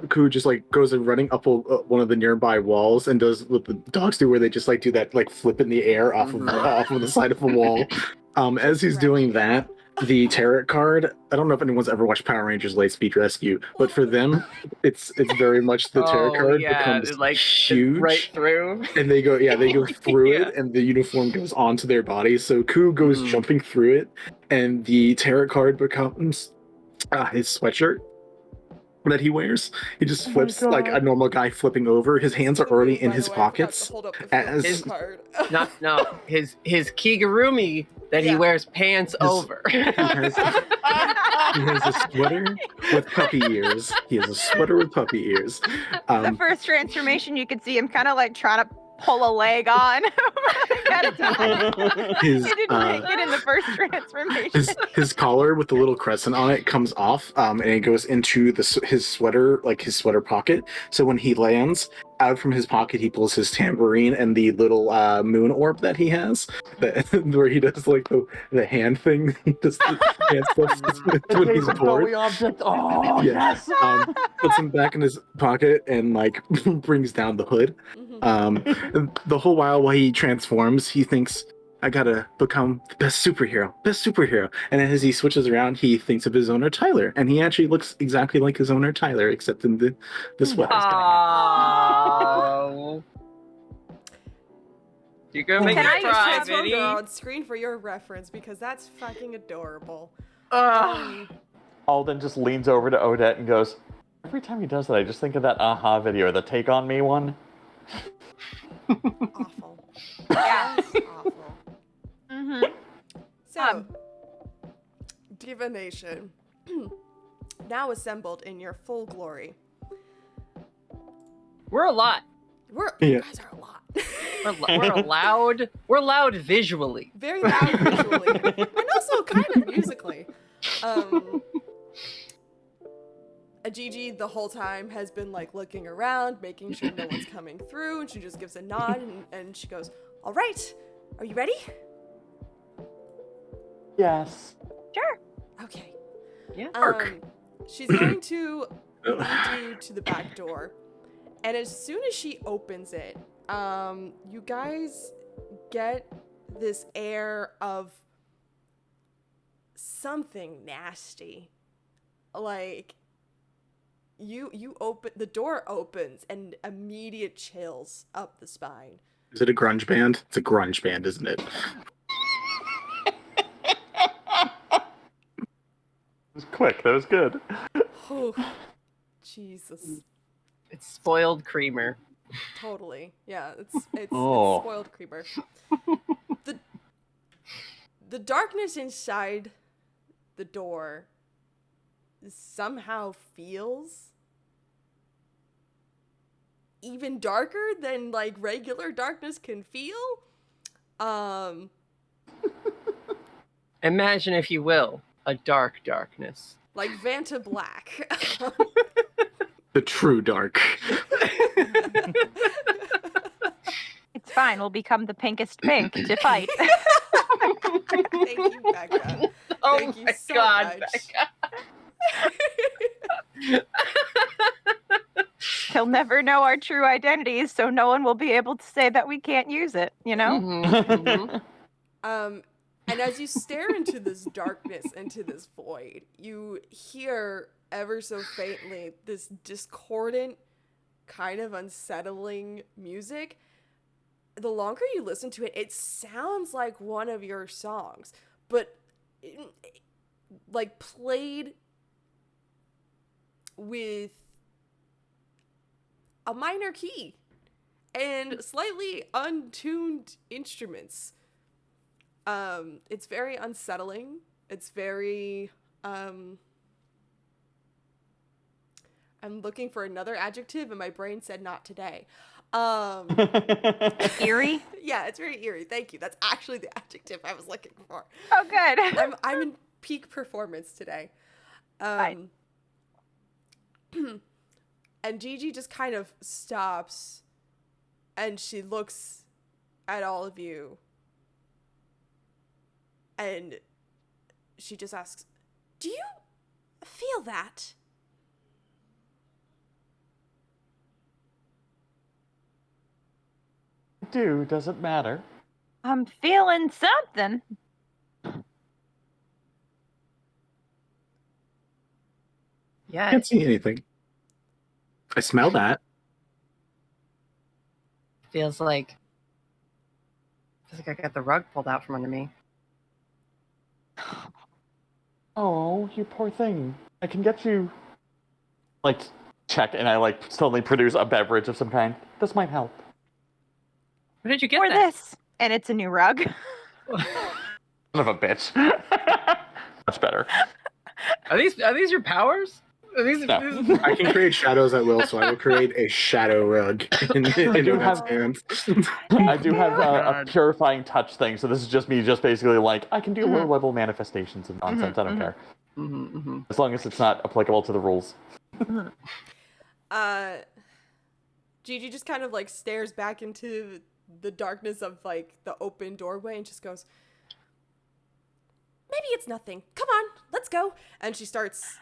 Koo just like goes and running up one of the nearby walls and does what the dogs do, where they just like do that like flip in the air off of the side of a wall. As he's doing that, the tarot card. I don't know if anyone's ever watched Power Rangers Lightspeed Rescue, but for them, it's very much the tarot card becomes like huge right through, and they go through it, and the uniform goes onto their body. So Koo goes jumping through it, and the tarot card becomes his sweatshirt that he wears. He just flips like a normal guy flipping over. His hands are already in his pockets. His card. no, his kigurumi that he wears pants over. He has a sweater with puppy ears. He has a sweater with puppy ears. The first transformation, you could see him kind of like trying to pull a leg on at a time. He didn't make it in the first transformation. His collar with the little crescent on it comes off, and it goes into his sweater, like his sweater pocket. So when he lands, out from his pocket, he pulls his tambourine and the little moon orb that he has, where he does like the hand thing. He does the hand stuff when he's bored. Object. Oh, yes. Puts him back in his pocket and like brings down the hood. And the whole while he transforms, he thinks, I gotta become the best superhero. And as he switches around, he thinks of his owner Tyler, and he actually looks exactly like his owner Tyler, except in the sweater. Oh. You're gonna make Can me I cry, just transform Vinny. on screen for your reference, because that's fucking adorable. Alden just leans over to Odette and goes, every time he does that, I just think of that Aha video, the Take On Me one. Awful. Yeah. Awful. So, Diva Nation, now assembled in your full glory. We're a lot. You guys are a lot. We're loud visually. Very loud visually, and also kind of musically. Gigi the whole time has been like looking around, making sure no one's coming through, and she just gives a nod and she goes, "All right, are you ready?" Yes. Sure. Okay. Yeah. She's going to lead you to the back door, and as soon as she opens it, you guys get this air of something nasty. Like, you open, the door opens and immediate chills up the spine. Is it a grunge band? It's a grunge band, isn't it? It was quick. That was good. Oh, Jesus. It's spoiled creamer. Totally. Yeah, it's Oh. spoiled creamer. The darkness inside the door somehow feels even darker than like regular darkness can feel. Imagine, if you will, a dark darkness. Like Vanta Black. The true dark. It's fine. We'll become the pinkest pink to fight. Thank you, Becca. Oh Thank you my so God, much. Becca. He'll never know our true identities, so no one will be able to say that we can't use it, you know? Mm-hmm. And as you stare into this darkness, into this void, you hear ever so faintly this discordant, kind of unsettling music. The longer you listen to it, it sounds like one of your songs, but like played with a minor key and slightly untuned instruments. It's very unsettling. It's very, I'm looking for another adjective and my brain said not today. Eerie? Yeah, it's very eerie. Thank you. That's actually the adjective I was looking for. Oh, good. I'm in peak performance today. Fine. And Gigi just kind of stops and she looks at all of you. And she just asks, "Do you feel that?" Does it matter? I'm feeling something. Yeah, I can't see anything. I smell that. feels like I got the rug pulled out from under me. Oh, you poor thing. I can get you... Like, check, and I, like, suddenly produce a beverage of some kind. This might help. Where did you get Or that? this. And it's a new rug. Son of a bitch. Much better. Are these your powers? Are these, No. these- I can create shadows at will, so I will create a shadow rug in Odette's hands. I do have a God. purifying touch thing, so this is just me just basically like, I can do low-level manifestations of nonsense, I don't care. As long as it's not applicable to the rules. Gigi just kind of like stares back into the darkness of like the open doorway and just goes, "Maybe it's nothing. Come on, let's go." And she starts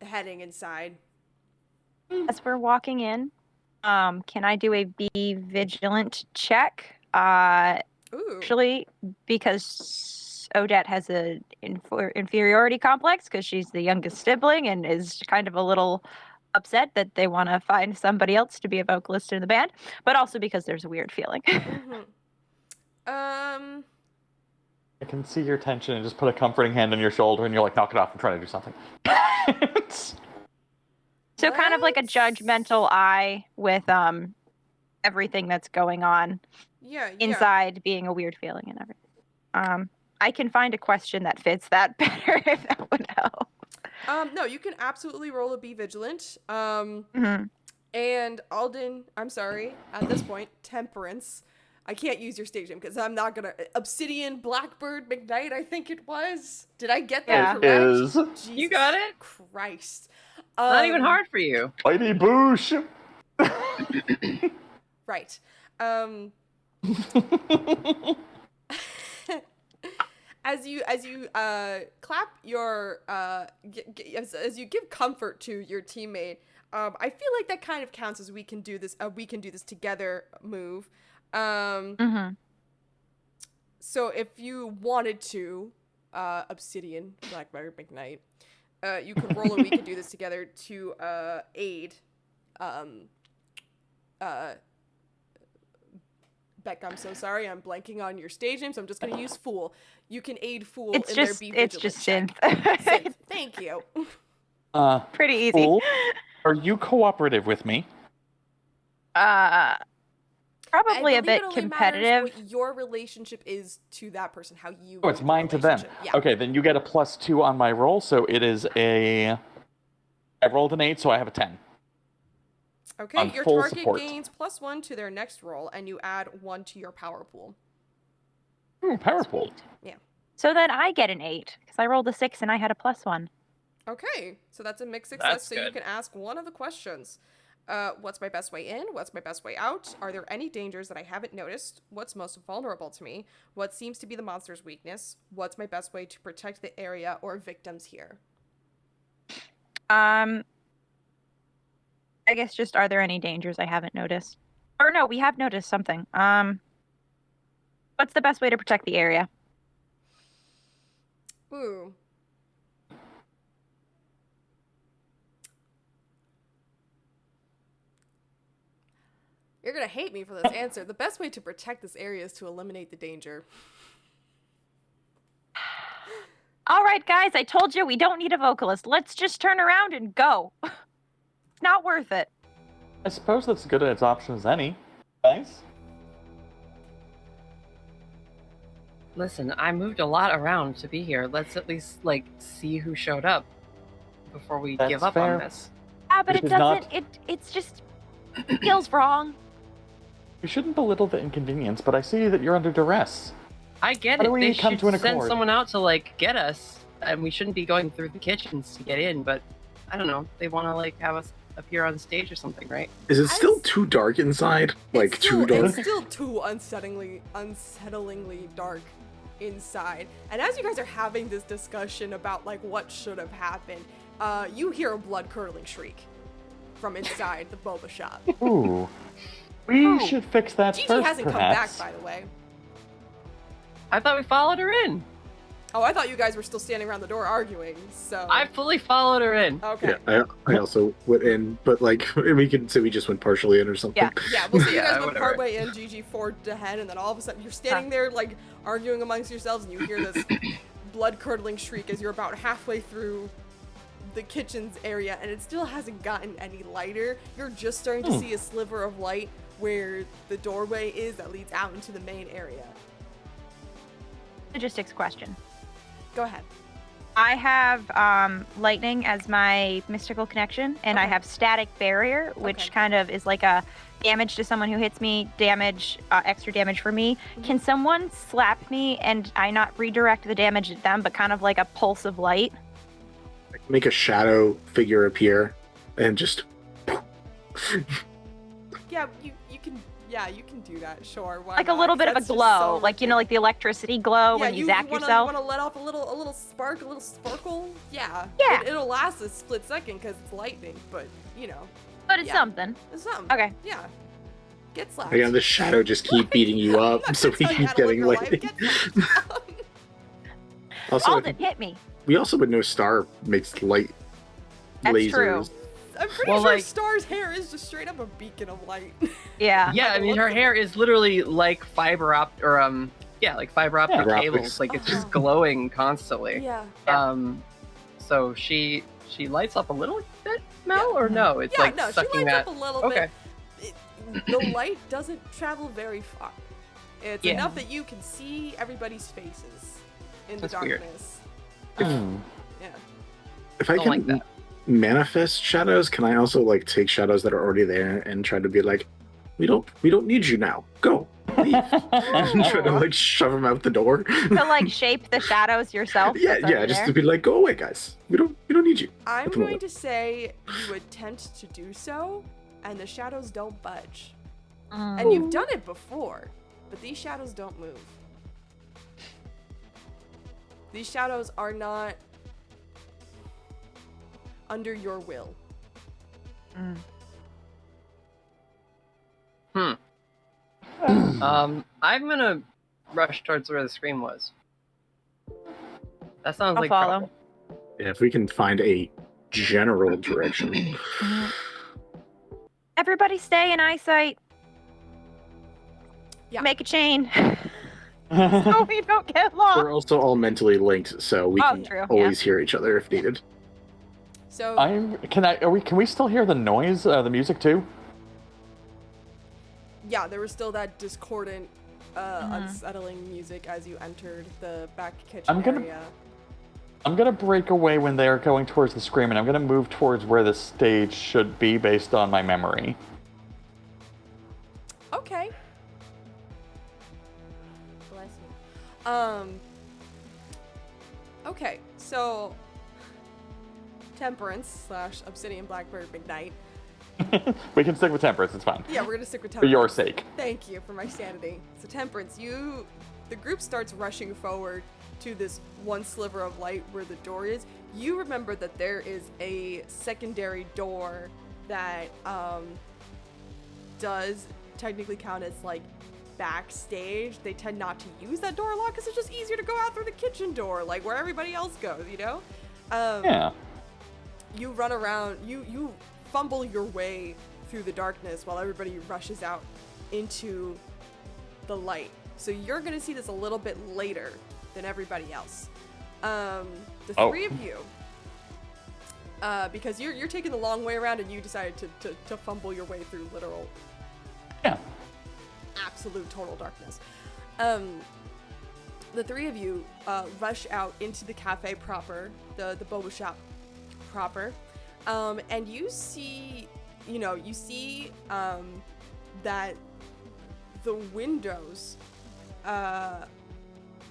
heading inside. As we're walking in, can I do a be vigilant check? Ooh. Actually, because Odette has an inferiority complex because she's the youngest sibling and is kind of a little upset that they want to find somebody else to be a vocalist in the band, but also because there's a weird feeling. I can see your tension and just put a comforting hand on your shoulder and you're like, knock it off, I'm trying to do something. So kind of like a judgmental eye with everything that's going on Yeah. inside being a weird feeling and everything. I can find a question that fits that better if that would help. No, you can absolutely roll a be vigilant. Mhm. And Alden, I'm sorry, at this point, Temperance. I can't use your stage name because I'm not gonna. Obsidian Blackbird McKnight, I think it was. Did I get that Yeah. correct? It is. Jesus You got it? Christ. Not even hard for you. Mighty Boosh! Right. As you clap your as you give comfort to your teammate, I feel like that kind of counts as we can do this together move. So if you wanted to, Obsidian Blackbird McKnight, you could roll a we can do this together to aid Becca, I'm so sorry. I'm blanking on your stage name, so I'm just going to use Fool. You can aid Fool in their be vigilant It's just check. synth. Synth. Thank you. Pretty easy. Fool, are you cooperative with me? Probably I a believe bit it only competitive. matters what your relationship is to that person, how you. Oh, it's view mine the to them. relationship. Yeah. Okay, then you get a +2 on my roll, so it is a... I rolled an 8, so I have a 10. Okay, on your full target support. gains +1 to their next roll, and you add 1 to your power pool. Power pool. So then I get an 8 because I rolled a 6 and I had a +1. Okay, so that's a mixed success. That's So you good. can ask one of the questions. What's my best way in? What's my best way out? Are there any dangers that I haven't noticed? What's most vulnerable to me? What seems to be the monster's weakness? What's my best way to protect the area or victims here? I guess just are there any dangers I haven't noticed? Or no, we have noticed something. What's the best way to protect the area? Ooh. You're gonna hate me for this answer. The best way to protect this area is to eliminate the danger. All right, guys, I told you we don't need a vocalist. Let's just turn around and go. It's not worth it. I suppose that's as good as option as any. Nice. Listen, I moved a lot around to be here. Let's at least, like, see who showed up before we That's give up fair. on this. Yeah, but This it is doesn't. not- It's just feels wrong. We shouldn't belittle the inconvenience, but I see that you're under duress. I get How it. do we They come should to an send accord? someone out to, like, get us, and we shouldn't be going through the kitchens to get in, but I don't know. They want to, like, have us appear on stage or something, right? Is it still too dark inside? Like, too dark? It's still too unsettlingly dark inside. And as you guys are having this discussion about, like, what should have happened, you hear a blood-curdling shriek from inside the boba shop. Ooh. We should fix that Gigi first, hasn't perhaps. come back, by the way. I thought we followed her in. Oh, I thought you guys were still standing around the door arguing, so... I fully followed her in. Okay. Yeah, I also went in, but like we can say we just went partially in or something. Yeah, we'll see you Yeah, guys went whatever. partway in, Gigi forged ahead, and then all of a sudden you're standing there, like, arguing amongst yourselves, and you hear this blood-curdling shriek as you're about halfway through the kitchen's area, and it still hasn't gotten any lighter. You're just starting to see a sliver of light where the doorway is that leads out into the main area. Logistics question. Go ahead. I have lightning as my mystical connection, and I Okay. have static barrier, which Okay. kind of is like a damage to someone who hits me, damage, extra damage for me. Can someone slap me and I not redirect the damage at them, but kind of like a pulse of light? Make a shadow figure appear, and just Yeah, you can do that, sure. Why Like a not? little bit of a That's just glow, so like, you know, like the electricity glow when you zap yourself. You want to let off a little spark, a little sparkle? Yeah. Yeah. It'll last a split second because it's lightning, but, you know, But it's yeah. something. it's something. Okay. Yeah. Get slapped. again the shadow just keep beating you up, I'm so not we telling you keep how to live getting your life. like. Get slapped. Also, Alden, hit me. we also would know Star makes light That's lasers. true. I'm pretty Well, sure like- Star's hair is just straight up a beacon of light. Yeah. Yeah, I mean, her hair is literally like fiber optic Fiber cables. optics. Like, it's just glowing constantly. yeah. So she lights up a little bit, Mel, or no? It's Yeah, like no, she sucking lights that. up a little Okay. bit. The light doesn't travel very far. It's Yeah. enough that you can see everybody's faces in the That's weird. darkness. Hmm. Yeah. If I Don't can like that. manifest shadows, can I also like take shadows that are already there and try to be like, we don't need you now. Go. Leave. And try to like shove them out the door. To like shape the shadows yourself. yeah, that's yeah, over just there. to be like, go away, guys. We don't need you. I'm At the going moment. to say you attempt to do so, and the shadows don't budge. And you've done it before, but these shadows don't move. These shadows are not under your will. I'm gonna rush towards where the scream was. That sounds I'll like follow. trouble. Yeah, if we can find a general direction. Everybody stay in eyesight. Yeah. Make a chain. So we don't get lost. We're also all mentally linked, so we Oh, can true, always hear each other if needed. So Can we still hear the noise, the music too? yeah, there was still that discordant, unsettling music as you entered the back kitchen area. I'm gonna break away when they're going towards the scream, and I'm gonna move towards where the stage should be based on my memory. Okay. Bless you. Okay, so Temperence / Obsidian Blackbird McKnight. We can stick with Temperance, it's fine. Yeah, we're gonna stick with For Temperance. your sake. Thank you for my sanity. So Temperance, the group starts rushing forward to this one sliver of light where the door is. You remember that there is a secondary door that does technically count as like backstage. They tend not to use that door a lot because it's just easier to go out through the kitchen door, like where everybody else goes, you know? Yeah. You run around, you fumble your way through the darkness while everybody rushes out into the light. So you're gonna see this a little bit later than everybody else. The three of you, because you're taking the long way around and you decided to fumble your way through literal Yeah. absolute total darkness. The three of you rush out into the cafe proper, the boba shop proper, and you see that the windows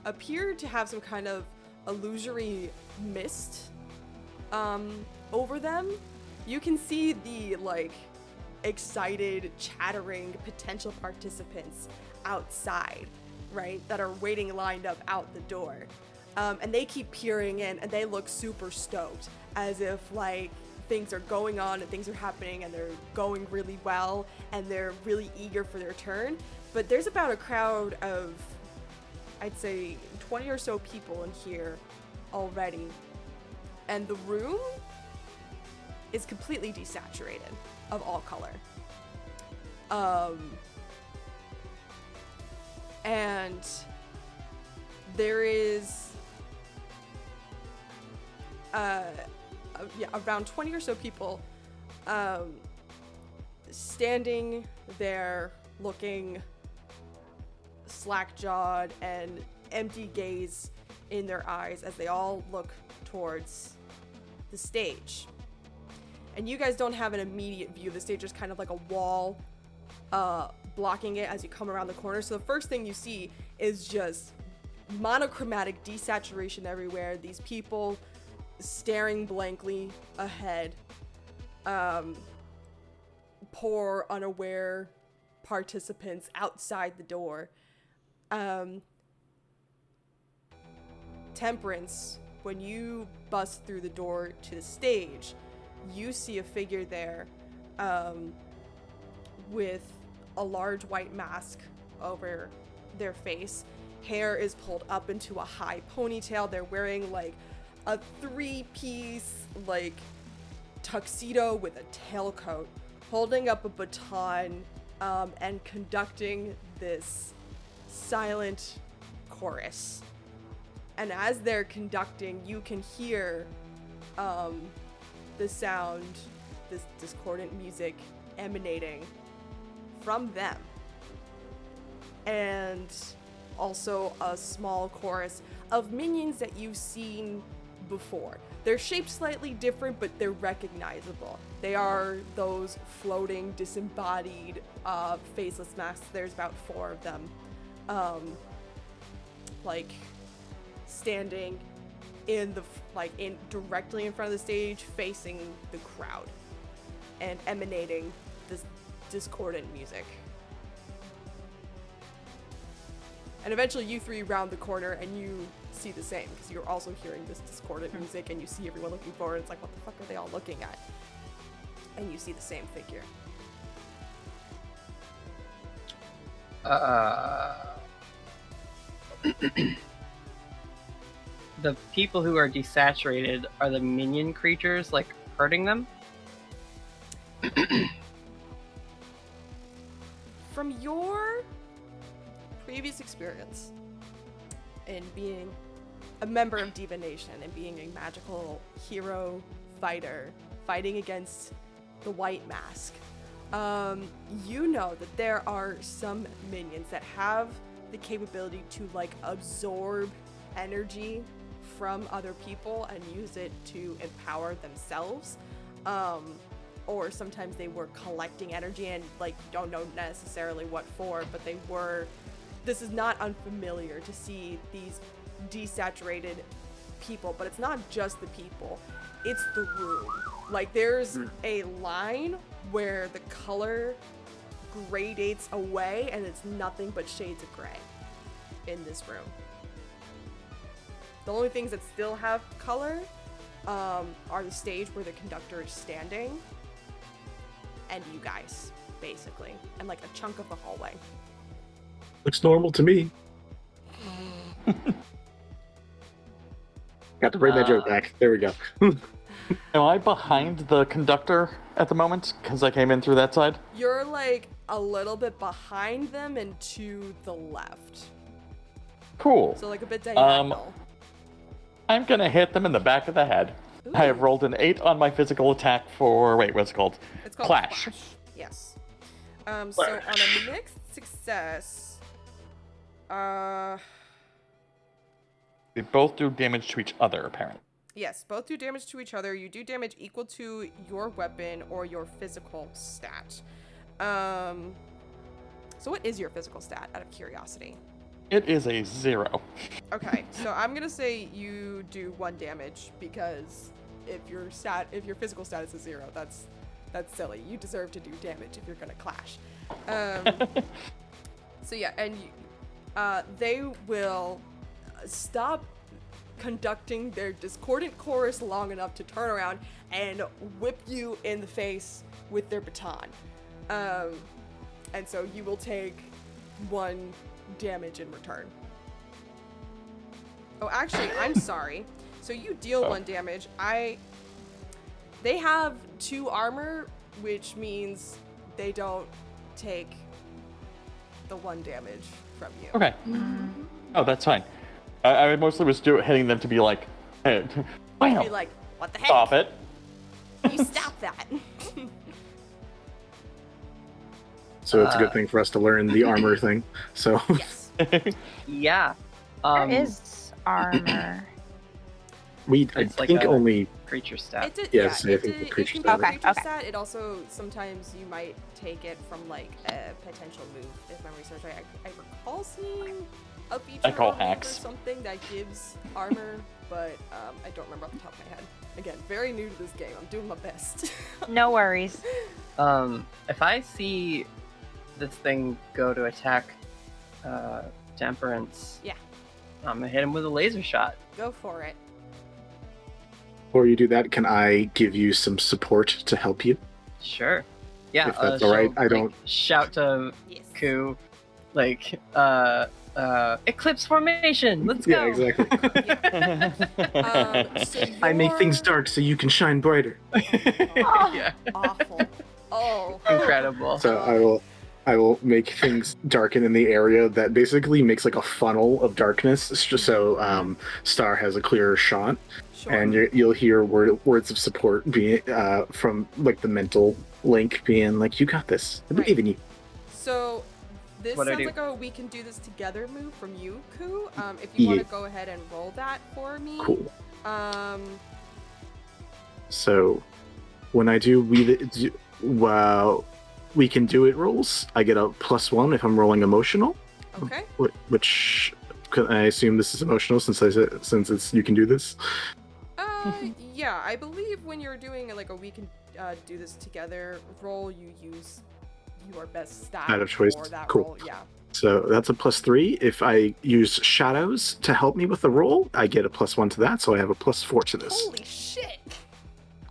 appear to have some kind of illusory mist over them. You can see the like excited, chattering potential participants outside, right, that are waiting lined up out the door. And they keep peering in, and they look super stoked, as if like things are going on and things are happening and they're going really well and they're really eager for their turn. But there's about a crowd of, I'd say, 20 or so people in here already. And the room is completely desaturated of all color. And there is around 20 or so people standing there looking slack-jawed and empty gaze in their eyes as they all look towards the stage. And you guys don't have an immediate view of the stage. There's kind of like a wall blocking it as you come around the corner. So the first thing you see is just monochromatic desaturation everywhere. These people staring blankly ahead. Poor, unaware participants outside the door. Temperance, when you bust through the door to the stage, you see a figure there with a large white mask over their face. Hair is pulled up into a high ponytail. They're wearing like a 3-piece like tuxedo with a tailcoat, holding up a baton and conducting this silent chorus. And as they're conducting, you can hear the sound, this discordant music emanating from them. And also a small chorus of minions that you've seen before. They're shaped slightly different, but they're recognizable. They are those floating, disembodied, faceless masks. There's about 4 of them. Like standing in the directly in front of the stage, facing the crowd and emanating this discordant music. And eventually you 3 round the corner and you see the same, because you're also hearing this discordant music and you see everyone looking forward. It's like, what the fuck are they all looking at? And you see the same figure. The people who are desaturated, are the minion creatures, like, hurting them? From your previous experience in being a member of Diva Nation and being a magical hero fighter, fighting against the White Mask, you know that there are some minions that have the capability to, like, absorb energy from other people and use it to empower themselves. Or sometimes they were collecting energy and, like, don't know necessarily what for, but they were. This is not unfamiliar to see these desaturated people, but it's not just the people, it's the room. Like, there's a line where the color gradates away and it's nothing but shades of gray in this room. The only things that still have color are the stage where the conductor is standing and you guys, basically, and like a chunk of the hallway. Looks normal to me. Got to bring that joke back. There we go. Am I behind the conductor at the moment? Because I came in through that side? You're like a little bit behind them and to the left. Cool. So like a bit diagonal. I'm gonna hit them in the back of the head. Ooh. I have rolled an 8 on my physical attack for, wait, what's it called? It's called Clash. Yes. So on a mixed success, We both do damage to each other, apparently. yes, both do damage to each other. You do damage equal to your weapon or your physical stat. So what is your physical stat, out of curiosity? It is a 0. Okay, so I'm gonna say you do 1 damage because if your physical stat is a 0, that's silly. You deserve to do damage if you're gonna clash. So yeah, and they will stop conducting their discordant chorus long enough to turn around and whip you in the face with their baton. And so you will take 1 damage in return. Oh, actually, I'm sorry. So you deal 1 damage. They have 2 armor, which means they don't take the 1 damage from you. Okay. Oh, that's fine. I mostly was hitting them to be like, hey, Be like, what the heck? stop it. You stop that. So it's a good thing for us to learn the armor thing. So Yes. Yeah. There is armor. I It's like think a- only Creature stat. Yes, I it think the it creature can stat. be a Okay, creature okay. stat. It also, sometimes you might take it from like a potential move, if my research right. I recall seeing a feature I call or move or hacks. something that gives armor, but I don't remember off the top of my head. Again, very new to this game. I'm doing my best. No worries. If I see this thing go to attack Temperance, Yeah. I'm gonna hit him with a laser shot. Go for it. before you do that, can I give you some support to help you? Sure. Yeah. If that's all right, I don't- shout to Yes. Ku, like, eclipse formation. Let's go. Yeah, exactly. So I make things you're dark so you can shine brighter. Yeah. Awful. Oh. Incredible. So I will make things darken in the area that basically makes like a funnel of darkness, just so Star has a clearer shot, Sure. and you'll hear words of support being from like the mental link being like, "You got this. I believe in you." So this What'd I sounds do? like a we can do this together move from you, Ku. If you want Yeah. to go ahead and roll that for me. Cool. Um, So when I do we can do it rolls, I get a +1 if I'm rolling emotional, okay. which I assume this is emotional since it's you can do this. Yeah, I believe when you're doing like a we can do this together roll, you use your best stat Stat of choice. for that Cool. roll. Yeah. So that's a +3. If I use shadows to help me with the roll, I get a +1 to that, so I have a +4 to this. Holy shit!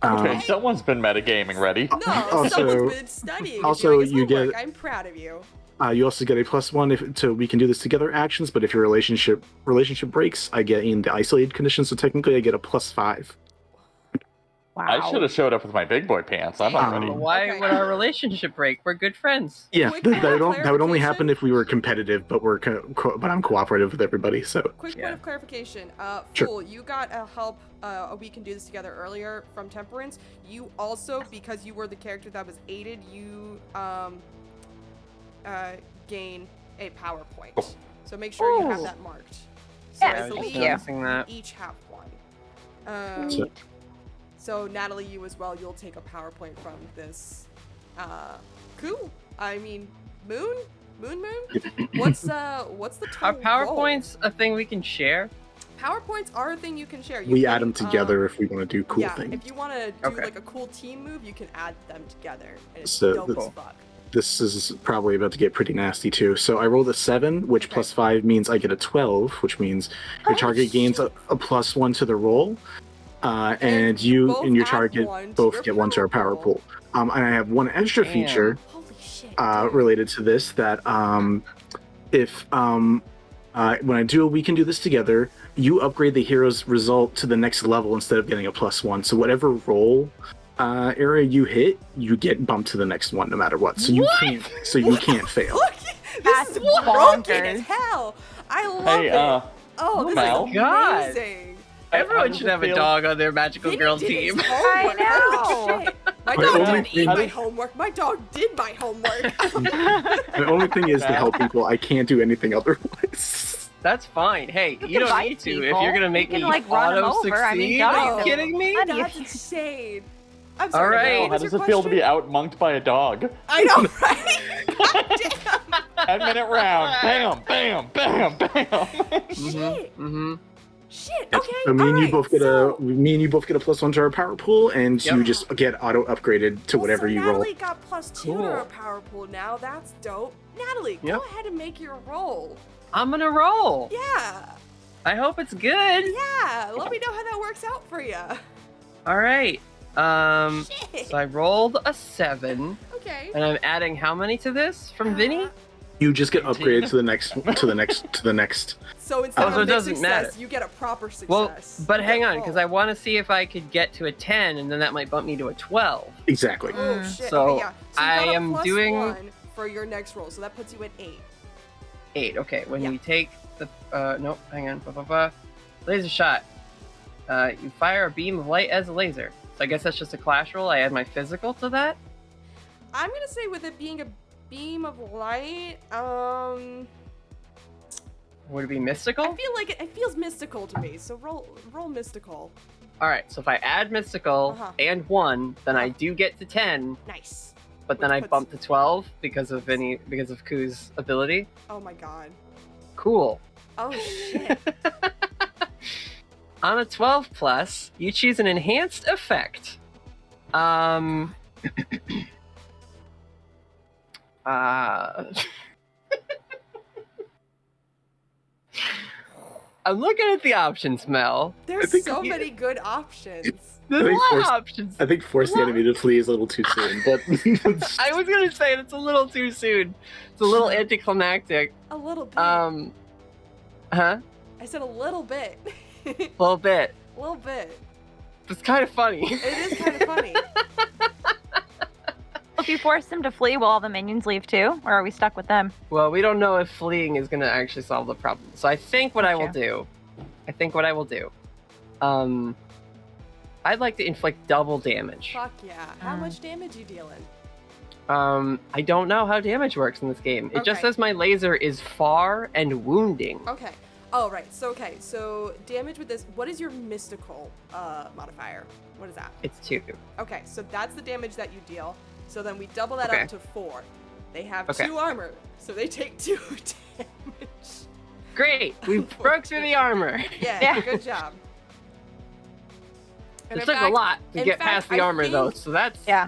Okay, someone's been metagaming ready. No, Also- someone's been studying. also, and doing his you get- homework. I'm proud of you. You also get a +1 to we can do this together actions, but if your relationship breaks, I get in the isolated condition, so technically I get a +5. Wow. I should have showed up with my big boy pants. I'm not ready. Um, Why Okay. would our relationship break? We're good friends. Yeah, Quick that would only clarification. happen if we were competitive, but but I'm cooperative with everybody, so Quick Yeah. point of clarification. Sure. Fool, you got a help, we can do this together earlier from Temperance. You also, because you were the character that was aided, you gain a PowerPoint. Cool. So make sure you have Ooh. that marked. So Yeah, I I was just believe thank you. noticing that. each have one. So- So Natalie, you as well, you'll take a PowerPoint from this. Cool. I mean, Moon? What's the Are total PowerPoints a thing we can share? roll? PowerPoints are a thing you can share. You we can, add them together if we want to do cool yeah, things. if you want to do Okay. like a cool team move, you can add them together. And it's So dope the- as fuck. This is probably about to get pretty nasty too. So I rolled a 7, which Okay. +5 means I get a 12, which means your target gains a +1 to the roll, and you both and your add target one to both your get 1 to our power power pool. And I have one extra Damn. feature Holy shit. related to this that if when I do we can do this together, you upgrade the hero's result to the next level instead of getting a +1. So whatever roll area you hit, you get bumped to the next one no matter what. So you can't fail. Look, That's this is broken bonkers. as hell. I love Hey, it. Oh, this Mel? is God. amazing. Everyone does should it have a feel- dog on their magical Vinny girl did his team. homework. I know. Holy shit. My The dog only didn't eat thing- my homework. My dog did my homework. The only thing is to help people. I can't do anything otherwise. That's fine. Hey, you can don't bite need to if people. you're gonna make You can, me like, run 'em auto over. succeed. I mean, Are dogs you kidding me? don't- That's insane. I'm sorry. All right. Mel, How what was does your it feel to be question? outmonked by a dog? I know, right? God damn. 10-minute round. Bam, bam, bam, bam. Shit. Mm-hmm. Shit. Yes. Okay. So me and you alright, both get so- me and you both get a +1 to our power pool, and Yep. you just get auto upgraded to whatever so you Natalie roll. got +2 to Cool. her power pool now. That's dope. Natalie, Yep. go ahead and make your roll. I'm gonna roll. Yeah. I hope it's good. Yeah. Let me know how that works out for you. All right. Shit. So I rolled a 7, Okay. and I'm adding how many to this from Vinny? You just get upgraded to the next to the next. So instead Oh, of so a it doesn't success, matter. you get a proper success. Well, but You hang get on, because full. I want to see if I could get to a 10, and then that might bump me to a 12. Exactly. Oh shit. So, okay, yeah. So you I got a am doing- +1 for your next roll, so that puts you at 8. 8. Okay, when Yeah. you take the nope, hang on. Laser shot. You fire a beam of light as a laser. So I guess that's just a clash roll. I add my physical to that. I'm gonna say with it being a beam of light, Would it be I mystical? feel like it feels mystical to me. So roll mystical. All right. So if I add mystical Uh-huh. and 1, then I do get to 10. Nice. But then Which I puts- bump to 12 because of Ku's ability. Oh my god. Cool. Oh shit. On a 12 plus, you choose an enhanced effect. I'm looking at the options, Mel. There's think so you- many good options. There's a think lot of forced- options. I think force the enemy to flee is a little too soon, but I was gonna say it's a little too soon. It's a little anticlimactic. A little bit. Huh? I said a little bit. A little bit. A little bit. It's kind of funny. It is kind of funny. If you force them to flee, will all the minions leave too? Or are we stuck with them? Well, we don't know if fleeing is gonna actually solve the problem. So I think what I will do, I'd like to inflict double damage. Fuck yeah. How much damage you dealing? I don't know how damage works in this game. It just Okay. says my laser is far and wounding. Okay. Oh, right. So, okay. So, damage with this. What is your mystical modifier? What is that? It's 2. Okay. So, that's the damage that you deal. So, then we double that Okay. up to 4. They have Okay. 2 armor. So, they take 2 damage. Great! We broke through the armor. Yeah. Yeah. Good job. And It in took a fact- lot to in get fact, past the I armor, think- though, so that's... Yeah.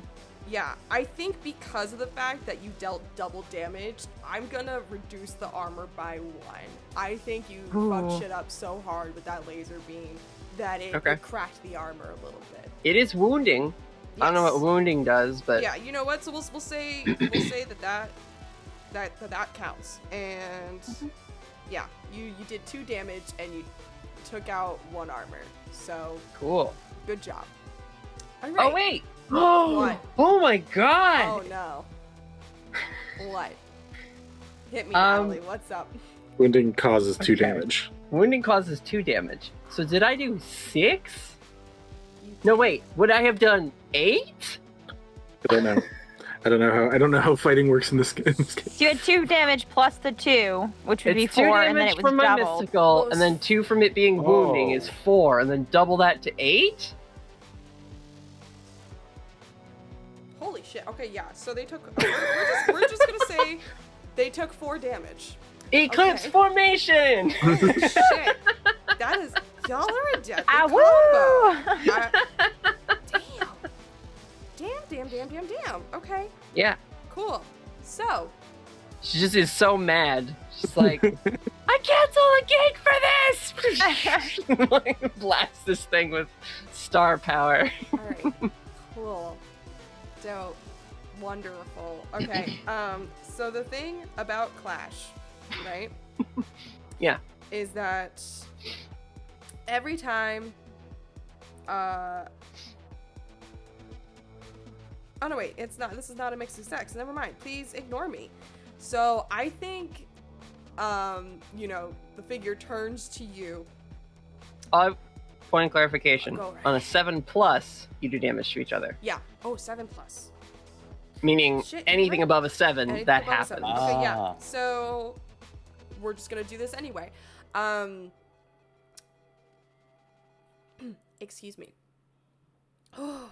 Yeah, I think because of the fact that you dealt double damage, I'm gonna reduce the armor by 1. I think you fucked shit up so hard with that laser beam that it cracked the armor a little bit. It is wounding. I don't know what Yes. wounding does, but... Yeah, you know what? So we'll say that counts. And yeah, you did 2 damage and you took out 1 armor. So Cool. good job. All right. Oh, wait! What? Oh my god! Oh no. What? Hit me, Natalie. What's up? wounding causes 2 damage. Wounding causes 2 damage. So did I do 6? No, wait. Would I have done 8? I don't know. I don't know how fighting works in this game. So you had 2 damage plus the 2, which would be It's 2 4, and then damage it was from my doubled. mystical, and then 2 from it being wounding is 4, and then double that to 8? Holy shit. Okay, yeah. So they took. We're just gonna say they took 4 damage. Eclipse Okay. formation! Shit. That is. Y'all are a deadly Ah, combo. Damn. Okay. Yeah. Cool. So. She just is so mad. She's like, I cancel a gig for this! Blast this thing with star power. Alright. Cool. Dope. Wonderful. Okay. So the thing about Clash, right? Yeah. Is that every time oh no wait, it's not, this is not a mix of sex. Never mind. Please ignore me. So I think you know, the figure turns to you. Point of clarification. Go right. On a 7 plus, you do damage to each other. Yeah. Oh, 7 plus. Meaning Shit, you're anything right. above a 7, Anything that above a 7. happens. Okay, yeah. Ah. So we're just gonna do this anyway. Excuse me. That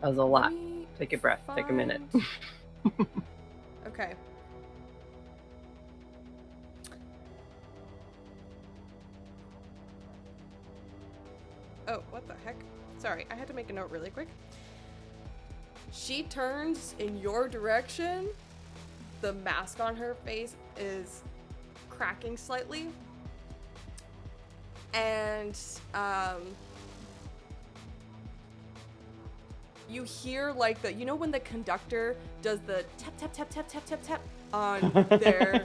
was a lot. Take a breath. Take a minute. Okay. Oh, what the heck? Sorry, I had to make a note really quick. She turns in your direction. The mask on her face is cracking slightly. And, you hear, like, you know when the conductor does the tap, tap, tap, tap, tap, tap, tap on their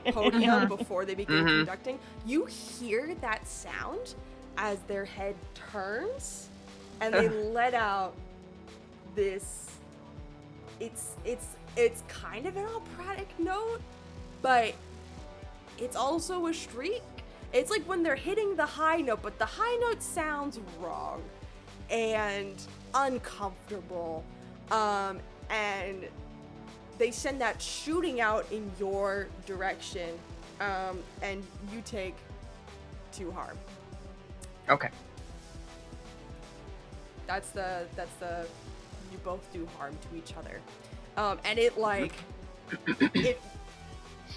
podium before they begin conducting? You hear that sound as their head turns, and they let out this, it's kind of an operatic note, but it's also a shriek. It's like when they're hitting the high note, but the high note sounds wrong and uncomfortable, and they send that shooting out in your direction, and you take 2 harm. Okay. That's the you both do harm to each other, and it it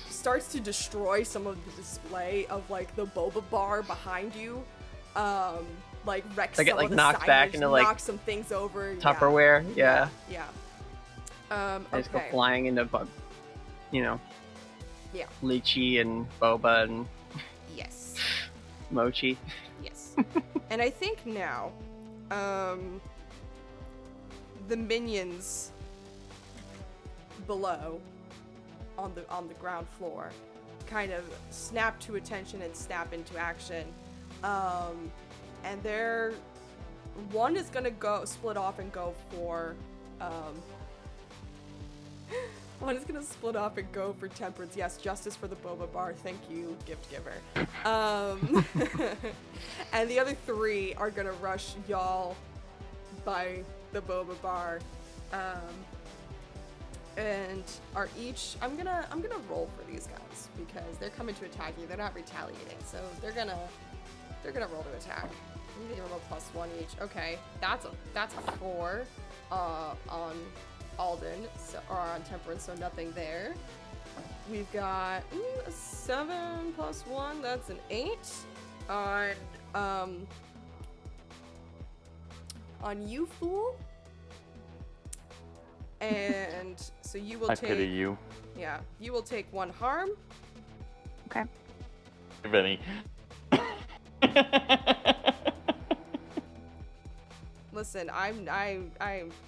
starts to destroy some of the display of like the boba bar behind you, like wrecks some of the knocked back signage, into like knocks some things over. Tupperware. Yeah. Okay. Just go flying into Yeah. lychee and boba and Yes. mochi. Yes. And I think now, the minions below on the ground floor kind of snap to attention and snap into action. And one is gonna go split off and go for one is gonna split off and go for Temperance. Yes, justice for the boba bar. Thank you, gift giver. And the other 3 are gonna rush y'all by the boba bar, and are each. I'm gonna roll for these guys because they're coming to attack you. They're not retaliating, so they're gonna roll to attack. I'm gonna give them a +1 each. Okay, that's a 4 on Alden, or on Temperance, so nothing there. We've got a 7 + 1, that's an 8 on you, fool. And so you will I take. pity you. Yeah, you will take 1 harm. Okay. Vinny. Listen, I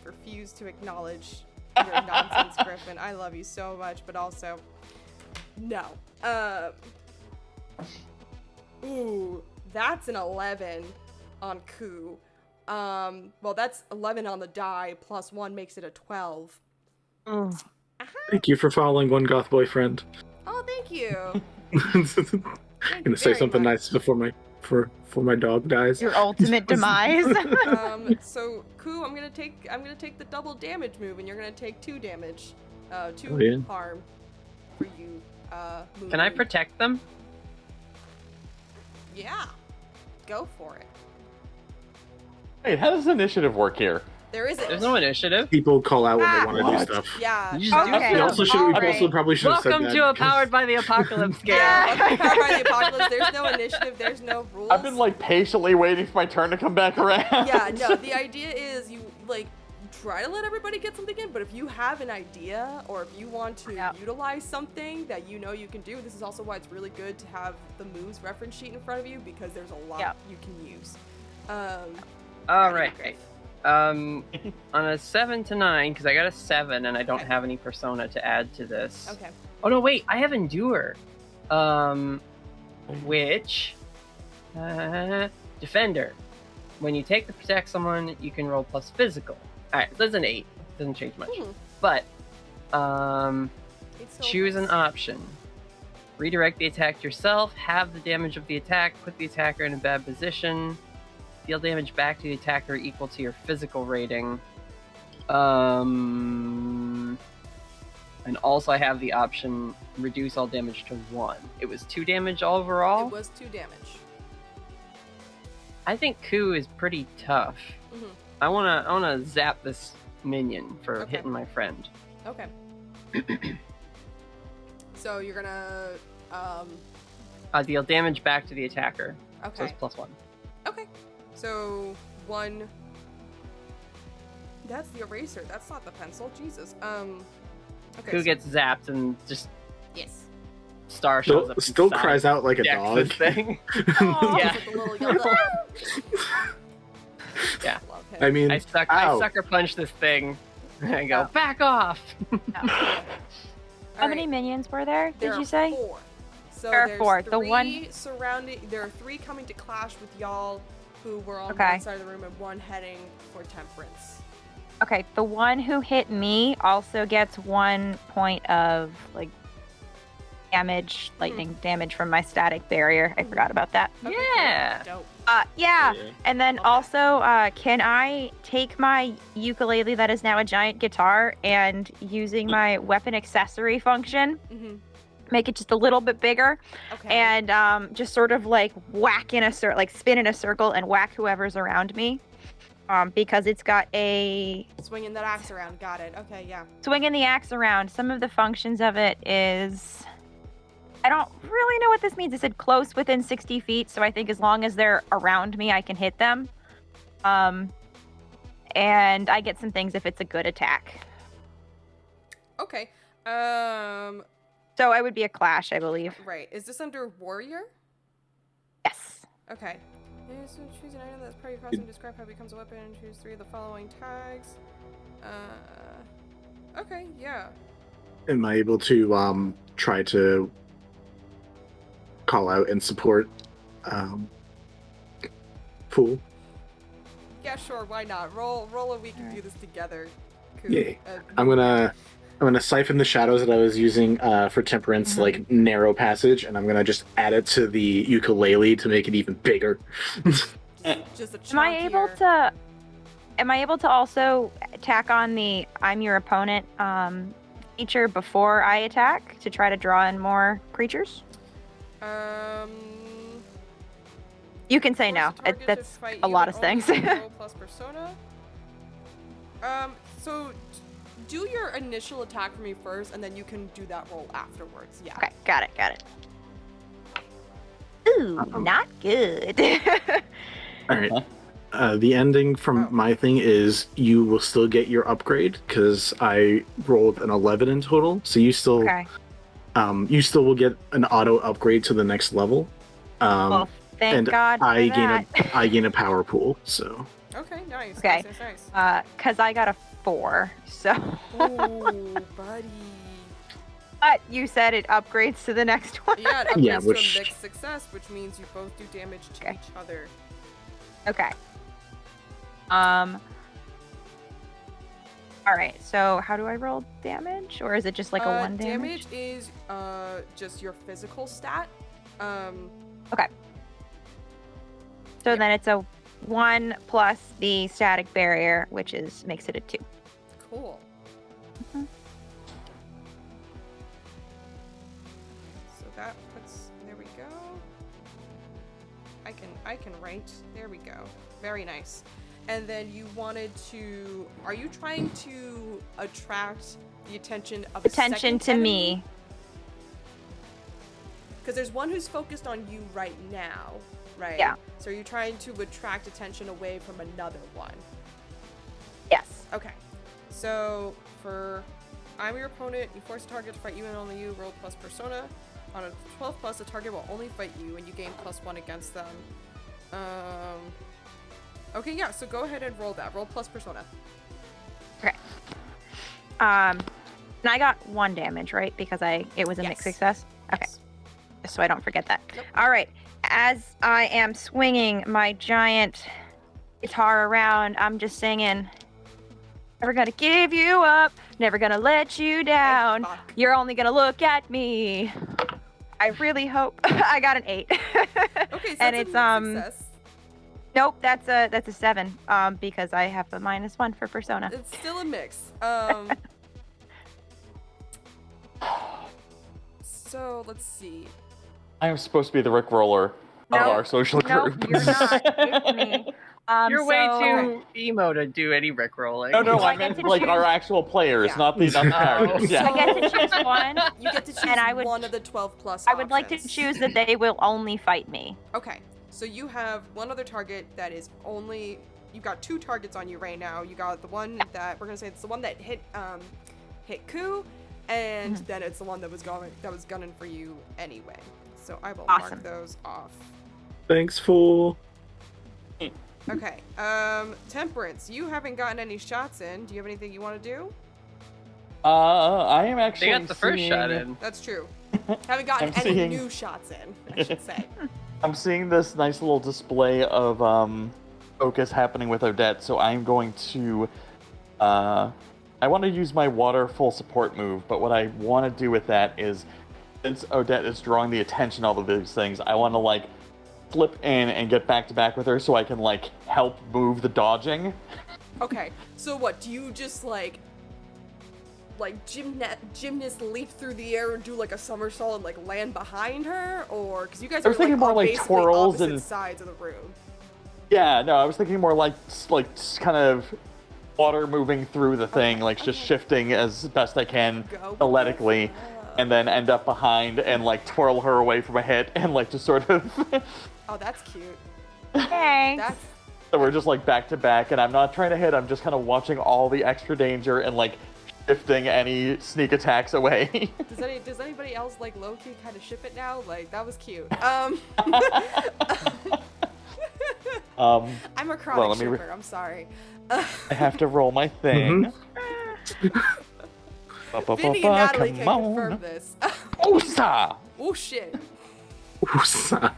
refuse to acknowledge your nonsense, Griffin. I love you so much, but also, no. Ooh, that's an 11 on Ku. Well, that's 11 on the die, +1 makes it a 12. Thank you for following One Goth Boyfriend. Oh, thank you. I'm gonna say something nice before my dog dies. Your ultimate demise. So Ku, I'm gonna take the double damage move, and you're gonna take 2 damage, 2 Oh, yeah. harm for you. Can I moving. protect them? Yeah, go for it. Wait, how does initiative work here? There isn't. There's no initiative. People call out when they want to What? do stuff. Yeah. You just do Okay. We stuff. also should. All We right. also probably should have said Welcome that. to a because- Powered by the Apocalypse game. Welcome to Powered by the Apocalypse. There's no initiative. There's no rules. I've been like patiently waiting for my turn to come back around. Yeah, no. The idea is you like try to let everybody get something in, but if you have an idea or if you want to Yeah. utilize something that you know you can do, this is also why it's really good to have the moves reference sheet in front of you because there's a lot Yeah. you can use. All right. On a 7 to 9, because I got a 7 and I don't Okay. have any persona to add to this. Okay. Oh no, wait, I have Endure. Which Defender. When you take to protect someone, you can roll plus physical. Alright, so that's an 8. Doesn't change much. But It's still choose an nice. option. Redirect the attack yourself, have the damage of the attack, put the attacker in a bad position, deal damage back to the attacker equal to your physical rating. And also I have the option reduce all damage to 1. It was 2 damage overall. It was 2 damage. I think Ku is pretty tough. Mhm. I wanna zap this minion for Okay. hitting my friend. Okay. So you're gonna Deal damage back to the attacker. okay. So it's +1. Okay. So 1. That's the eraser. That's not the pencil. Jesus. Okay. Who gets zapped and just Yes. Star shows up. Still inside, cries out like a decks dog. this thing. Oh, Yeah. with the little yellow. Yeah. Love him. I mean, I ow. sucker punch this thing. And I go, Oh. back off. How many minions were there? There Did are you say? 4. So There are there's 4. 3 The one- surrounding. There are 3 coming to clash with y'all, who were on Okay. one side of the room, and 1 heading for Temperance. Okay, the one who hit me also gets 1 point of like damage, lightning damage from my static barrier. I forgot about that. Okay, Yeah. Dope. Yeah. And then Love that. also, can I take my ukulele that is now a giant guitar and using my weapon accessory function, Mm-hmm. make it just a little bit bigger, Okay. and just sort of like whack in a circle, like spin in a circle and whack whoever's around me, because it's got a Swinging that axe around. Got it. Okay. Yeah. swinging the axe around. Some of the functions of it is, I don't really know what this means. It said close within 60 feet, so I think as long as they're around me, I can hit them. And I get some things if it's a good attack. Okay. So I would be a clash, I believe. Right. Is this under warrior? Yes. Okay. Yeah, so choose an item that's part of your costume. Describe how it becomes a weapon. And choose 3 of the following tags. Okay. Yeah. Am I able to try to call out and support Fool? Yeah. Sure. Why not? Roll. And we can do this together. Cool. Yay. I'm gonna siphon the shadows that I was using for Temperance, like narrow passage, and I'm gonna just add it to the ukulele to make it even bigger. Just a Am I able to also tack on the I'm your opponent feature before I attack to try to draw in more creatures? You can say no. That's a lot of things. Roll plus persona. So do your initial attack for me first, and then you can do that roll afterwards. Yeah. Okay, got it. Ooh, not good. All right. The ending from my thing is you will still get your upgrade because I rolled an 11 in total. So you still, Okay. You still will get an auto upgrade to the next level. Well, thank and God for I that. gain a power pool. So Okay. Nice. Okay. Nice. Cause I got a 4, so. Ooh, buddy. But you said it upgrades to the next one. Yeah, it upgrades Yeah, to which- a mixed success, which means you both do damage to Okay. each other. Okay. All right. So how do I roll damage, or is it just like a 1 damage? Damage is just your physical stat. Okay. So then it's a 1 plus the static barrier, which makes it a 2. Cool. Mhm. So that puts. There we go. I can write. There we go. Very nice. And then you wanted to. Are you trying to attract the attention of Attention to me. Because there's one who's focused on you right now, right? Yeah. So you're trying to attract attention away from another one. Yes. Okay. So for I'm your opponent, you force a target to fight you and only you, roll plus persona. On a 12 plus, the target will only fight you and you gain +1 against them. Okay, yeah, so go ahead and roll that. Roll plus persona. Okay. And I got 1 damage, right? Because it was a mixed Yes. success. Okay. Yes. So I don't forget that. Nope. All right. As I am swinging my giant guitar around, I'm just singing, never gonna give you up, never gonna let you down. fuck. You're only gonna look at me. I really hope I got an 8. Okay, so and that's it's a mixed success. Nope, that's a 7. Because I have a -1 for persona. It's still a mix. So let's see. I am supposed to be the Rick Roller of No, our social Nope, group. you're not. It's me. You're way so- too emo to do any rickrolling. No, So I I get meant to like choose- our actual players, Yeah. not the characters. So- Yeah. I get to choose one. You get to choose And I would- one of the 12 plus I would like to options. choose that they will only fight me. Okay, so you have one other target that is only. You got 2 targets on you right now. You got the one that we're gonna say it's the one that hit Ku, and then it's the one that was gunning for you anyway. So I will Awesome. mark those off. Thanks, fool. Okay, Temperance, you haven't gotten any shots in. Do you have anything you want to do? I am They actually. got the first seeing- shot in. That's true. Haven't gotten I'm any seeing- new shots in, I should say. I'm seeing this nice little display of focus happening with Odette, so I'm going to. I want to use my water full support move, but what I want to do with that is, since Odette is drawing the attention of all of these things, I want to like flip in and get back to back with her so I can like help move the dodging. Okay, so what, do you just like gymnast leap through the air and do like a somersault and like land behind her? Or, because you guys I are was thinking like, more on like basically twirls opposite and- sides of the room. Yeah, no, I was thinking more like kind of water moving through the thing, like just shifting as best I can Go with athletically, and then end up behind and like twirl her away from a hit and like just sort of. Oh, that's cute. Thanks. That's So we're just like back to back, and I'm not trying to hit. I'm just kind of watching all the extra danger and like shifting any sneak attacks away. does anybody else like low key kind of ship it now? Like that was cute. I'm a chronic let me shipper. I'm sorry. I have to roll my thing. Vinny and Natalie can Come confirm on. this. Osa! Oh shit. Usa.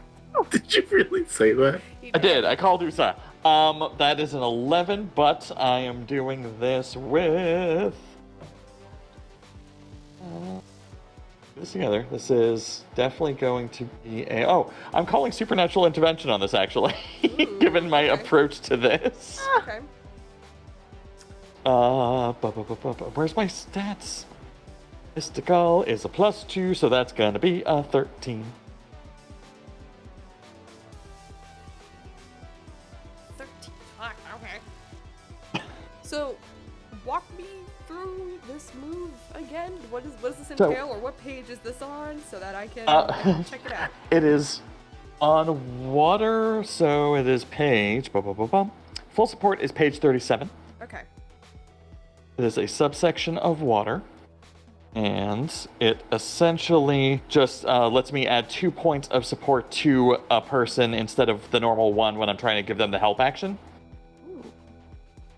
Did you really say that? He I did. I called Usa. That is an 11, but I am doing this with. This together. This is definitely going to be a. Oh, I'm calling supernatural intervention on this actually, given my okay. approach to this. Okay. Where's my stats? Mystical is a +2, so that's gonna be a 13. 13. Fuck, okay. So, walk me through this move again. What does this So- entail, or what page is this on, so that I can check it out? It is on water, so it is page. Full support is page 37. Okay. It is a subsection of water, and it essentially just lets me add 2 points of support to a person instead of the normal 1 when I'm trying to give them the help action.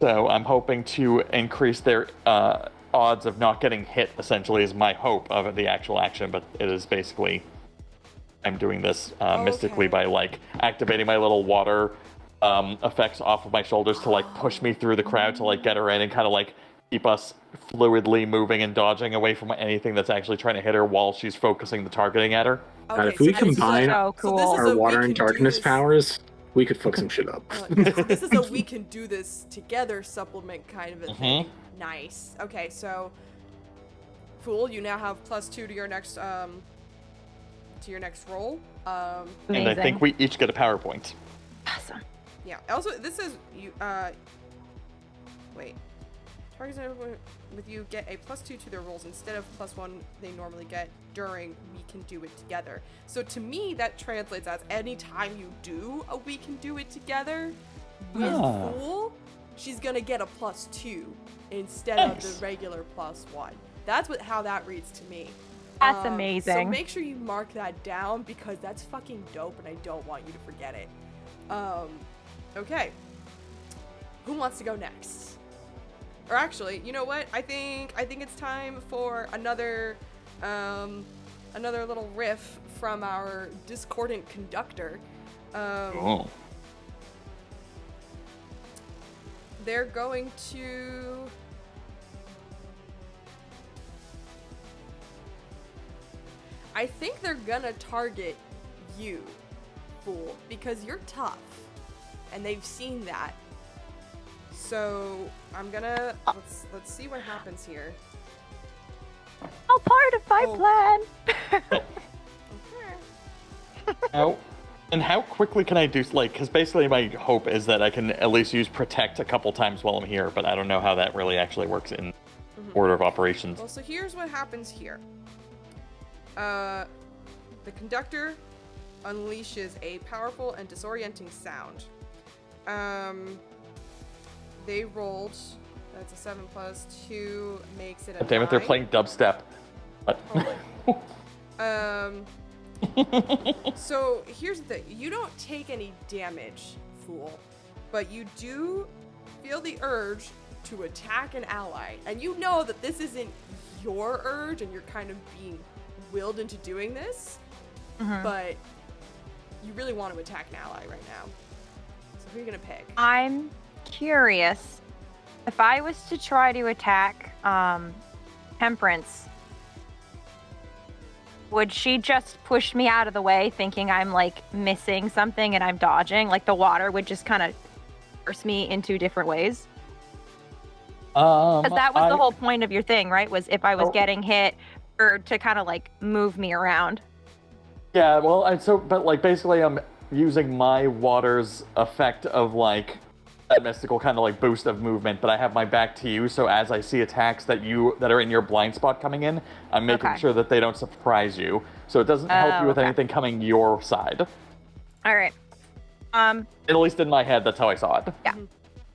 So I'm hoping to increase their odds of not getting hit, essentially, is my hope of the actual action, but it is basically... I'm doing this mystically Okay. by, like, activating my little water effects off of my shoulders to, like, push me through the crowd to, like, get her in and kind of, like, keep us fluidly moving and dodging away from anything that's actually trying to hit her while she's focusing the targeting at her. Okay, if we this is combine So cool. this is our a we water can and do darkness this- powers, we could fuck some shit up. So this is a we can do this together supplement kind of a thing. Nice. Okay, so Fool, you now have +2 to your next roll. And I Amazing. think we each get a power point. Awesome. Yeah. Also, this is you. Wait. Targets with you get a +2 to their rolls instead of +1 they normally get during we can do it together. So to me, that translates as anytime you do a we can do it together with Ah. Fool, she's gonna get a +2 instead Nice. of the regular +1. That's how that reads to me. That's So amazing. make sure you mark that down because that's fucking dope and I don't want you to forget it. Okay. Who wants to go next? Or actually, you know what? I think it's time for another little riff from our discordant conductor. Oh. They're going to... I think they're gonna target you, Fool, because you're tough. And they've seen that. So, I'm gonna... Let's see what happens here. All part of my Oh. plan. Oh. And how quickly can I do, like, because basically my hope is that I can at least use protect a couple times while I'm here, but I don't know how that really actually works in order of operations. Well, so here's what happens here. The conductor unleashes a powerful and disorienting sound. They rolled, that's a 7 plus 2, makes it a 9. Damn it, they're playing dubstep. But So here's the thing. You don't take any damage, fool, but you do feel the urge to attack an ally. And you know that this isn't your urge and you're kind of being willed into doing this, but you really want to attack an ally right now. So who are you going to pick? I'm curious. If I was to try to attack Temperence, would she just push me out of the way thinking I'm like missing something and I'm dodging? Like the water would just kind of force me into different ways? Because that was the whole point of your thing, right? Was if I was getting hit or to kind of like move me around. Yeah, well, but like basically I'm using my water's effect of like that mystical kind of like boost of movement, but I have my back to you, so as I see attacks that are in your blind spot coming in, I'm making sure that they don't surprise you. So it doesn't help you with anything coming your side. All right. At least in my head, that's how I saw it. Yeah.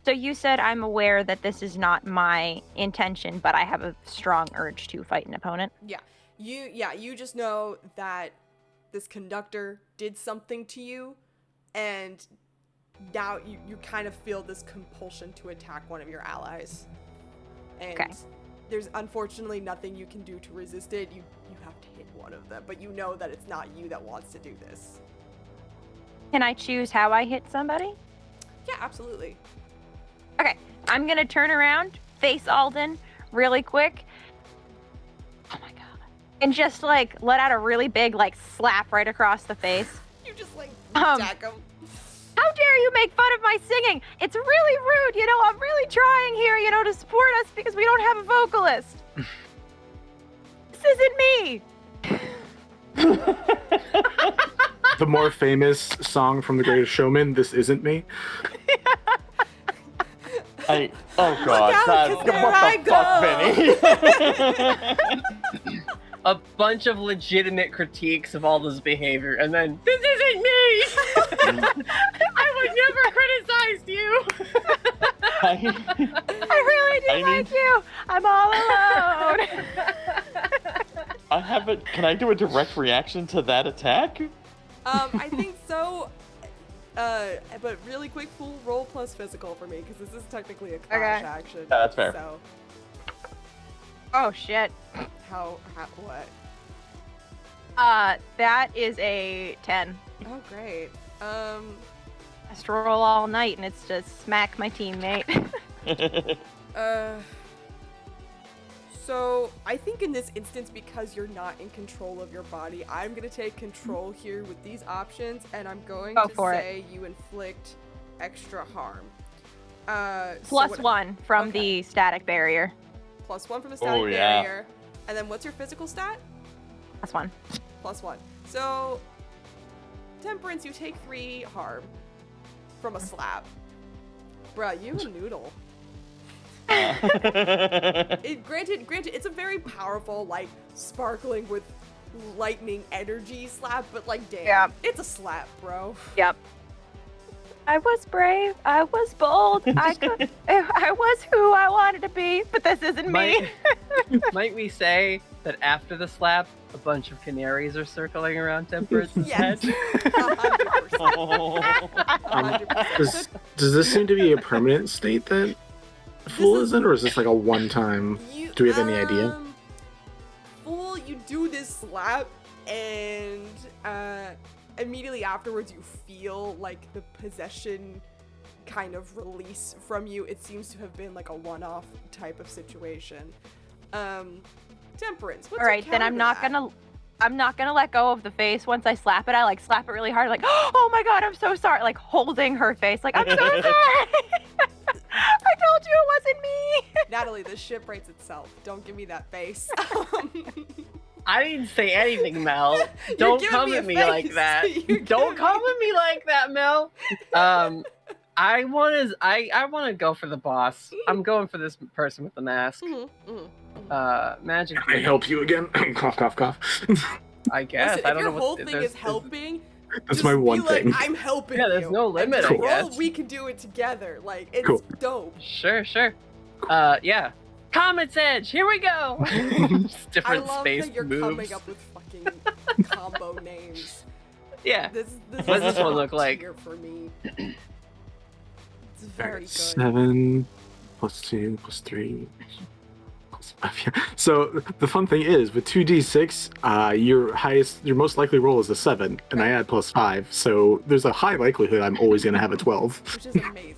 So you said I'm aware that this is not my intention, but I have a strong urge to fight an opponent. Yeah. You just know that this conductor did something to you, and now you kind of feel this compulsion to attack one of your allies. And there's unfortunately nothing you can do to resist it. You have to hit one of them, but you know that it's not you that wants to do this. Can I choose how I hit somebody? Yeah, absolutely. Okay, I'm gonna turn around, face Alden really quick. Oh my god. And just like let out a really big like slap right across the face. You just like attack him. How dare you make fun of my singing? It's really rude, you know, I'm really trying here, you know, to support us because we don't have a vocalist. This isn't me. The more famous song from The Greatest Showman, This Isn't Me. Oh god, what the fuck, Vinny? A bunch of legitimate critiques of Alden's behavior, and then, this isn't me! I would never criticize you! I really do like you. I'm all alone. Can I do a direct reaction to that attack? I think so. But really quick, full roll plus physical for me, because this is technically a clash action. Yeah, that's fair. So. Oh shit. What? That is a 10. Oh great. I stroll all night and it's just smack my teammate. So I think in this instance, because you're not in control of your body, I'm gonna take control here with these options, and I'm going to say you inflict extra harm. +1 from the static barrier. +1 from the static barrier. And then what's your physical stat? +1. +1. So, Temperance, you take 3 harm from a slap. Bruh, you a noodle. Granted, it's a very powerful, like, sparkling with lightning energy slap, but like, damn, it's a slap, bro. Yep. I was brave. I was bold. I was who I wanted to be, but this isn't me. Might we say that after the slap, a bunch of canaries are circling around Temperance's head? 100%. Does this seem to be a permanent state that Fool is in, or is this like a one-time? Do we have any idea? Fool, you do this slap, and immediately afterwards you feel like the possession kind of release from you. It seems to have been like a one-off type of situation. Temperance, what's all right, then I'm not gonna let go of the face. Once I slap it, I like slap it really hard, like, oh my god, I'm so sorry, like holding her face, like, I'm so sorry. I told you it wasn't me. Natalie, this ship writes itself. Don't give me that face. I didn't say anything, Mel. You're Don't giving come me a at me like face. that. You're Don't giving come me- at me like that, Mel. I want to go for the boss. I'm going for this person with the mask. Magic. Can I help you again? Cough, cough, cough. I guess. Listen, I if don't your know whole what thing is helping, That's just my be one like, thing. I'm helping Yeah, you. there's no limit, And I just guess. roll, we can do it together. Like, it's Cool. dope. Sure. Yeah. Comet's Edge. Here we go. Just I different love space that you're moves. coming up with fucking combo names. Yeah. This What does is this one top look like? tier for me. It's very good. 7 plus 2 plus 3 plus 5. Yeah. So the fun thing is with 2d6, your most likely roll is a 7, and I add plus 5. So there's a high likelihood I'm always going to have a 12. Which is amazing.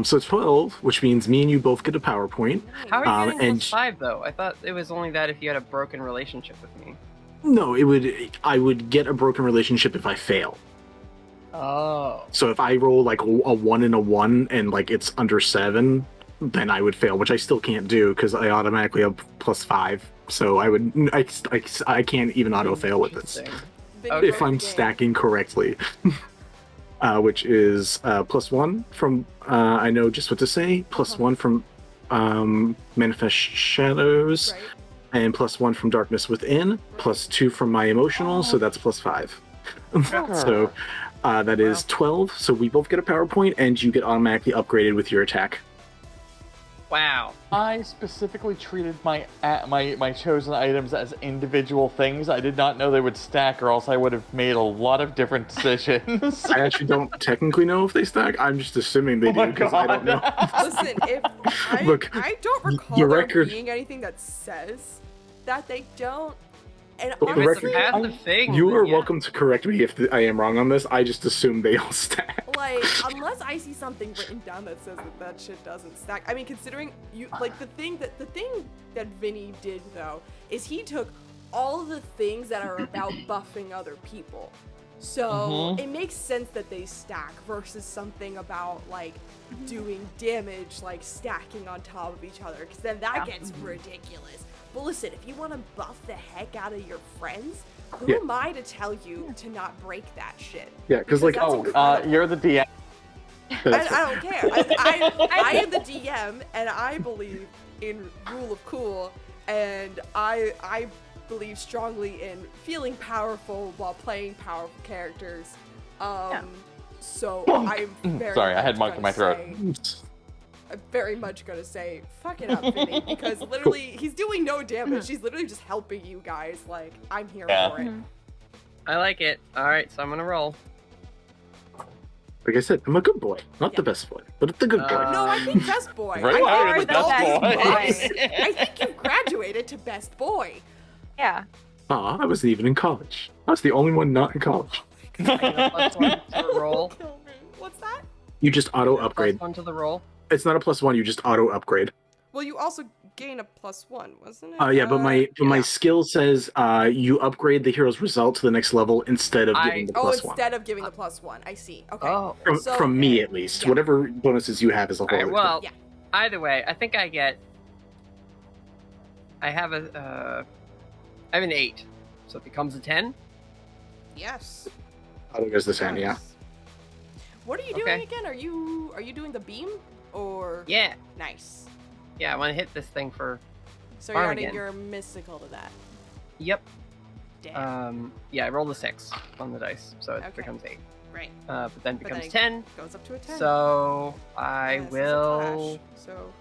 So 12, which means me and you both get a PowerPoint. How are you getting and- plus 5 though? I thought it was only that if you had a broken relationship with me. No, I would get a broken relationship if I fail. Oh. So if I roll like a 1 and a 1 and like it's under 7, then I would fail, which I still can't do because I automatically have plus 5. So I can't even auto fail with this Interesting. Vinny Okay. if broke the I'm game. stacking correctly. Which is plus 1 from I know just what to say. Plus 1 from Manifest Shadows, Right. and plus 1 from Darkness Within. Plus 2 from my emotional, so that's plus 5. So that is 12. So we both get a PowerPoint, and you get automatically upgraded with your attack. Wow. I specifically treated my chosen items as individual things. I did not know they would stack, or else I would have made a lot of different decisions. I actually don't technically know if they stack. I'm just assuming they Oh my do because I don't know. Listen, if I, Look, I don't recall the there record- being anything that says that they don't. And The If it's a honestly, record- passive thing. You are yeah. welcome to correct me if I am wrong on this. I just assume they all stack. like, unless I see something written down that says that shit doesn't stack. I mean, considering you like the thing that Vinny did though is he took all the things that are about buffing other people. So it makes sense that they stack versus something about like doing damage, like stacking on top of each other, because then that gets ridiculous. But listen, if you want to buff the heck out of your friends, who am I to tell you to not break that shit? Yeah, because like, That's Oh, incredible. you're the DM. that's I don't care. I am the DM, and I believe in rule of cool, and I believe strongly in feeling powerful while playing powerful characters. So I'm very Sorry, I had much monk in my gonna throat. say- I'm very much gonna say, fuck it up, Vinny, because literally he's doing no damage. He's literally just helping you guys. Like, I'm here Yeah. for it. I like it. Alright, so I'm gonna roll. like I said, I'm a good boy, not the best boy, but the good boy. No, I think best boy. Right? I You're think the with all best these boy. buffs, I think you've graduated to best boy. Yeah. Aw, I wasn't even in college. I was the only one not in college. Plus 1 to the roll. Kill me. What's that? You just auto upgrade. Plus 1 to the roll. It's not a plus 1. You just auto upgrade. Well, you also gain a +1, wasn't it? Yeah, but my yeah. skill says you upgrade the hero's result to the next level instead of giving the Oh, plus 1. instead of giving the +1. I see. Okay. Oh. From me at least. Yeah. Whatever bonuses you have as a whole. Alright, well, Yeah. either way, I think I have an 8. So it becomes a 10. Yes. auto goes the 10, yeah. Nice. What are you doing Okay. again? Are you doing the beam or? Yeah. Nice. Yeah, I want to hit this thing for... So you're Farm adding again. your mystical to that. Yep. Damn. Yeah, I rolled a 6 on the dice, so it Okay. becomes 8. Right. But then But becomes then 10. Goes up to a 10. So I And this is a will... clash, So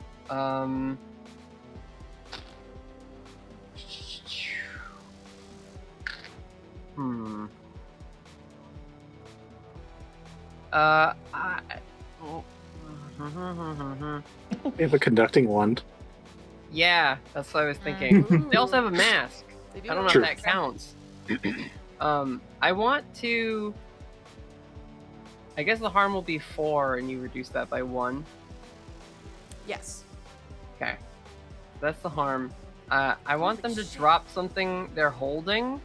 They have a conducting wand. Yeah, that's what I was thinking. Ooh. They also have a mask. They do I don't know have True. if that counts. I want to... I guess the harm will be 4, and you reduce that by 1. Yes. Okay. That's the harm. I want them to drop something they're holding,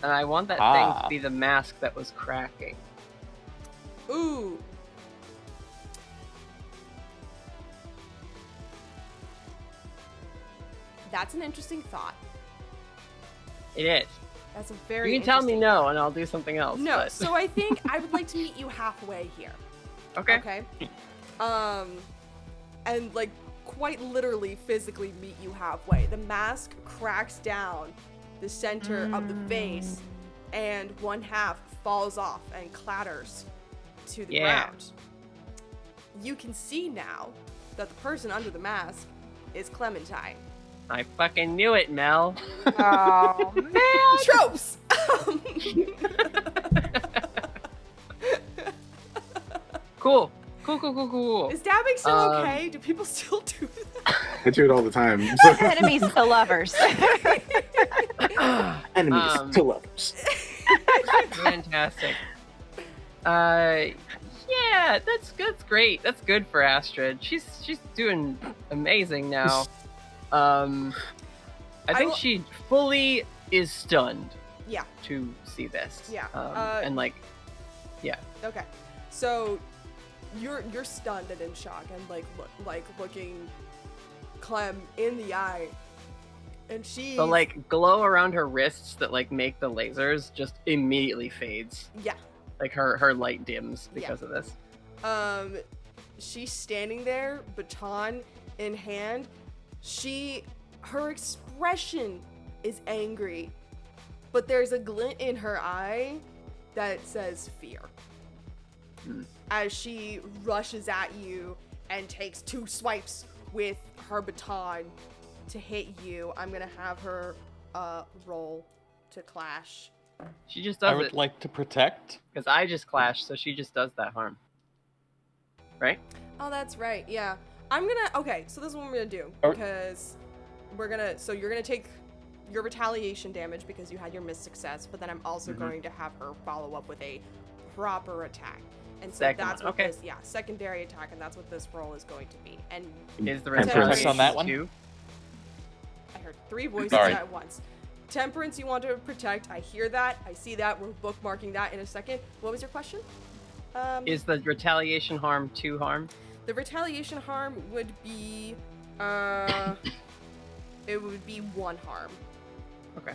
and I want that thing to be the mask that was cracking. Ooh. That's an interesting thought. It is. That's a very. You can tell me interesting- no, and I'll do something else. No, but- so I think I would like to meet you halfway here. Okay. Okay. And like quite literally, physically meet you halfway. The mask cracks down the center of the vase, and one half falls off and clatters to the ground. You can see now that the person under the mask is Clementine. I fucking knew it, Mel. Oh man! Tropes. Cool. Is dabbing still okay? Do people still do that? I do it all the time. So. Enemies to lovers. Enemies to lovers. Fantastic. Yeah, that's great. That's good for Astrid. She's doing amazing now. I think she fully is stunned. Yeah. To see this. Yeah. And like, yeah. Okay. So you're stunned and in shock and looking Clem in the eye, and she. The like glow around her wrists that like make the lasers just immediately fades. Yeah. Like her light dims because of this. She's standing there, baton in hand. Her expression is angry, but there's a glint in her eye that says fear. As she rushes at you and takes 2 swipes with her baton to hit you, I'm gonna have her roll to clash. She just does I would like to protect. because I just clashed, so she just does that harm. Right? Oh, that's right. Yeah. Okay, so this is what I'm gonna do, because you're gonna take your retaliation damage because you had your missed success, but then I'm also going to have her follow up with a proper attack. And so that's what this, secondary attack, and that's what this roll is going to be. And Is the Temperance retaliation on that one? too? I heard 3 voices Sorry. at once. Temperance, you want to protect. I hear that. I see that. We're bookmarking that in a second. What was your question? Is the retaliation harm 2 harm? The retaliation harm would be, it would be 1 harm. Okay.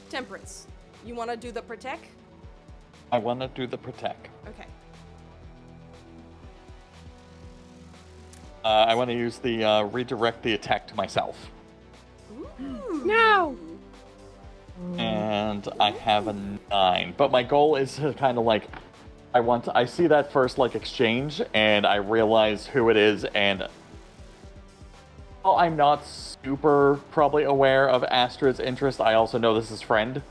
Temperance, you want to do the protect? I want to do the protect. Okay. I want to use the redirect the attack to myself. Ooh. No! And I have a 9. But my goal is to kind of like, I see that first like exchange, and I realize who it is, and while I'm not super probably aware of Astrid's interest, I also know this is friend.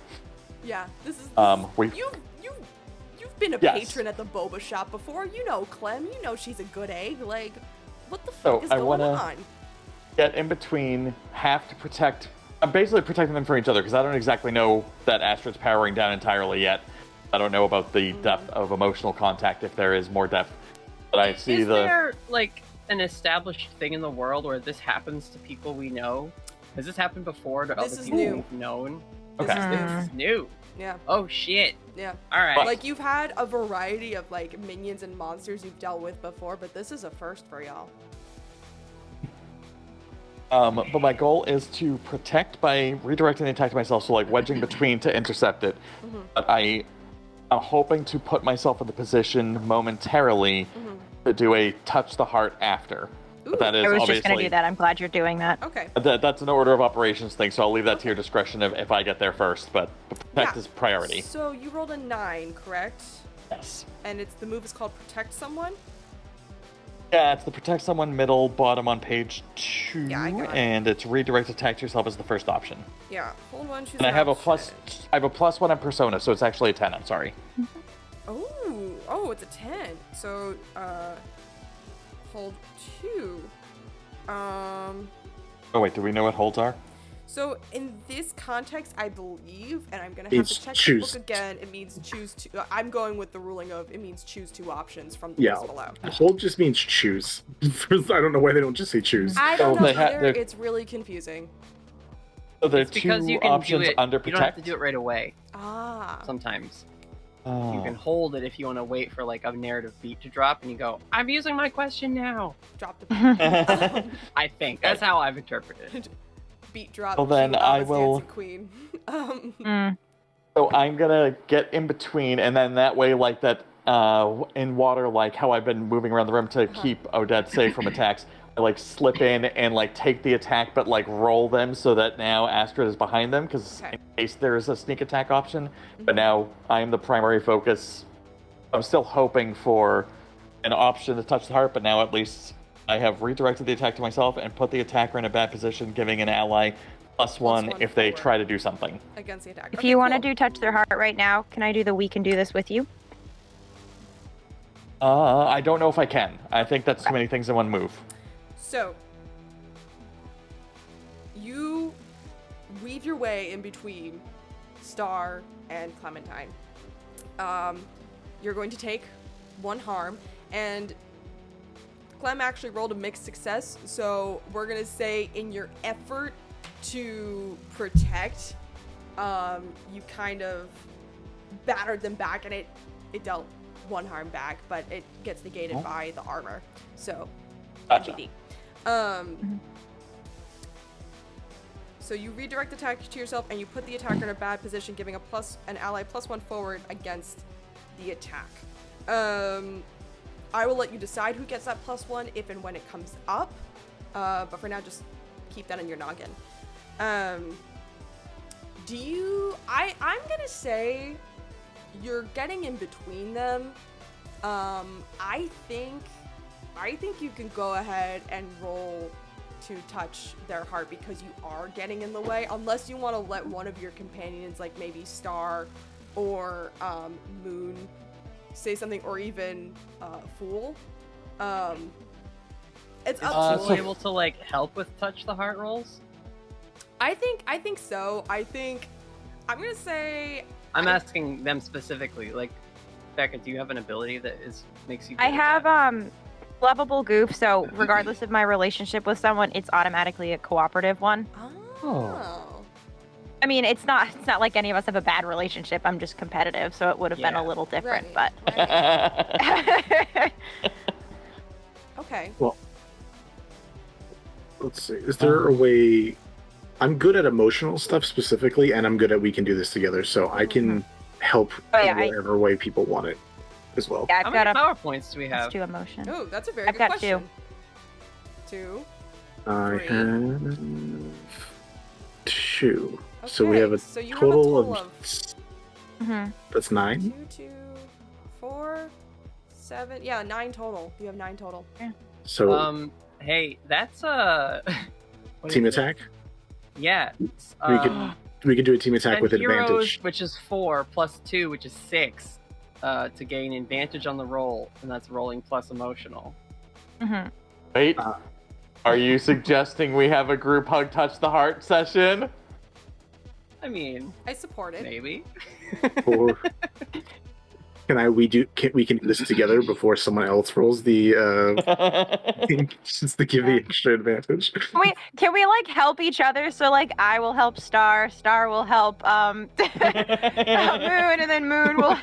Yeah, this is. You've been a Yes. patron at the boba shop before. You know Clem. You know she's a good egg. Like, what the So, fuck is I going wanna- on? Get in between, have to protect. I'm basically protecting them from each other because I don't exactly know that Astrid's powering down entirely yet. I don't know about the depth of emotional contact, if there is more depth. But I see Is the. there like an established thing in the world where this happens to people we know? Has this happened before to This other is people new. we've known? This Okay. is new. This is new. Yeah, Oh shit. yeah. All right. But- Like, you've had a variety of, like, minions and monsters you've dealt with before, but this is a first for y'all. But my goal is to protect by redirecting the attack to myself, so like wedging between to intercept it. But I'm hoping to put myself in the position momentarily to do a touch the heart after. But that is I was obviously just going to do that. I'm glad you're doing that. Okay. That's an order of operations thing, so I'll leave that to your discretion if I get there first. But protect Yeah. is priority. So you rolled a 9, correct? Yes. And the move is called Protect Someone? Yeah, it's the protect someone middle bottom on page 2, Yeah, I got it. and it's redirect attack to yourself as the first option. Yeah. Hold on, choose And I an have a option. plus. I have a +1 on persona, so it's actually a 10. I'm sorry. Oh, it's a 10. So, hold 2. Oh wait, do we know what holds are? So in this context, I believe, and I'm gonna have It's to check choose. the book again. It means choose two. I'm going with the ruling of it means choose 2 options from the Yeah. list below. Hold just means choose. I don't know why they don't just say choose. I don't know They ha- either. they're- It's really confusing. So there are It's because 2 you can options do it. under You don't have protect. to do it right away. Ah. Sometimes. You can hold it if you want to wait for like a narrative beat to drop, and you go, "I'm using my question now." Drop the beat. I think that's how I've interpreted it. Beat drop. Well, then I Lava's will- Dancing Queen. So I'm gonna get in between, and then that way, like that, in water, like how I've been moving around the room to keep Odette safe from attacks. I like slip in and like take the attack, but like roll them so that now Astrid is behind them, because in case there is a sneak attack option. But now I am the primary focus. I'm still hoping for an option to touch the heart, but now at least I have redirected the attack to myself and put the attacker in a bad position, giving an ally +1 if they forward. try to do something. Against the attack. If you want to do touch their heart right now, can I do the we can do this with you? I don't know if I can. I think that's too many things in one move. So, you weave your way in between Star and Clementine. You're going to take 1 harm, and Clem actually rolled a mixed success, so we're going to say in your effort to protect, you kind of battered them back, and it dealt 1 harm back, but it gets negated by the armor. So, Gotcha. NBD. So you redirect the attack to yourself, and you put the attacker in a bad position, giving an ally +1 forward against the attack. I will let you decide who gets that +1 if and when it comes up, but for now, just keep that in your noggin. I'm gonna say you're getting in between them. I think you can go ahead and roll to touch their heart because you are getting in the way, unless you want to let one of your companions, like maybe Star or Moon, say something, or even Fool. It's up to Are you. you able to like help with touch the heart rolls? I think so. I'm gonna say I'm asking them specifically. Like, Becca, do you have an ability that makes you? I good at have that? lovable goof, so regardless of my relationship with someone, it's automatically a cooperative one. Oh. I mean, it's not like any of us have a bad relationship. I'm just competitive, so it would have been a Yeah. little different. Right. But Okay. Well, let's see. Is there a way? I'm good at emotional stuff specifically, and I'm good at we can do this together, so I can help in whatever way people want it as well. yeah, How I've got many a power points do we have? +2 emotion. Oh, that's a very I've good got question. 2. I 3. have 2. So we have a so you total have a total of Mhm. that's 9. 2, 4, 7. Yeah, 9 total. You have 9 total. So Hey, that's what team is it? attack. Yeah. We could do a team attack 10 with heroes, advantage. which is 4 +2, which is 6, to gain advantage on the roll, and that's rolling plus emotional. Mhm. Wait, are you suggesting we have a group hug touch the heart session? I mean, I support it. maybe. Or we can do this together before someone else rolls the just to give the extra advantage. Can we like help each other? So like I will help Star will help Moon, and then Moon will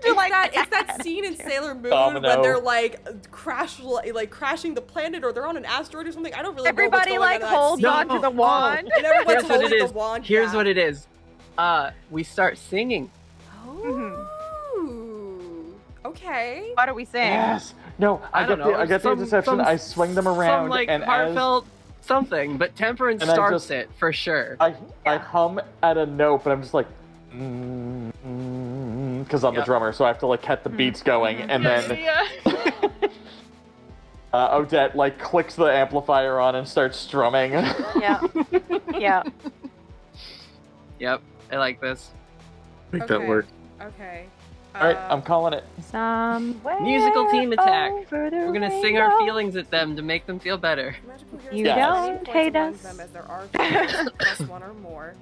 do like It's that scene in Sailor Moon Domino. when they're like crashing the planet, or they're on an asteroid or something. I don't really everybody know what's like going on holds in that on to the wand. scene. And everyone's Here's what holding it the is. wand. Here's what it is. We start singing. Oh. Okay. What do we say? Yes. No, I don't know. get the interception. I swing them around, Some like and heartfelt something, but Temperance And I starts just- it for sure. I hum at a note, but I'm just like, because I'm the Yep. drummer, so I have to like get the beats going, and then Odette like clicks the amplifier on and starts strumming. Yeah. Yeah. Yep, I like this. Make that work. Okay. All right, I'm calling it. Somewhere Musical team attack. over the We're gonna sing our rainbow. feelings at them to make them feel better. Magical heroes You have don't 20 points hate among us. them, as there are heroes +1 or more.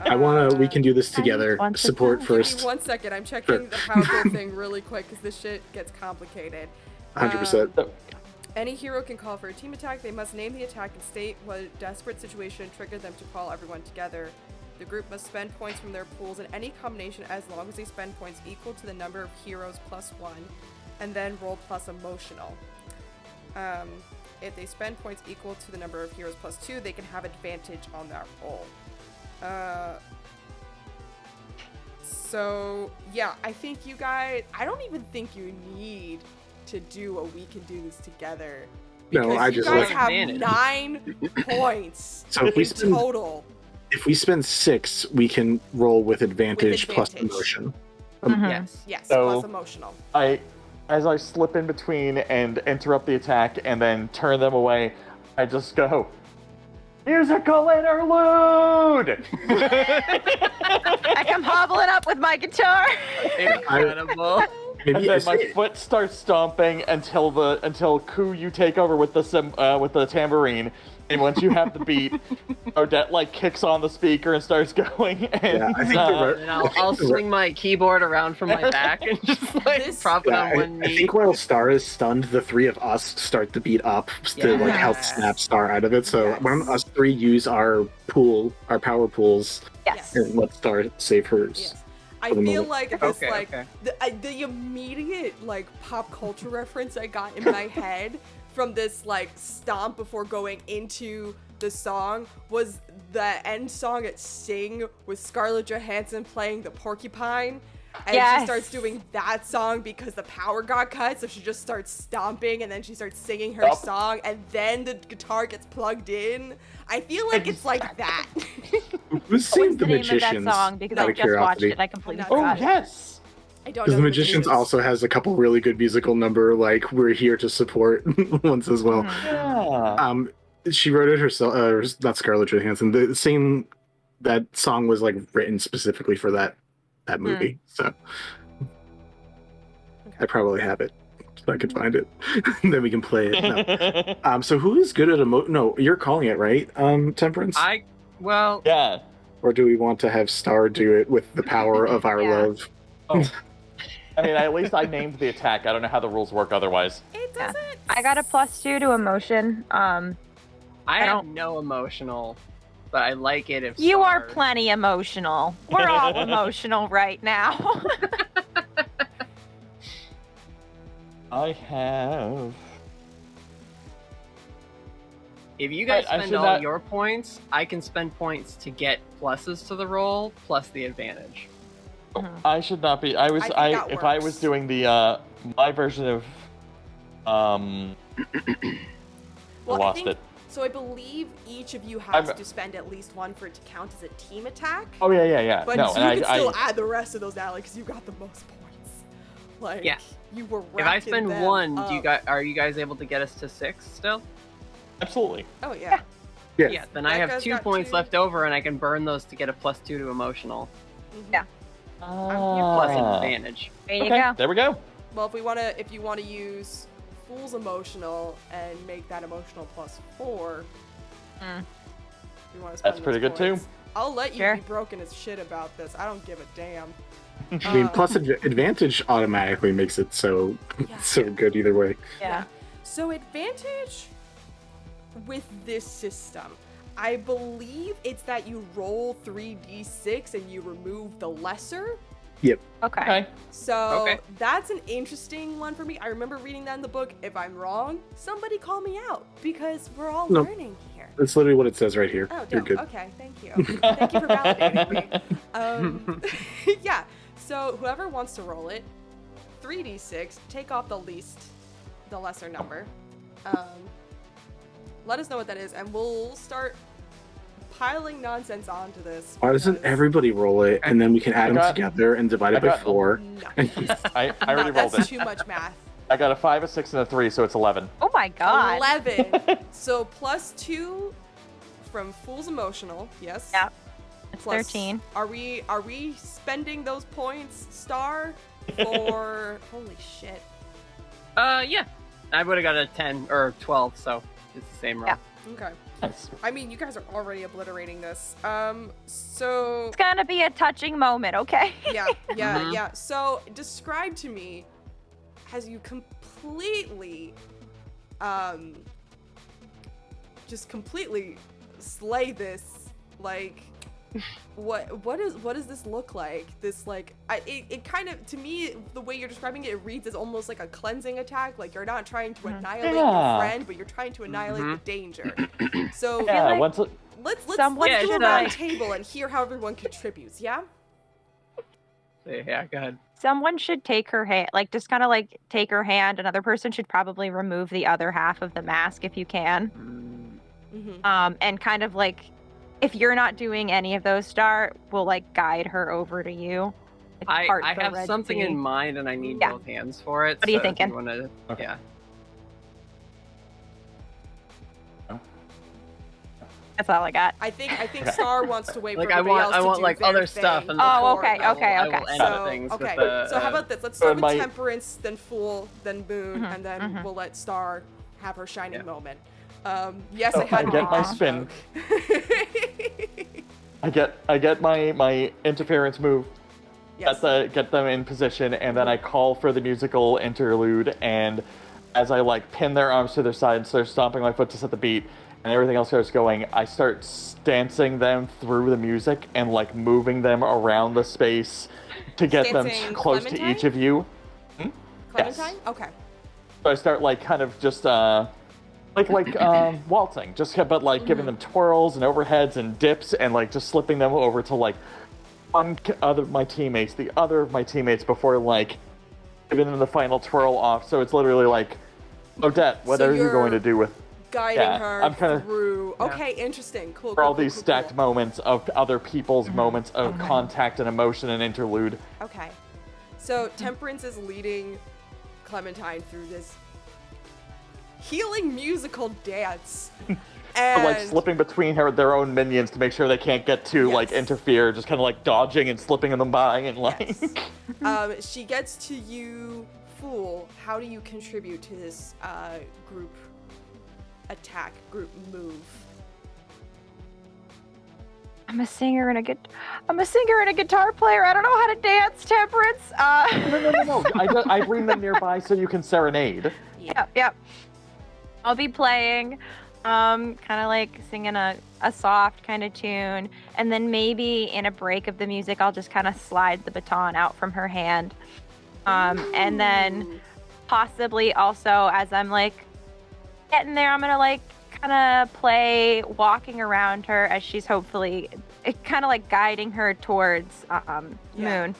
I wanna. We can do this I together. want to Support tell Give first. me 1 second. I'm checking the powerful thing really quick because this shit gets complicated. 100%. Any hero can call for a team attack. They must name the attack and state what desperate situation triggered them to call everyone together. The group must spend points from their pools in any combination as long as they spend points equal to the number of heroes +1, and then roll plus emotional. If they spend points equal to the number of heroes +2, they can have advantage on that roll. So, yeah, I think you guys... I don't even think you need to do a we can do this together. No, I just you guys like have advantage. 9 points So if we spend, total. if we spend 6, we can roll with advantage, plus advantage. emotion. Yes. Yes, So- plus emotional. As I slip in between and interrupt the attack and then turn them away, I just go, musical interlude! I come hobbling up with my guitar. Incredible. And Maybe then my foot starts stomping until Ku, you take over with the tambourine. And once you have the beat, Odette like kicks on the speaker and starts going. And Yeah, I think And I'll swing my keyboard around from my back and just like This- prop it Yeah, on one I knee. think while Star is stunned, the 3 of us start the beat up to like help Yes. snap Star out of it. So Yes. why don't us 3 use our power pools, Yes. and let Star save hers. Yes. I For the feel moment. like this, Okay, like, okay. the immediate, like, pop culture reference I got in my head from this, like, stomp before going into the song was the end song at Sing with Scarlett Johansson playing the porcupine. And she Yes. starts doing that song because the power got cut, so she just starts stomping and then she starts singing her Yup. song and then the guitar gets plugged in. I feel like it's like that. Who's seen What's the the name Magicians? of that song? Because out I of just watched curiosity? it. I completely I'm not- oh, forgot. yes! I don't know. Because the who Magicians is. also has a couple really good musical number, like "We're Here to Support" ones as well. Mhm. Yeah. She wrote it herself. Not Scarlett Johansson. The same that song was like written specifically for that movie. So I probably have it. If I could find it, then we can play it. No. So who is good at No, you're calling it, right? Temperance. Well, Yeah. Or do we want to have Star do it with the power of our Yeah. love? Oh. I mean, at least I named the attack. I don't know how the rules work otherwise. It Yeah. doesn't. I got a +2 to emotion. I have don't- no emotional, but I like it if You are Star- plenty emotional. We're all emotional right now. I have. If you guys I spend should all not- your points, I can spend points to get pluses to the roll plus the advantage. I should not be. I think that If I works. was doing the my version of Well, I lost think, it. So I believe each of you has I'm- to spend at least 1 for it to count as a team attack. Oh yeah. But No, you and can still I add the rest of those, Natalie, because you got the most points. Like, Yeah. you were If I racking spend them one, up. are you guys able to get us to 6 still? absolutely. Oh, yeah. Yeah. Yeah, then I have Becca's 2 got points 2. left over, and I can burn those to get a +2 to emotional Yeah. plus an Ah. advantage. There you Okay, go. there we go. Well, if you want to use Fool's Emotional and make that emotional +4, you want to spend That's pretty those good, too. points. I'll let you Sure. be broken as shit about this. I don't give a damn. I mean, plus advantage automatically makes it so so good either way. Yeah. So advantage with this system, I believe it's that you roll 3d6 and you remove the lesser. Okay. Okay. So Okay. that's an interesting one for me. I remember reading that in the book. If I'm wrong, somebody call me out because we're all No. learning here. That's literally what it says right here. Oh, You're dope. good. Okay, thank you. Thank you for validating me. Yeah, so whoever wants to roll it, 3d6, take off the lesser number. Let us know what that is, and we'll start piling nonsense onto this. Why doesn't because- everybody roll it, and then we can add them got- together and divide it I by got- 4? No. I already No, rolled that's it. too much math. I got a 5, a 6, and a 3, so it's 11. Oh my god. 11. So +2 from Fool's Emotional, yes. Yeah. It's Plus- 13. Are we spending those points, Star? For holy shit. Yeah. I would have got a 10 or 12, so it's the same roll. Yeah. Okay. Nice. I mean, you guys are already obliterating this. So It's gonna be a touching moment, okay? yeah, Mhm. yeah. So describe to me as you completely, just completely slay this, like, what does this look like? This like it kind of, to me, the way you're describing it reads as almost like a cleansing attack. Like you're not trying to annihilate your friend, but you're trying to annihilate the danger. So Yeah, like let's do someone a round table and hear how everyone contributes. Yeah. Yeah, go ahead. Someone should take her hand, like just kind of like take her hand. Another person should probably remove the other half of the mask if you can. And kind of like, if you're not doing any of those, Star will like guide her over to you. Like, I have something in mind, and I need both hands for it. What are you thinking? Okay. Yeah. That's all I got. I think Star wants to wait for Like everybody else to I want do like their other thing. stuff. And okay. I will end So, things okay. with the, So how about this? Let's start with my- Temperance, then Fool, then Moon, and then we'll let Star have her shining moment. Yes, I had I get my spin. I get my interference move. Yes. Get them in position, and then I call for the musical interlude. And as I like pin their arms to their side and start stomping my foot to set the beat, and everything else starts going, I start dancing them through the music and like moving them around the space to get them Dancing close to each of you. Clementine? Yes. Okay. So I start like kind of just waltzing, but like giving them twirls and overheads and dips and like just slipping them over to like the other of my teammates before like giving them the final twirl off. So it's literally like, Odette, what are you going to do with guiding her I'm kinda, through? Okay, interesting. Cool. For all these stacked moments of other people's moments of contact and emotion and interlude. Okay. So Temperance is leading Clementine through this healing musical dance. And like slipping between their own minions to make sure they can't get to like interfere, just kind of like dodging and slipping them by and like. She gets to you, Fool. How do you contribute to this group attack, group move? I'm a singer and a guitar player. I don't know how to dance, Temperance. No. I bring them nearby so you can serenade. Yep. I'll be playing, kind of like singing a soft kind of tune, and then maybe in a break of the music, I'll just kind of slide the baton out from her hand, and then possibly also as I'm like getting there, I'm gonna like kind of play walking around her as she's hopefully kind of like guiding her towards Moon.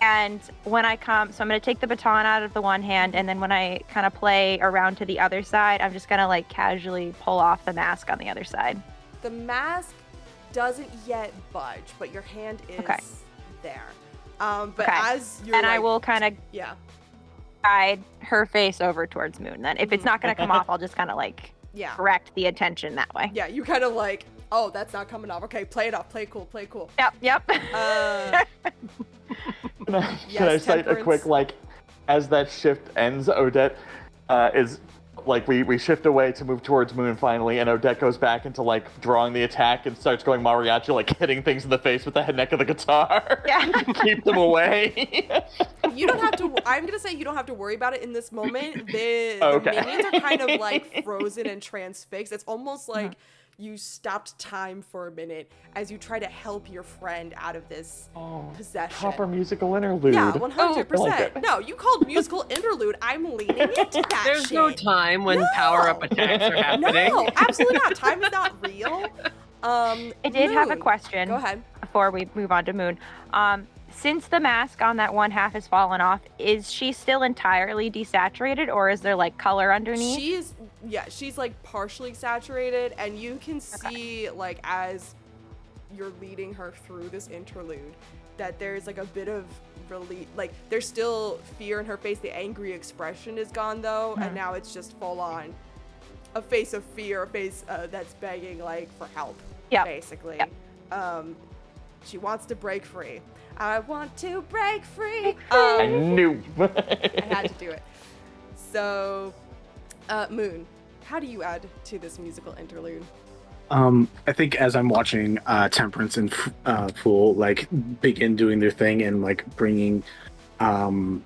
And when I come, so I'm going to take the baton out of the one hand, and then when I kind of play around to the other side, I'm just going to like casually pull off the mask on the other side. The mask doesn't yet budge, but your hand is there. But as you're I will kind of guide her face over towards Moon. Then if it's not going to come off, I'll just kind of like correct the attention that way. Yeah, you kind of like, oh, that's not coming off. Okay, play it off. Play cool. Yep. Can I cite a quick, like, as that shift ends, Odette is, like, we shift away to move towards Moon finally, and Odette goes back into, like, drawing the attack and starts going mariachi, like, hitting things in the face with the head neck of the guitar. Yeah. Keep them away. You don't have to, I'm going to say you don't have to worry about it in this moment. The minions are kind of, like, frozen and transfixed. It's almost like you stopped time for a minute as you try to help your friend out of this possession. Proper musical interlude. Yeah, 100%. Like no, you called musical interlude. I'm leaning into that There's shit. no time when power-up attacks are happening. No, absolutely not. Time is not real. I did have a question. Go ahead. Before we move on to Moon. Since the mask on that one half has fallen off, is she still entirely desaturated, or is there like color underneath? She's like partially saturated, and you can see like as you're leading her through this interlude that there's like a bit of relief. Like there's still fear in her face. The angry expression is gone though, and now it's just full on a face of fear, a face that's begging like for help. Yeah, basically. Yep. She wants to break free. I want to break free. I knew. I had to do it. So, Moon, how do you add to this musical interlude? I think as I'm watching Temperance and Fool like begin doing their thing and like bringing Clem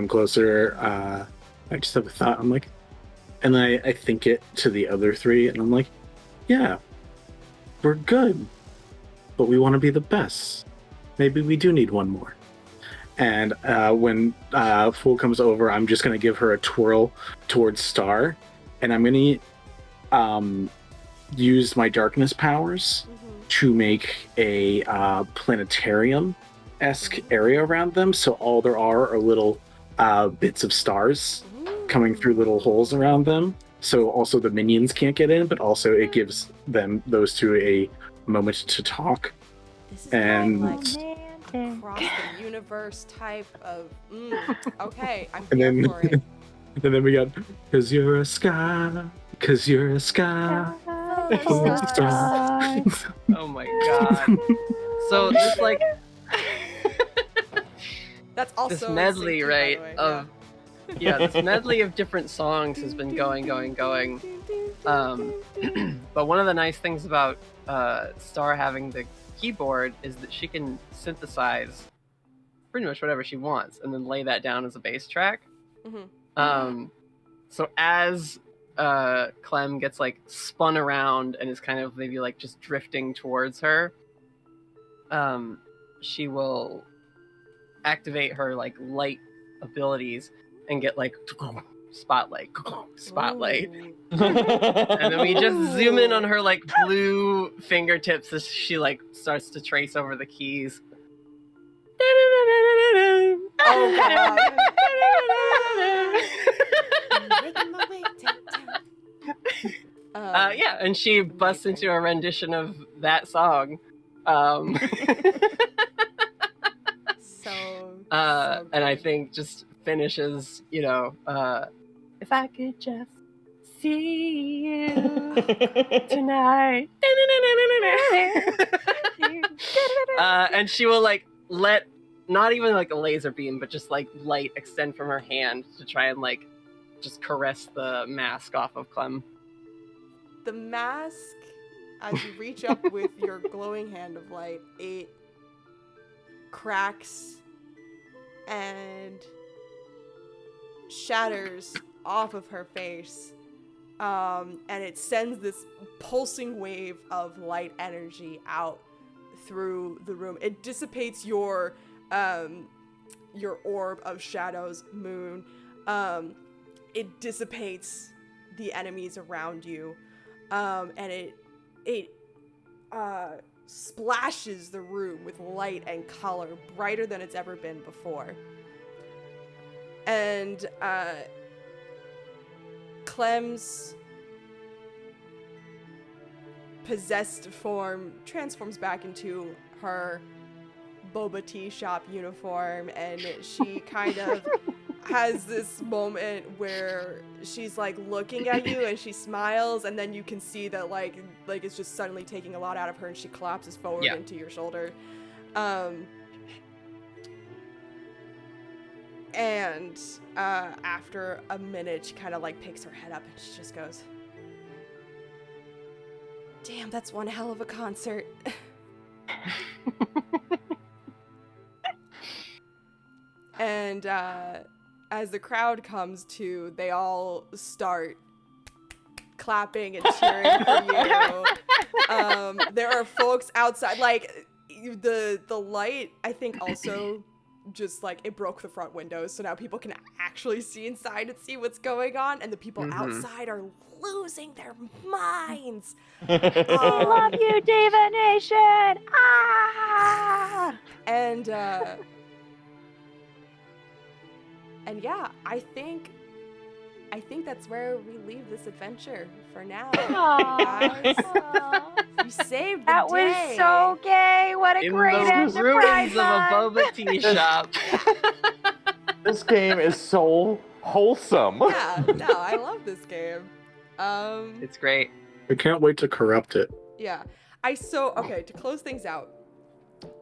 closer, I just have a thought. I'm like, and I think it to the other three, and I'm like, yeah, we're good. but we want to be the best. Maybe we do need one more. And when Fool comes over, I'm just going to give her a twirl towards Star, and I'm going to use my darkness powers to make a planetarium-esque area around them. So all there are little bits of stars coming through little holes around them. So also the minions can't get in, but also it gives them those two a moment to talk. This is And like across the universe type of. Okay, I'm And here then- for it. and then we got, 'cause you're a sky, 'cause you're a sky. full of stars." Oh my god. So this like That's also this in medley, sync too, by right? the way, Of yeah, this medley of different songs has been going. But one of the nice things about Star having the keyboard is that she can synthesize pretty much whatever she wants and then lay that down as a bass track. So as Clem gets like spun around and is kind of maybe like just drifting towards her, she will activate her like light abilities and get like spotlight. Ooh. And then we just zoom in on her like blue fingertips as she like starts to trace over the keys. Oh god. Yeah, and she busts into a rendition of that song. And I think just finishes, you know, if I could just see you tonight. And she will like let not even like a laser beam, but just like light extend from her hand to try and like just caress the mask off of Clem. The mask, as you reach up with your glowing hand of light, it cracks and shatters off of her face. And it sends this pulsing wave of light energy out through the room. It dissipates your orb of shadows, Moon. It dissipates the enemies around you. And it splashes the room with light and color, brighter than it's ever been before. And Clem's possessed form transforms back into her boba tea shop uniform, and she kind of has this moment where she's like looking at you and she smiles, and then you can see that like it's just suddenly taking a lot out of her, and she collapses forward into your shoulder. And after a minute, she kind of like picks her head up and she just goes, "Damn, that's one hell of a concert." And as the crowd comes to, they all start clapping and cheering for you. There are folks outside, like the light, I think also just like it broke the front windows, so now people can actually see inside and see what's going on, and the people outside are losing their minds. We love you, Diva Nation! Ah! And yeah, I think that's where we leave this adventure for now. Guys. You saved the That day. was so gay. What a In great the enterprise! ruins of a boba tea shop. This game is so wholesome. Yeah, no, I love this game. It's great. I can't wait to corrupt it. Yeah. Okay, to close things out,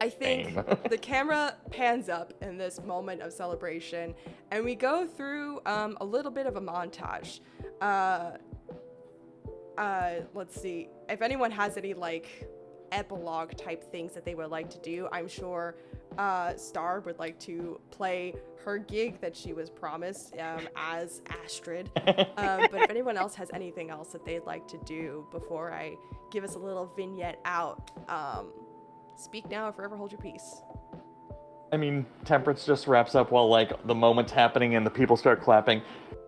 I think Same. the camera pans up in this moment of celebration, and we go through a little bit of a montage. Let's see. If anyone has any like epilogue type things that they would like to do, I'm sure Star would like to play her gig that she was promised as Astrid. But if anyone else has anything else that they'd like to do before I give us a little vignette out, Speak now or forever hold your peace. I mean, Temperance just wraps up while, like, the moment's happening and the people start clapping.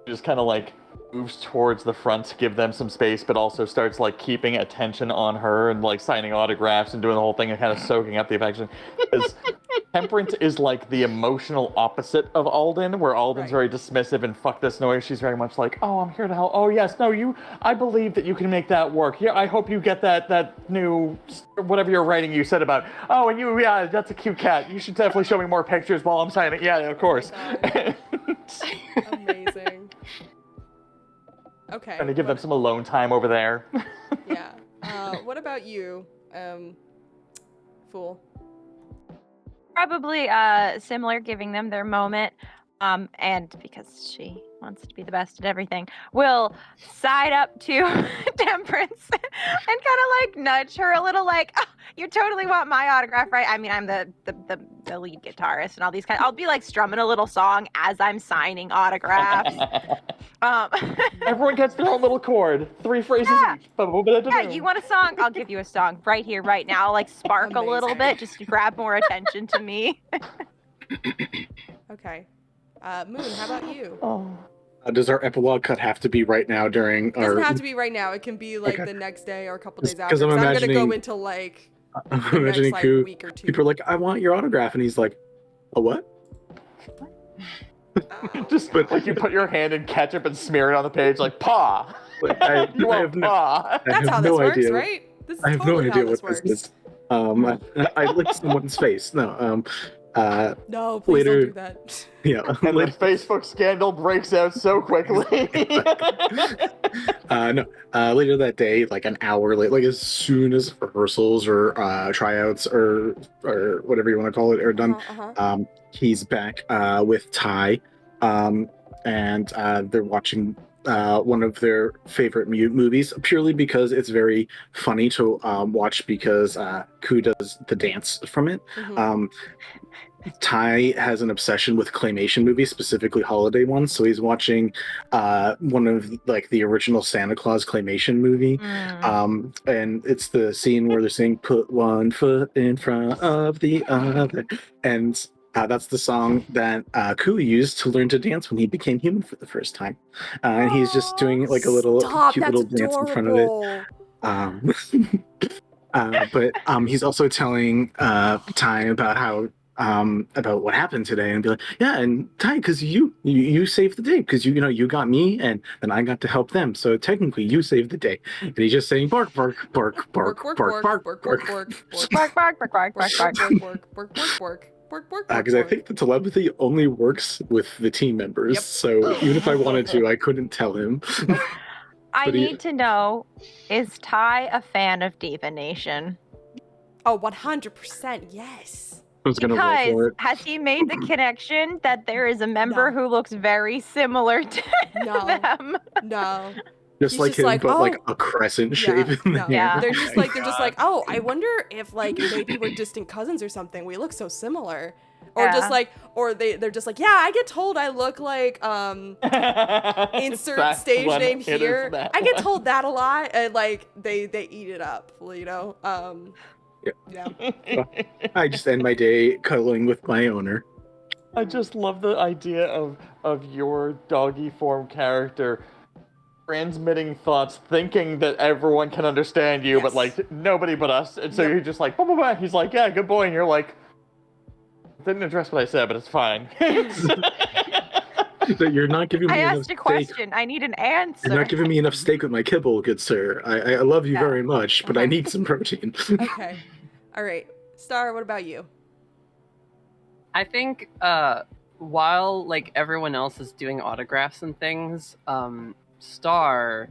Just kind of, like, moves towards the front to give them some space, but also starts, like, keeping attention on her and, like, signing autographs and doing the whole thing and kind of soaking up the affection. Because Temperance is, like, the emotional opposite of Alden, where Alden's very dismissive and fuck this noise. She's very much like, oh, I'm here to help. Oh, yes, no, I believe that you can make that work. Yeah, I hope you get that new, whatever you're writing you said about, oh, and yeah, that's a cute cat. You should definitely show me more pictures while I'm signing. Yeah, of course. Amazing. Okay. Trying to give them some alone time over there. Yeah. What about you, Fool? Probably similar, giving them their moment. And because she wants to be the best at everything, will side up to Temperance and kind of like nudge her a little, like, oh, you totally want my autograph, right? I mean, I'm the lead guitarist and all these kinds. I'll be like strumming a little song as I'm signing autographs. Everyone gets their own little chord. 3 phrases each. Yeah, you want a song? I'll give you a song right here, right now. I'll like spark a little bit just to grab more attention to me. Okay. Moon, how about you? Does our epilogue cut have to be right now during It doesn't have to be right now. It can be like the next day or a couple days after. Because I'm going to go into like I'm the imagining next, Koo, week or two. people are like, I want your autograph, and he's like, a what? Just like you put your hand in ketchup and smear it on the page like, paw. You want paw. That's how this works, right? This is I have totally no idea how this what works. this is. I licked someone's face. No, no, please later, don't do that. Yeah. And the Facebook scandal breaks out so quickly. No. Later that day, like an hour late, like as soon as rehearsals or tryouts or whatever you want to call it are done, he's back with Ty, and they're watching one of their favorite movies, purely because it's very funny to watch, because Koo does the dance from it. Ty has an obsession with claymation movies, specifically holiday ones, so he's watching one of like the original Santa Claus claymation movie, and it's the scene where they're saying "Put one foot in front of the other," and that's the song that Koo used to learn to dance when he became human for the first time, and he's just doing like a little cute little dance in front of it. But he's also telling Ty about how about what happened today, and be like, yeah, and Ty, because you saved the day, because you got me, and then I got to help them, so technically you saved the day. And he's just saying bark, bark, bark, bark, bark, bark, bark, bark, bark, because I think the telepathy only works with the team members, so even if I wanted to, I couldn't tell him. I need to know, is Ty a fan of Diva Nation? Oh, 100%, yes. Because has he made the connection that there is a member who looks very similar to them? No. Just like him, but like a crescent shape. Yeah. They're just like, oh, I wonder if like maybe we're distant cousins or something. We look so similar. Or just like, or they're just like, yeah, I get told I look like insert stage name here. I get told that a lot, and like they eat it up, you know. Yeah. I just end my day cuddling with my owner. I just love the idea of your doggy form character transmitting thoughts, thinking that everyone can understand you, but like nobody but us. And so you're just like, blah, blah, blah. He's like, yeah, good boy. And you're like, didn't address what I said, but it's fine. That you're not giving me enough asked a question. I need an answer. You're not giving me enough steak with my kibble, good sir. I love you very much, but I need some protein. Okay. All right. Star, what about you? I think while like everyone else is doing autographs and things, Star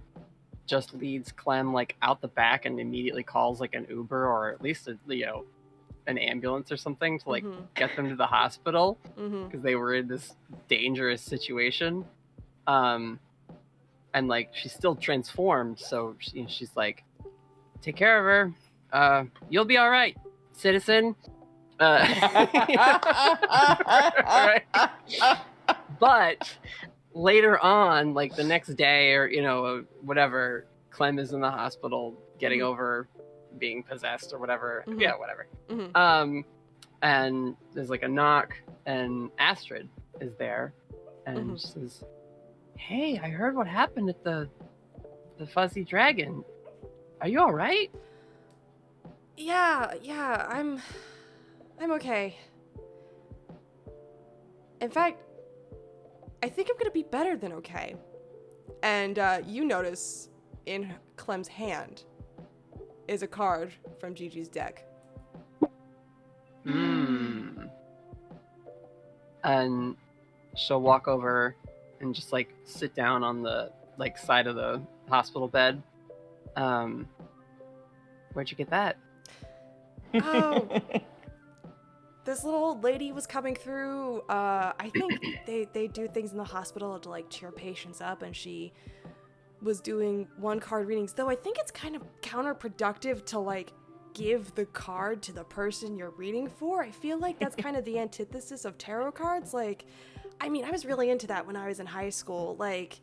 just leads Clem like out the back and immediately calls like an Uber or at least an ambulance or something to like get them to the hospital because they were in this dangerous situation. And like she's still transformed, so she's like, take care of her. You'll be all right, citizen. But later on, like the next day or whatever, Clem is in the hospital getting over being possessed or whatever. Mhm. Yeah, whatever. Mhm. And there's like a knock, and Astrid is there, and Mhm. she says, "Hey, I heard what happened at the fuzzy dragon. Are you all right?" Yeah, I'm okay. In fact, I think I'm gonna be better than okay. And you notice in Clem's hand is a card from Gigi's deck. And she'll walk over and just like sit down on the like side of the hospital bed. Where'd you get that? Oh, this little old lady was coming through. I think they do things in the hospital to like cheer patients up, and she was doing one card readings. Though I think it's kind of counterproductive to like give the card to the person you're reading for. I feel like that's kind of the antithesis of tarot cards. Like, I mean, I was really into that when I was in high school. Like,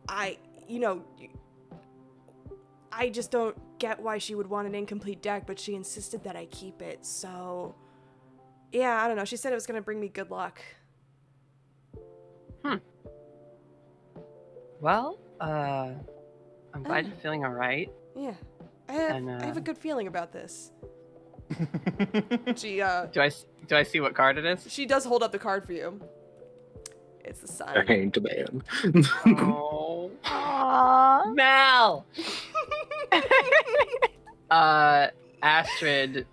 I just don't get why she would want an incomplete deck, but she insisted that I keep it. So, yeah, I don't know. She said it was going to bring me good luck. Well, I'm glad you're feeling all right. Yeah. I have a good feeling about this. She Do I see what card it is? she does hold up the card for you. It's the I sun. hanged man. Oh, Aww. Mal. Astrid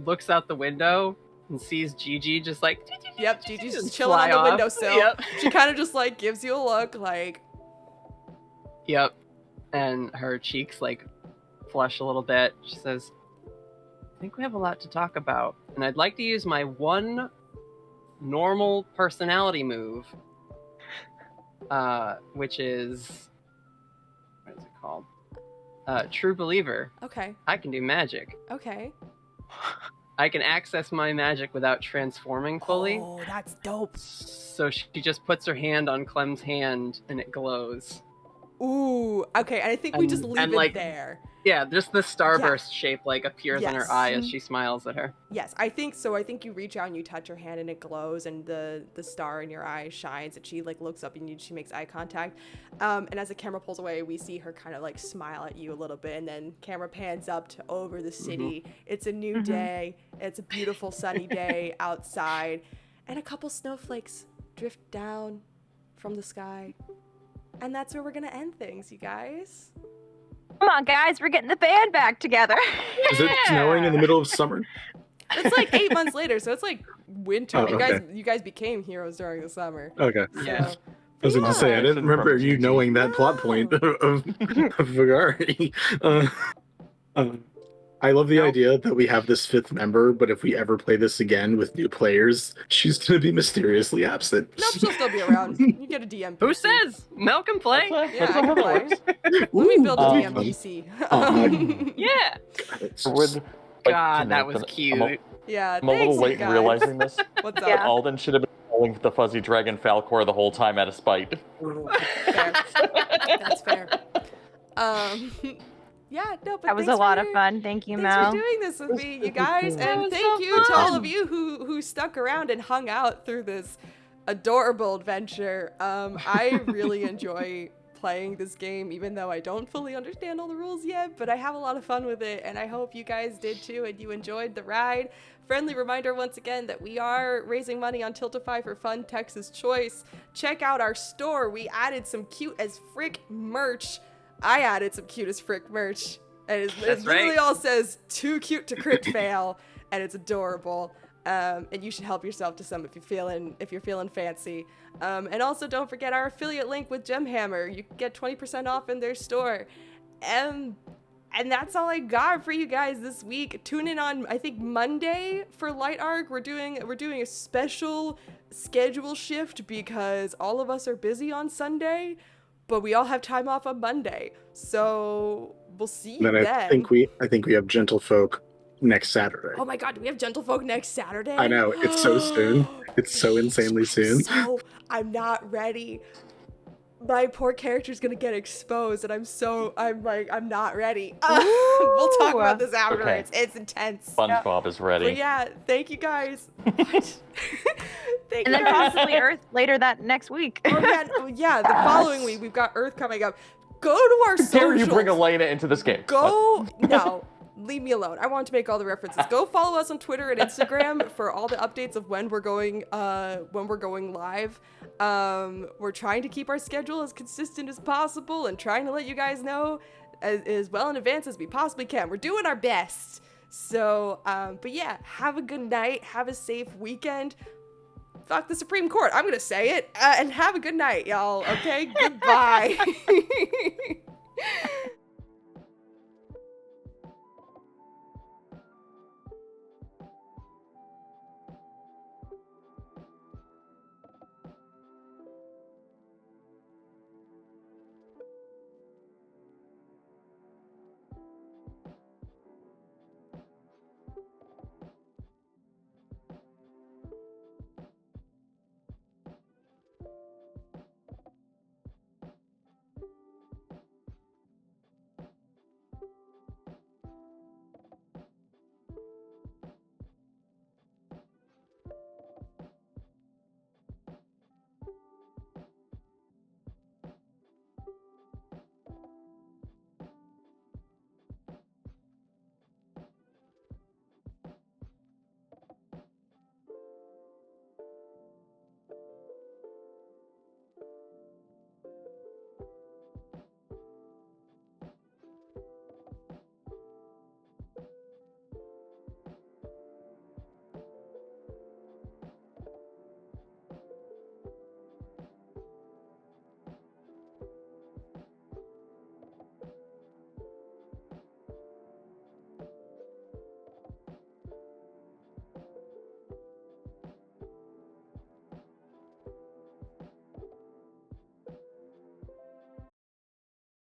looks out the window and sees Gigi just like. Yep, Gigi's just just chilling on fly the off. windowsill. Yep. She kind of just like gives you a look like, Yep. And her cheeks like flush a little bit. She says, "I think we have a lot to talk about, and I'd like to use my one normal personality move, which is, what is it called? True Believer. okay, I can do magic. okay. I can access my magic without transforming fully. Oh, that's dope. So she just puts her hand on Clem's hand, and it glows. Ooh, okay, and I think we just leave and, it like, there. Yeah, just the starburst shape like appears in Yes. her eye as she smiles at her. Yes, I think so. I think you reach out and you touch her hand and it glows, and the star in your eye shines, and she like looks up and she makes eye contact. And as the camera pulls away, we see her kind of like smile at you a little bit, and then camera pans up to over the city. It's a new day. It's a beautiful sunny day outside, and a couple snowflakes drift down from the sky. And that's where we're gonna end things, you guys. Come on, guys, we're getting the band back together. Is it snowing in the middle of summer? It's like 8 months later, so it's like winter. Oh, okay. You guys became heroes during the summer. Okay. Yeah. So, I was going to say, I didn't remember you knowing that plot No. point of Vagari. I love the Nope. idea that we have this fifth member, but if we ever play this again with new players, she's going to be mysteriously absent. nope, she'll still be around. You get a DM. Who PC. says? Mel can play? Yeah, That's I how can it play. works. Let me build a Ooh, DM fun. PC. Yeah. Would, like, God, to that note was I'm cute. Yeah, I'm a little thanks, late you in guys. realizing this. What's up? Yeah. Alden should have been calling the fuzzy dragon Falcor the whole time out of spite. Fair. That's fair. Yeah, no, but That was a thanks lot for- of fun. Thank you, Thanks Mel. for doing this with me, you guys, and was thank so you to all fun. of you who stuck around and hung out through this adorable adventure. I really enjoy playing this game, even though I don't fully understand all the rules yet, but I have a lot of fun with it, and I hope you guys did too, and you enjoyed the ride. Friendly reminder once again that we are raising money on Tiltify for Fun Texas Choice. Check out our store. We added some cute as frick merch. I added some cute as frick merch. And it That's literally right. all says too cute to crit fail, and it's adorable. And you should help yourself to some if you're feeling fancy. And also don't forget our affiliate link with Gemhammer. You can get 20% off in their store. And that's all I got for you guys this week. Tune in on I think Monday for Light Arc. We're doing a special schedule shift because all of us are busy on Sunday, but we all have time off on Monday. So we'll see you Then then. I think we have Gentlefolk next Saturday. Oh my god, do we have Gentlefolk next Saturday? I know, it's so soon. It's so insanely soon. So I'm not ready. my poor character's gonna get exposed, and I'm not ready. We'll talk about this after. Okay. It's intense. SpongeBob is ready. But yeah, thank you guys. What? Thank And you then guys. possibly Earth later that next week. Yeah, the following week we've got Earth coming up. Go to our socials. Dare you bring Elena into this game? No, leave me alone. I want to make all the references. Go follow us on Twitter and Instagram for all the updates of when we're going live. We're trying to keep our schedule as consistent as possible and trying to let you guys know as well in advance as we possibly can. We're doing our best. So, but yeah, have a good night. Have a safe weekend. Fuck the Supreme Court. I'm gonna say it. And have a good night, y'all. Okay? Goodbye.